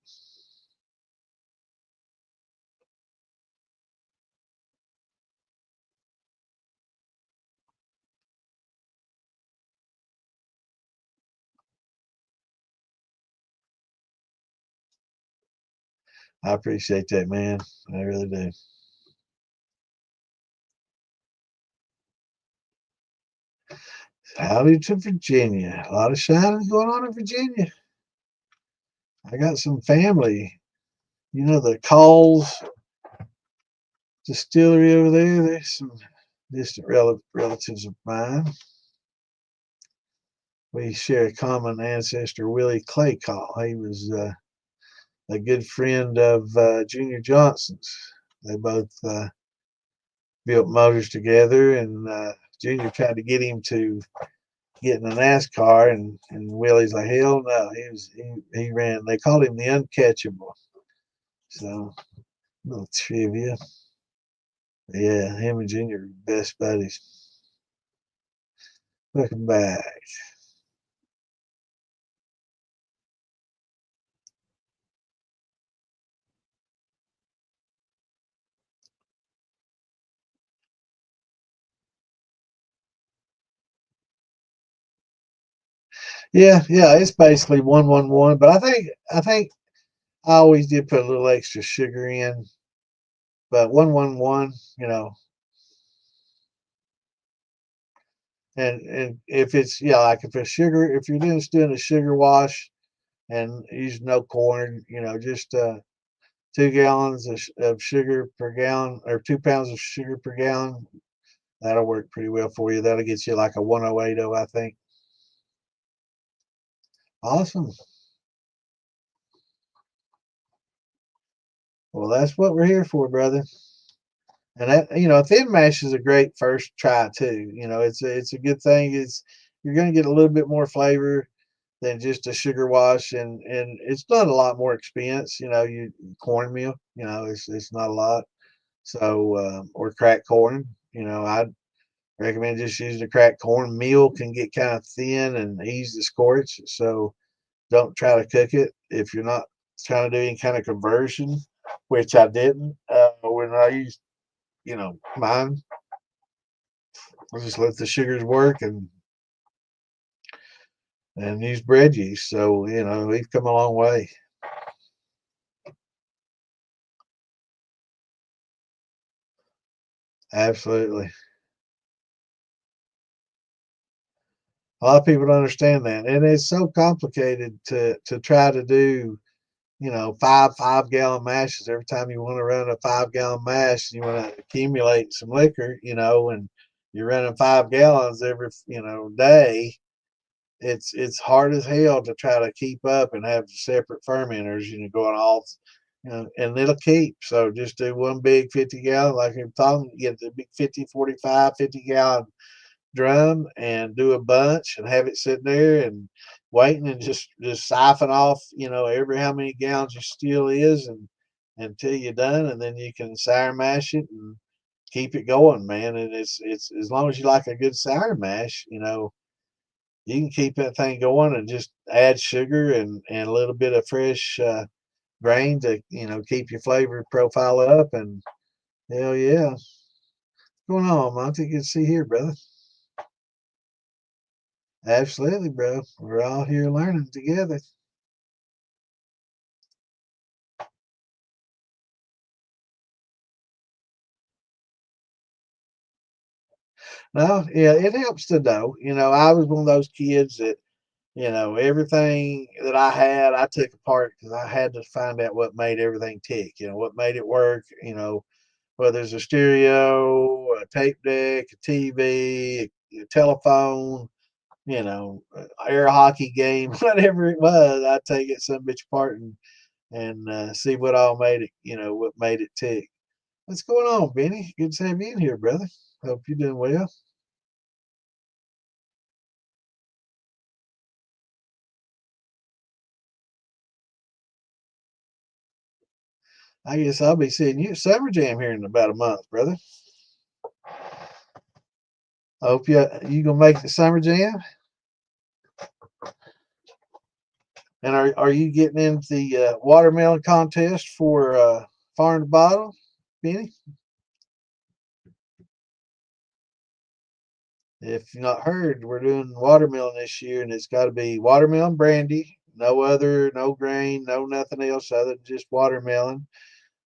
I appreciate that, man. I really do. Howdy to Virginia. A lot of shining going on in Virginia. I got some family. The Coles distillery over there. There's some distant relatives of mine. We share a common ancestor, Willie Clay Call. He was a good friend of Junior Johnson's. They both built motors together, and Junior tried to get him to get in a NASCAR, and Willie's like, hell no. He ran. They called him the Uncatchable. So, little trivia. Yeah, him and Junior are best buddies. Looking back. Yeah, yeah, it's basically 111, but I think I always did put a little extra sugar in, but 111, and if it's like if you're doing a sugar wash and use no corn, just 2 gallons of sugar per gallon or 2 pounds of sugar per gallon, that'll work pretty well for you. That'll get you like a 1080, I think. Awesome. Well, that's what we're here for, brother. And that, a thin mash is a great first try too. It's a good thing. You're going to get a little bit more flavor than just a sugar wash, and it's not a lot more expense. You cornmeal. It's not a lot. So or cracked corn. I'd recommend just using the cracked corn. Meal can get kind of thin and easy to scorch. So don't try to cook it if you're not trying to do any kind of conversion, which I didn't when I used mine. I just let the sugars work and use bread yeast. So we've come a long way. Absolutely. A lot of people don't understand that, and it's so complicated to try to do. Five-gallon mashes. Every time you want to run a 5-gallon mash, you want to accumulate some liquor. And you're running 5 gallons every day. It's hard as hell to try to keep up and have separate fermenters, going off, and it'll keep. So just do one big 50-gallon, like you're talking, get the big 50, 45, 50-gallon drum and do a bunch and have it sitting there and waiting and just siphon off, every how many gallons your steel is and until you're done, and then you can sour mash it and keep it going, man. And it's as long as you like a good sour mash, you can keep that thing going and just add sugar and a little bit of fresh grain to keep your flavor profile up. And hell yeah. What's going on, Monty? Good to see you here, brother. Absolutely, bro. We're all here learning together. No, yeah, it helps to know. I was one of those kids that, everything that I had, I took apart because I had to find out what made everything tick, what made it work, whether it's a stereo, a tape deck, a TV, a telephone, air hockey game, whatever it was. I'd take it some bitch apart and see what all made it, what made it tick. What's going on, Benny? Good to have you in here, brother. Hope you're doing well. I guess I'll be seeing you at Summer Jam here in about a month, brother. I hope you gonna make the Summer Jam. And are you getting into the watermelon contest for Farm to Bottle, Benny? If you've not heard, we're doing watermelon this year, and it's got to be watermelon brandy, no grain, no nothing else other than just watermelon.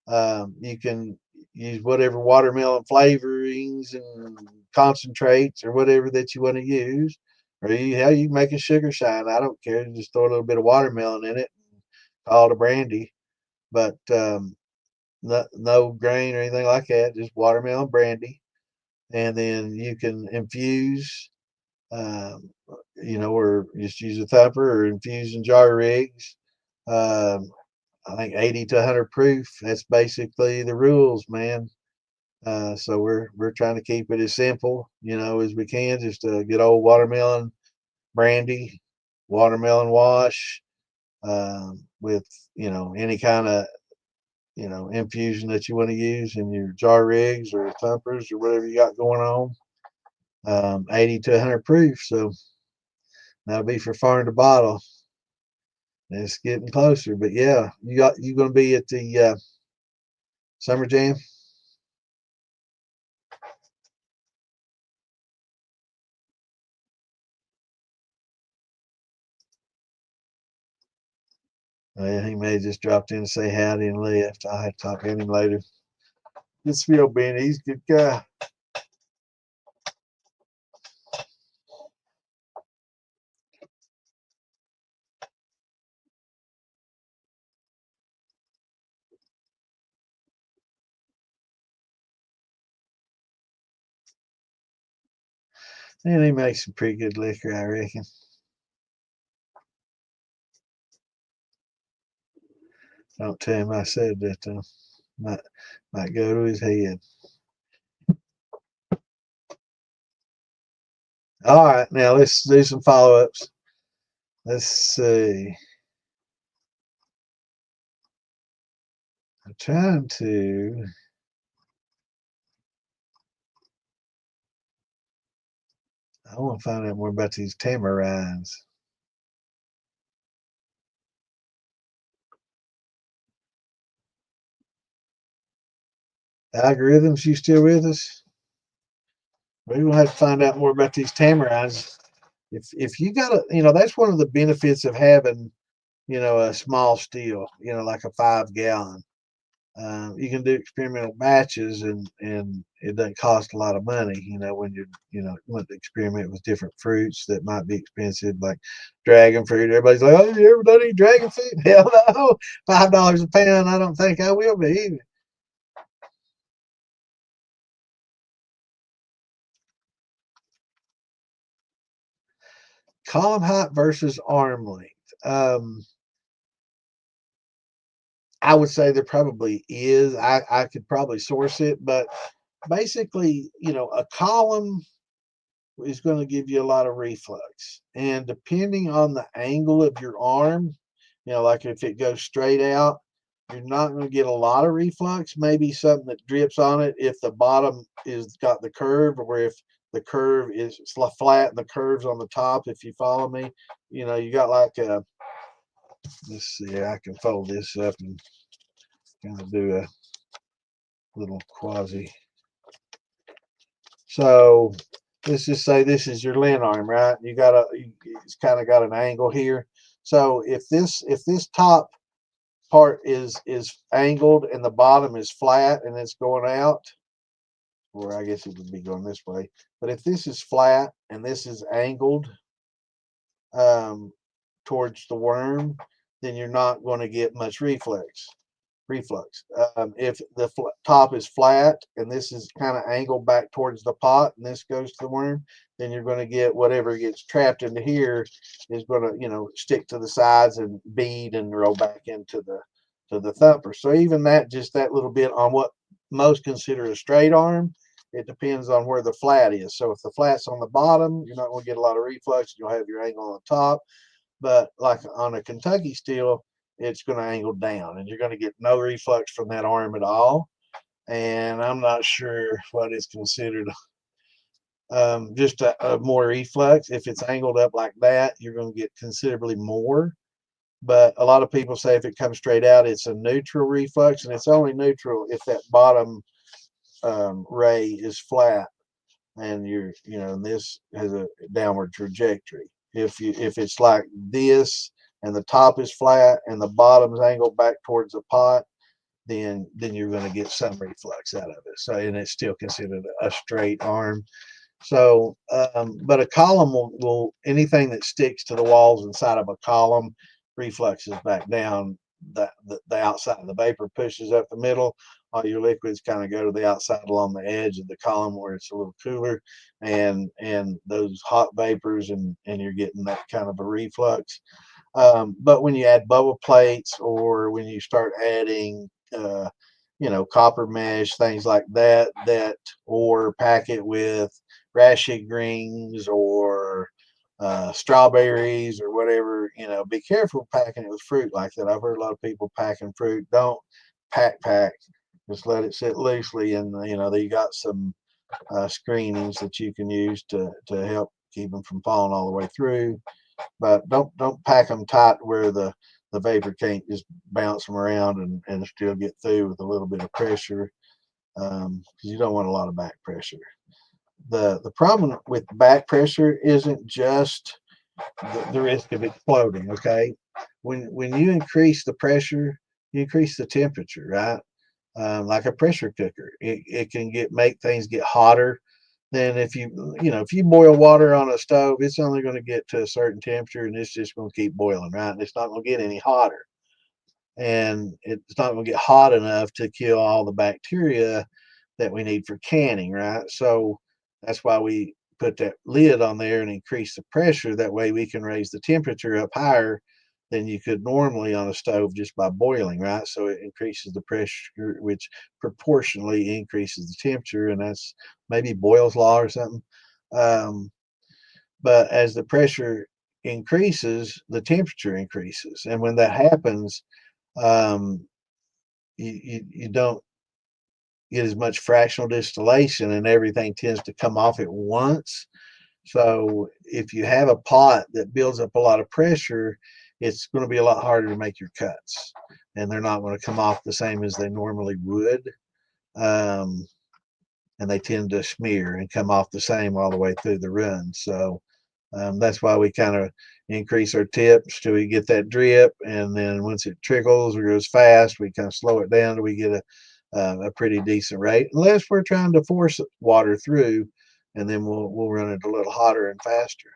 You can use whatever watermelon flavorings and concentrates or whatever that you want to use. Or hell, you can make a sugar shine. I don't care. Just throw a little bit of watermelon in it and call it a brandy. But no grain or anything like that. Just watermelon brandy. And then you can infuse, um, or just use a thumper or infuse in jar rigs. Um, I think 80 to 100 proof. That's basically the rules, man. So we're trying to keep it as simple, as we can. Just a good old watermelon brandy, watermelon wash, with any kind of infusion that you want to use in your jar rigs or thumpers or whatever you got going on. 80 to 100 proof. So that'll be for farm to bottle. It's getting closer, but yeah, you going to be at the Summer Jam? Yeah, he may have just dropped in to say howdy and left. I'll have to talk to him later. This Phil Ben, he's a good guy. And he makes some pretty good liquor, I reckon. Don't tell him I said that, though. Might go to his head. All right, now let's do some follow ups. Let's see. I'm trying to. I want to find out more about these tamarines. Algorithms, you still with us? We're gonna have to find out more about these tamarines. If you got that's one of the benefits of having a small still, like a 5 gallon. You can do experimental batches, and it doesn't cost a lot of money. When you want to experiment with different fruits that might be expensive, like dragon fruit. Everybody's like, "Oh, you ever done any dragon fruit?" Hell no, $5 a pound. I don't think I will be either. Column height versus arm length. I would say there probably is. I could probably source it, but basically, a column is going to give you a lot of reflux. And depending on the angle of your arm, like if it goes straight out, you're not going to get a lot of reflux. Maybe something that drips on it if the bottom is got the curve, or if the curve is flat and the curve's on the top. If you follow me, you got like a. Let's see. I can fold this up and kind of do a little quasi. So let's just say this is your lint arm, right? It's kind of got an angle here. So if this top part is angled and the bottom is flat and it's going out, or I guess it would be going this way. But if this is flat and this is angled um, towards the worm, then you're not going to get much reflex. reflux. If the top is flat and this is kind of angled back towards the pot and this goes to the worm, then you're going to get whatever gets trapped into here is going to, stick to the sides and bead and roll back into the thumper. So even that, just that little bit on what most consider a straight arm, it depends on where the flat is. So if the flat's on the bottom, you're not going to get a lot of reflux. You'll have your angle on the top. But like on a Kentucky steel, it's going to angle down and you're going to get no reflux from that arm at all. And I'm not sure what is considered just a more reflux. If it's angled up like that, you're going to get considerably more. But a lot of people say if it comes straight out, it's a neutral reflux, and it's only neutral if that bottom ray is flat and this has a downward trajectory. If it's like this and the top is flat and the bottom's angled back towards the pot, then you're going to get some reflux out of it. So, and it's still considered a straight arm. So, but a column will anything that sticks to the walls inside of a column refluxes back down. The outside of the vapor pushes up the middle. All your liquids kind of go to the outside along the edge of the column where it's a little cooler, and those hot vapors, and you're getting that kind of a reflux. But when you add bubble plates or when you start adding copper mesh, things like that, or pack it with rashig rings or strawberries or whatever, be careful packing it with fruit like that. I've heard a lot of people packing fruit. Don't pack. Just let it sit loosely, and they got some screenings that you can use to help keep them from falling all the way through. But don't pack them tight where the vapor can't just bounce them around and still get through with a little bit of pressure, because you don't want a lot of back pressure. The problem with back pressure isn't just the risk of exploding. Okay, when you increase the pressure, you increase the temperature, right? Like a pressure cooker, it can make things get hotter than if you boil water on a stove. It's only going to get to a certain temperature and it's just going to keep boiling, right? And it's not going to get any hotter, and it's not going to get hot enough to kill all the bacteria that we need for canning, right? So that's why we put that lid on there and increase the pressure. That way we can raise the temperature up higher than you could normally on a stove just by boiling, right? So it increases the pressure, which proportionally increases the temperature, and that's maybe Boyle's law or something. But as the pressure increases, the temperature increases, and when that happens, um, you don't get as much fractional distillation, and everything tends to come off at once. So if you have a pot that builds up a lot of pressure, it's going to be a lot harder to make your cuts, and they're not going to come off the same as they normally would. Um, and they tend to smear and come off the same all the way through the run. So that's why we kind of increase our tips till we get that drip, and then once it trickles or goes fast, we kind of slow it down till we get a pretty decent rate. Unless we're trying to force water through, and then we'll run it a little hotter and faster.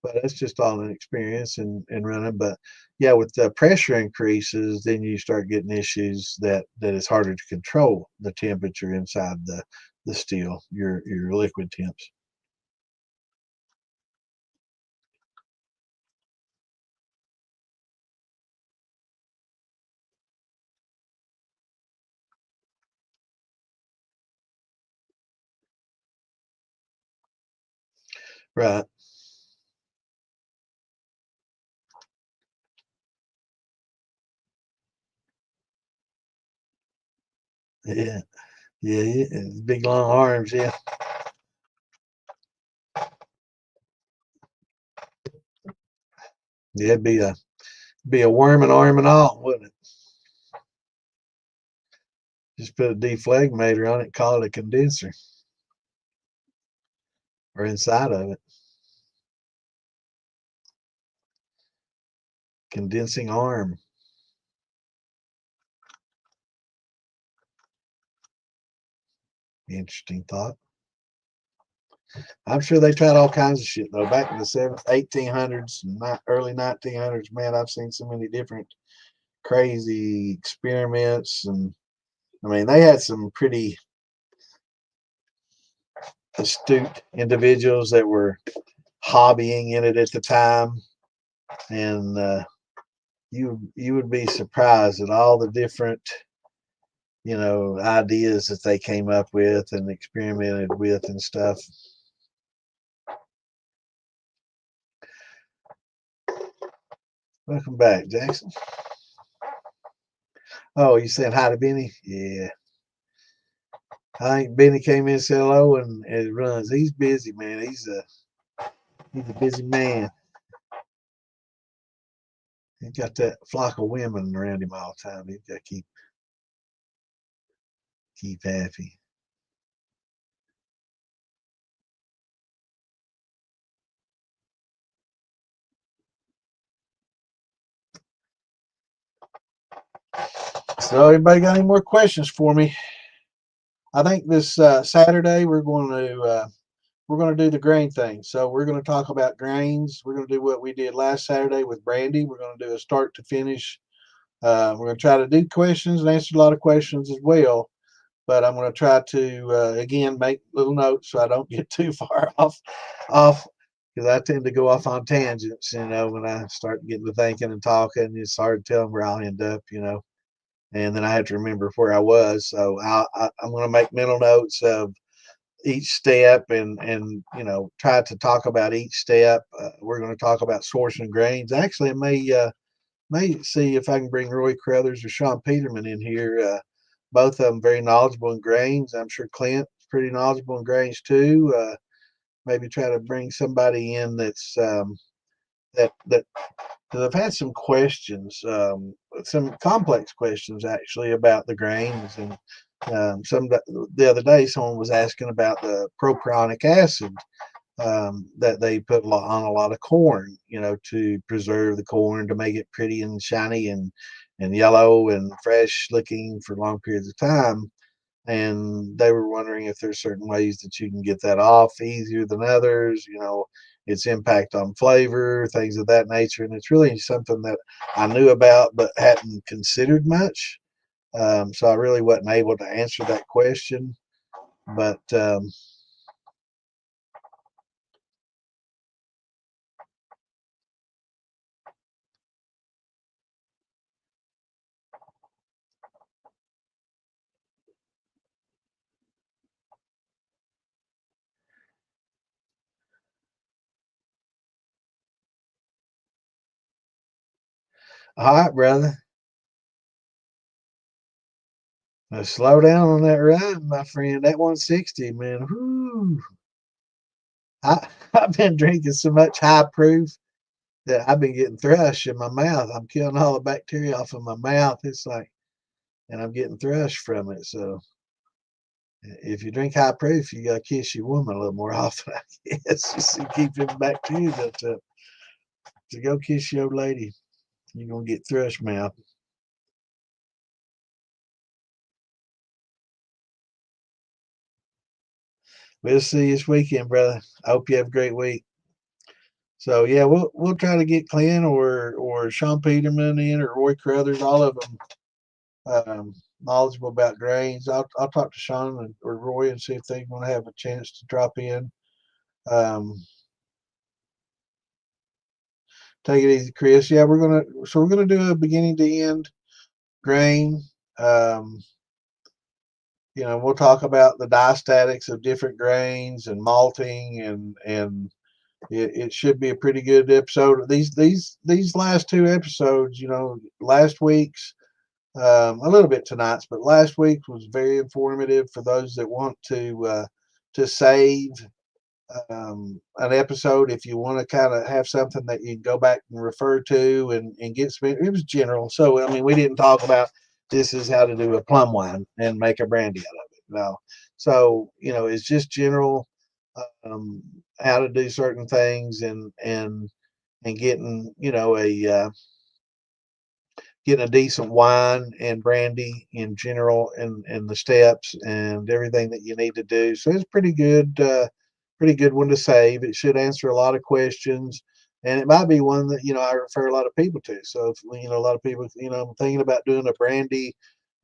But that's just all an experience and running. But yeah, with the pressure increases, then you start getting issues that it's harder to control the temperature inside the steel, your liquid temps. Right. Yeah. Yeah. Yeah. Big long arms. Yeah. Yeah. It'd be a worm and arm and all, wouldn't it? Just put a deflagmator on it, call it a condenser, or inside of it, condensing arm. Interesting thought. I'm sure they tried all kinds of shit though. Back in the 1800s, early 1900s, man, I've seen so many different crazy experiments, and I mean they had some pretty astute individuals that were hobbying in it at the time, and you would be surprised at all the different ideas that they came up with and experimented with and stuff. Welcome back, Jackson. Oh, you saying hi to Benny? Yeah. I think Benny came in and said hello and it runs. He's busy, man. He's a busy man. He's got that flock of women around him all the time. He's got to keep happy. So, everybody got any more questions for me? I think this Saturday we're going to do the grain thing. So we're going to talk about grains. We're going to do what we did last Saturday with Brandy. We're going to do a start to finish. We're going to try to do questions and answer a lot of questions as well. But I'm going to try to again make little notes so I don't get too far off because I tend to go off on tangents. When I start getting to thinking and talking, it's hard to tell where I'll end up. And then I have to remember where I was. So I'm going to make mental notes of each step and try to talk about each step. We're going to talk about sourcing grains. Actually, I may see if I can bring Roy Crothers or Sean Peterman in here. Both of them very knowledgeable in grains. I'm sure Clint's pretty knowledgeable in grains too. Maybe try to bring somebody in that's that because I've had some questions, some complex questions actually about the grains, and the other day someone was asking about the propionic acid that they put on a lot of corn, to preserve the corn to make it pretty and shiny and yellow and fresh looking for long periods of time. And they were wondering if there's certain ways that you can get that off easier than others, its impact on flavor, things of that nature. And it's really something that I knew about but hadn't considered much. So I really wasn't able to answer that question. But all right, brother. Now slow down on that ride, my friend. That 160, man. Whoo. I've been drinking so much high proof that I've been getting thrush in my mouth. I'm killing all the bacteria off of my mouth. It's like, and I'm getting thrush from it. So if you drink high proof, you gotta kiss your woman a little more often, I guess, just to keep them bacteria built up. To go kiss your old lady, you're gonna get thrush mouth. We'll see you this weekend, brother. I hope you have a great week. So yeah, we'll try to get Clint or Sean Peterman in or Roy Crothers, all of them knowledgeable about grains. I'll talk to Sean or Roy and see if they want to have a chance to drop in. Um, take it easy, Chris. Yeah, we're gonna do a beginning to end grain. Um, we'll talk about the diastatics of different grains and malting and it should be a pretty good episode. These last two episodes, last week's a little bit tonight's, but last week was very informative for those that want to save an episode. If you want to kind of have something that you can go back and refer to and get some, it was general. So I mean, we didn't talk about this is how to do a plum wine and make a brandy out of it. No, so it's just general how to do certain things and getting getting a decent wine and brandy in general and the steps and everything that you need to do. So it's pretty good one to save. It should answer a lot of questions. and it might be one that I refer a lot of people to. So if a lot of people, I'm thinking about doing a brandy,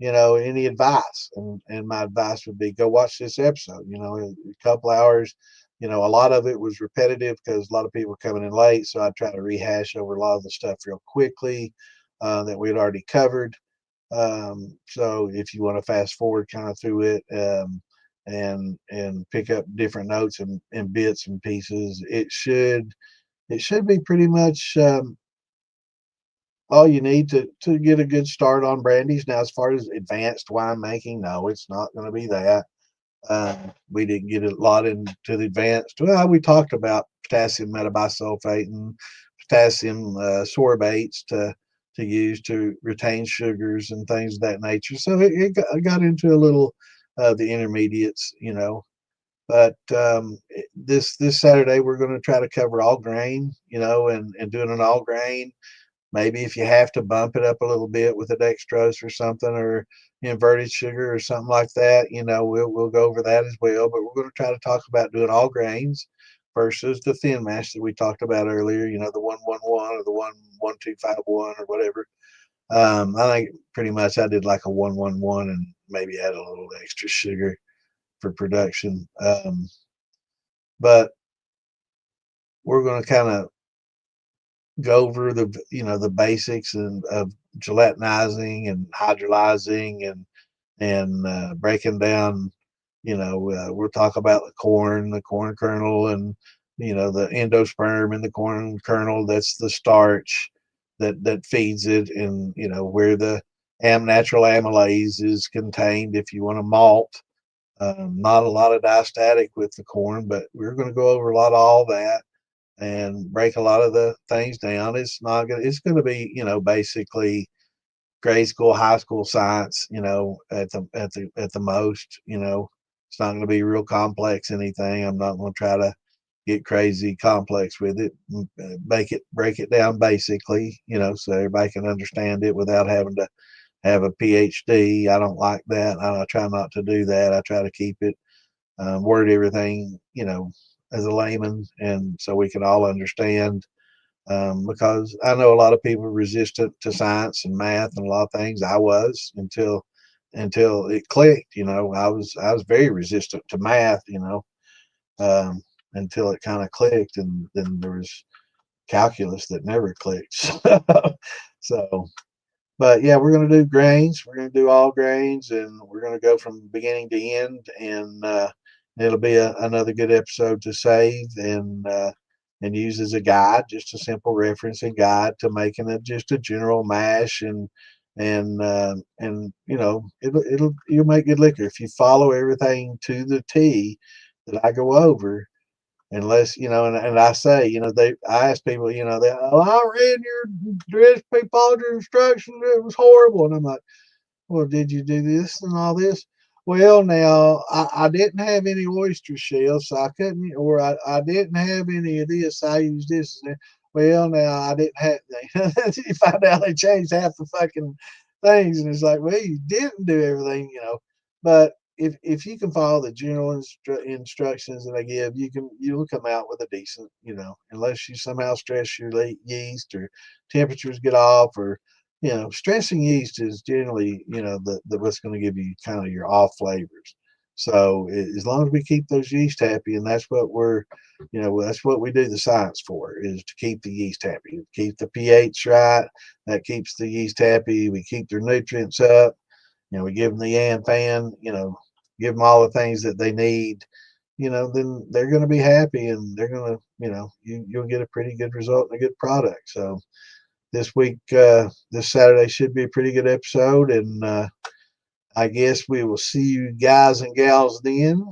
any advice, and my advice would be go watch this episode. A couple hours. A lot of it was repetitive because a lot of people were coming in late, so I try to rehash over a lot of the stuff real quickly that we had already covered. So if you want to fast forward kind of through it, and pick up different notes and bits and pieces, it should be pretty much all you need to get a good start on brandies. Now, as far as advanced winemaking, no, it's not going to be that. We didn't get a lot into the advanced. Well, we talked about potassium metabisulfate and potassium sorbates to use to retain sugars and things of that nature. So it got into a little the intermediates, But this Saturday we're going to try to cover all grain, and doing an all grain. Maybe if you have to bump it up a little bit with a dextrose or something, or inverted sugar or something like that, we'll go over that as well. But we're going to try to talk about doing all grains versus the thin mash that we talked about earlier. The 111 or the 11251 or whatever. I think pretty much I did like a 111 and maybe add a little extra sugar for production. But we're going to kind of go over the basics of gelatinizing and hydrolyzing and breaking down. We'll talk about the corn kernel, and the endosperm in the corn kernel. That's the starch that feeds it, and where the natural amylase is contained. If you want to malt, not a lot of diastatic with the corn, but we're going to go over a lot of all that and break a lot of the things down. It's gonna be, basically grade school, high school science, at the most. It's not gonna be real complex anything. I'm not gonna try to get crazy complex with it. Break it down basically, so everybody can understand it without having to have a PhD. I don't like that. I try not to do that. I try to keep it word everything, as a layman, and so we can all understand. Because I know a lot of people are resistant to science and math and a lot of things. I was until it clicked. I was very resistant to math. Um, until it kind of clicked, and then there was calculus that never clicked. So, but yeah, we're going to do grains. We're going to do all grains, and we're going to go from beginning to end. And it'll be another good episode to save and use as a guide, just a simple referencing guide to making it just a general mash, and you'll make good liquor if you follow everything to the T that I go over. Unless and I say, I ask people, I read your recipe, followed your instructions, it was horrible, and I'm like, well, did you do this and all this? Well, now I didn't have any oyster shells, so I couldn't, or I didn't have any of this. I used this. Well, now I didn't have. You find out they changed half the fucking things, and it's like, well, you didn't do everything. But if you can follow the general instructions that I give, you'll come out with a decent, unless you somehow stress your yeast or temperatures get off, or stressing yeast is generally, the what's going to give you kind of your off flavors. So as long as we keep those yeast happy, and that's what we do the science for, is to keep the yeast happy, keep the pH right. That keeps the yeast happy. We keep their nutrients up. We give them the yan fan, give them all the things that they need. Then they're going to be happy, and they're going to, you'll get a pretty good result and a good product. So this week, this Saturday should be a pretty good episode, and I guess we will see you guys and gals then.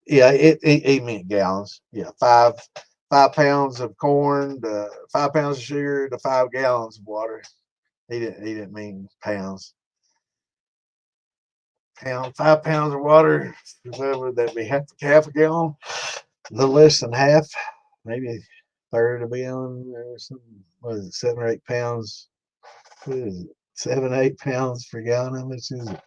Yeah, it meant gallons. Yeah, 5 pounds of corn to 5 pounds of sugar to 5 gallons of water. He didn't mean pounds. 5 pounds of water. What would that be? Half a gallon? A little less than half, maybe a third of a gallon or something. What is it? 7 or 8 pounds. What is it? 7, 8 pounds per gallon. How much is it?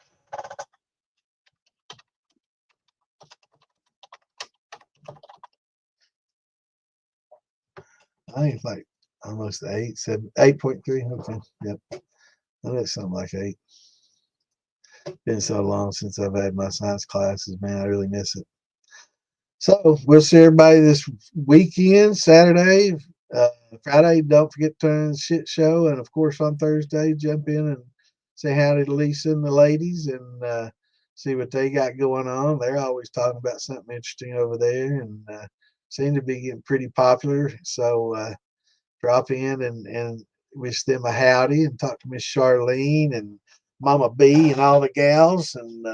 I think it's like almost 8, 7, 8.3. Okay, yep. I think something like 8. Been so long since I've had my science classes, man. I really miss it. So we'll see everybody this weekend, Saturday, uh, Friday. Don't forget to turn the shit show, and of course on Thursday, jump in and say howdy to Lisa and the ladies, and see what they got going on. They're always talking about something interesting over there, and seem to be getting pretty popular. So drop in and wish them a howdy, and talk to Miss Charlene and Mama B and all the gals, and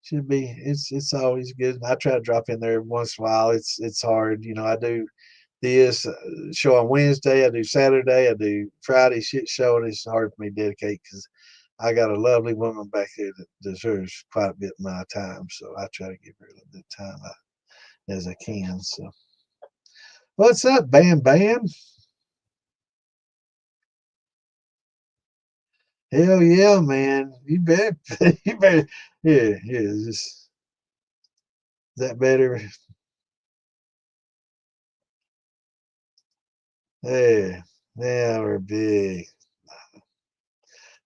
should be. It's always good. I try to drop in there once in a while. It's hard, I do this show on Wednesday, I do Saturday, I do Friday shit show, and it's hard for me to dedicate because I got a lovely woman back there that deserves quite a bit of my time. So I try to give her a little bit of time as I can. So what's up, Bam Bam? Hell yeah, man! You bet. You better. Yeah, yeah. Is that better? Yeah, yeah, we're big.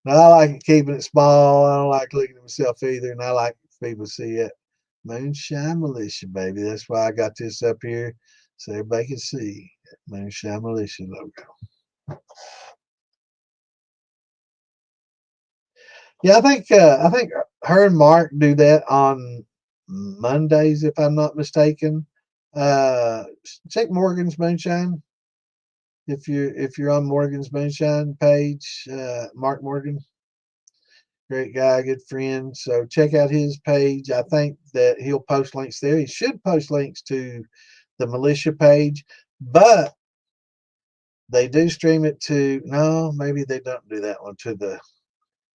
No, I like keeping it small. I don't like looking at myself either, and I like people to see it. Moonshine Militia, baby. That's why I got this up here so everybody can see Moonshine Militia logo. Yeah, I think her and Mark do that on Mondays, if I'm not mistaken. Uh, Check Morgan's Moonshine if you're on Morgan's Moonshine page. Mark Morgan, great guy, good friend. So check out his page. I think that he'll post links there. He should post links to the militia page, but they do stream it to, no, maybe they don't do that one, to the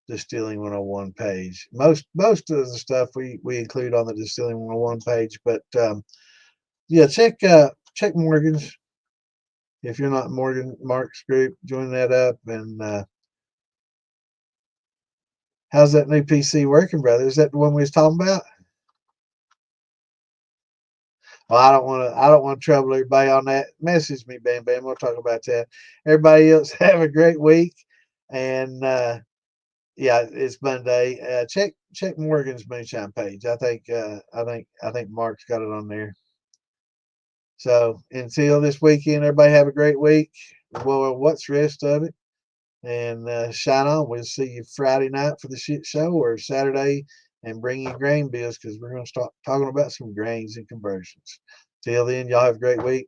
Distilling 101 page. Most of the stuff we include on the Distilling 101 page, but yeah, check Morgan's. If you're not in Mark's group, join that up. And how's that new PC working, brother? Is that the one we was talking about? Well, I don't want to trouble everybody on that. Message me, Bam Bam. We'll talk about that. Everybody else have a great week, and yeah, it's Monday. Check Morgan's Moonshine page. I think Mark's got it on there. So until this weekend, everybody have a great week. Well, what's the rest of it? And shine on. We'll see you Friday night for the shit show, or Saturday, and bring you grain bills because we're going to start talking about some grains and conversions. Till then, y'all have a great week.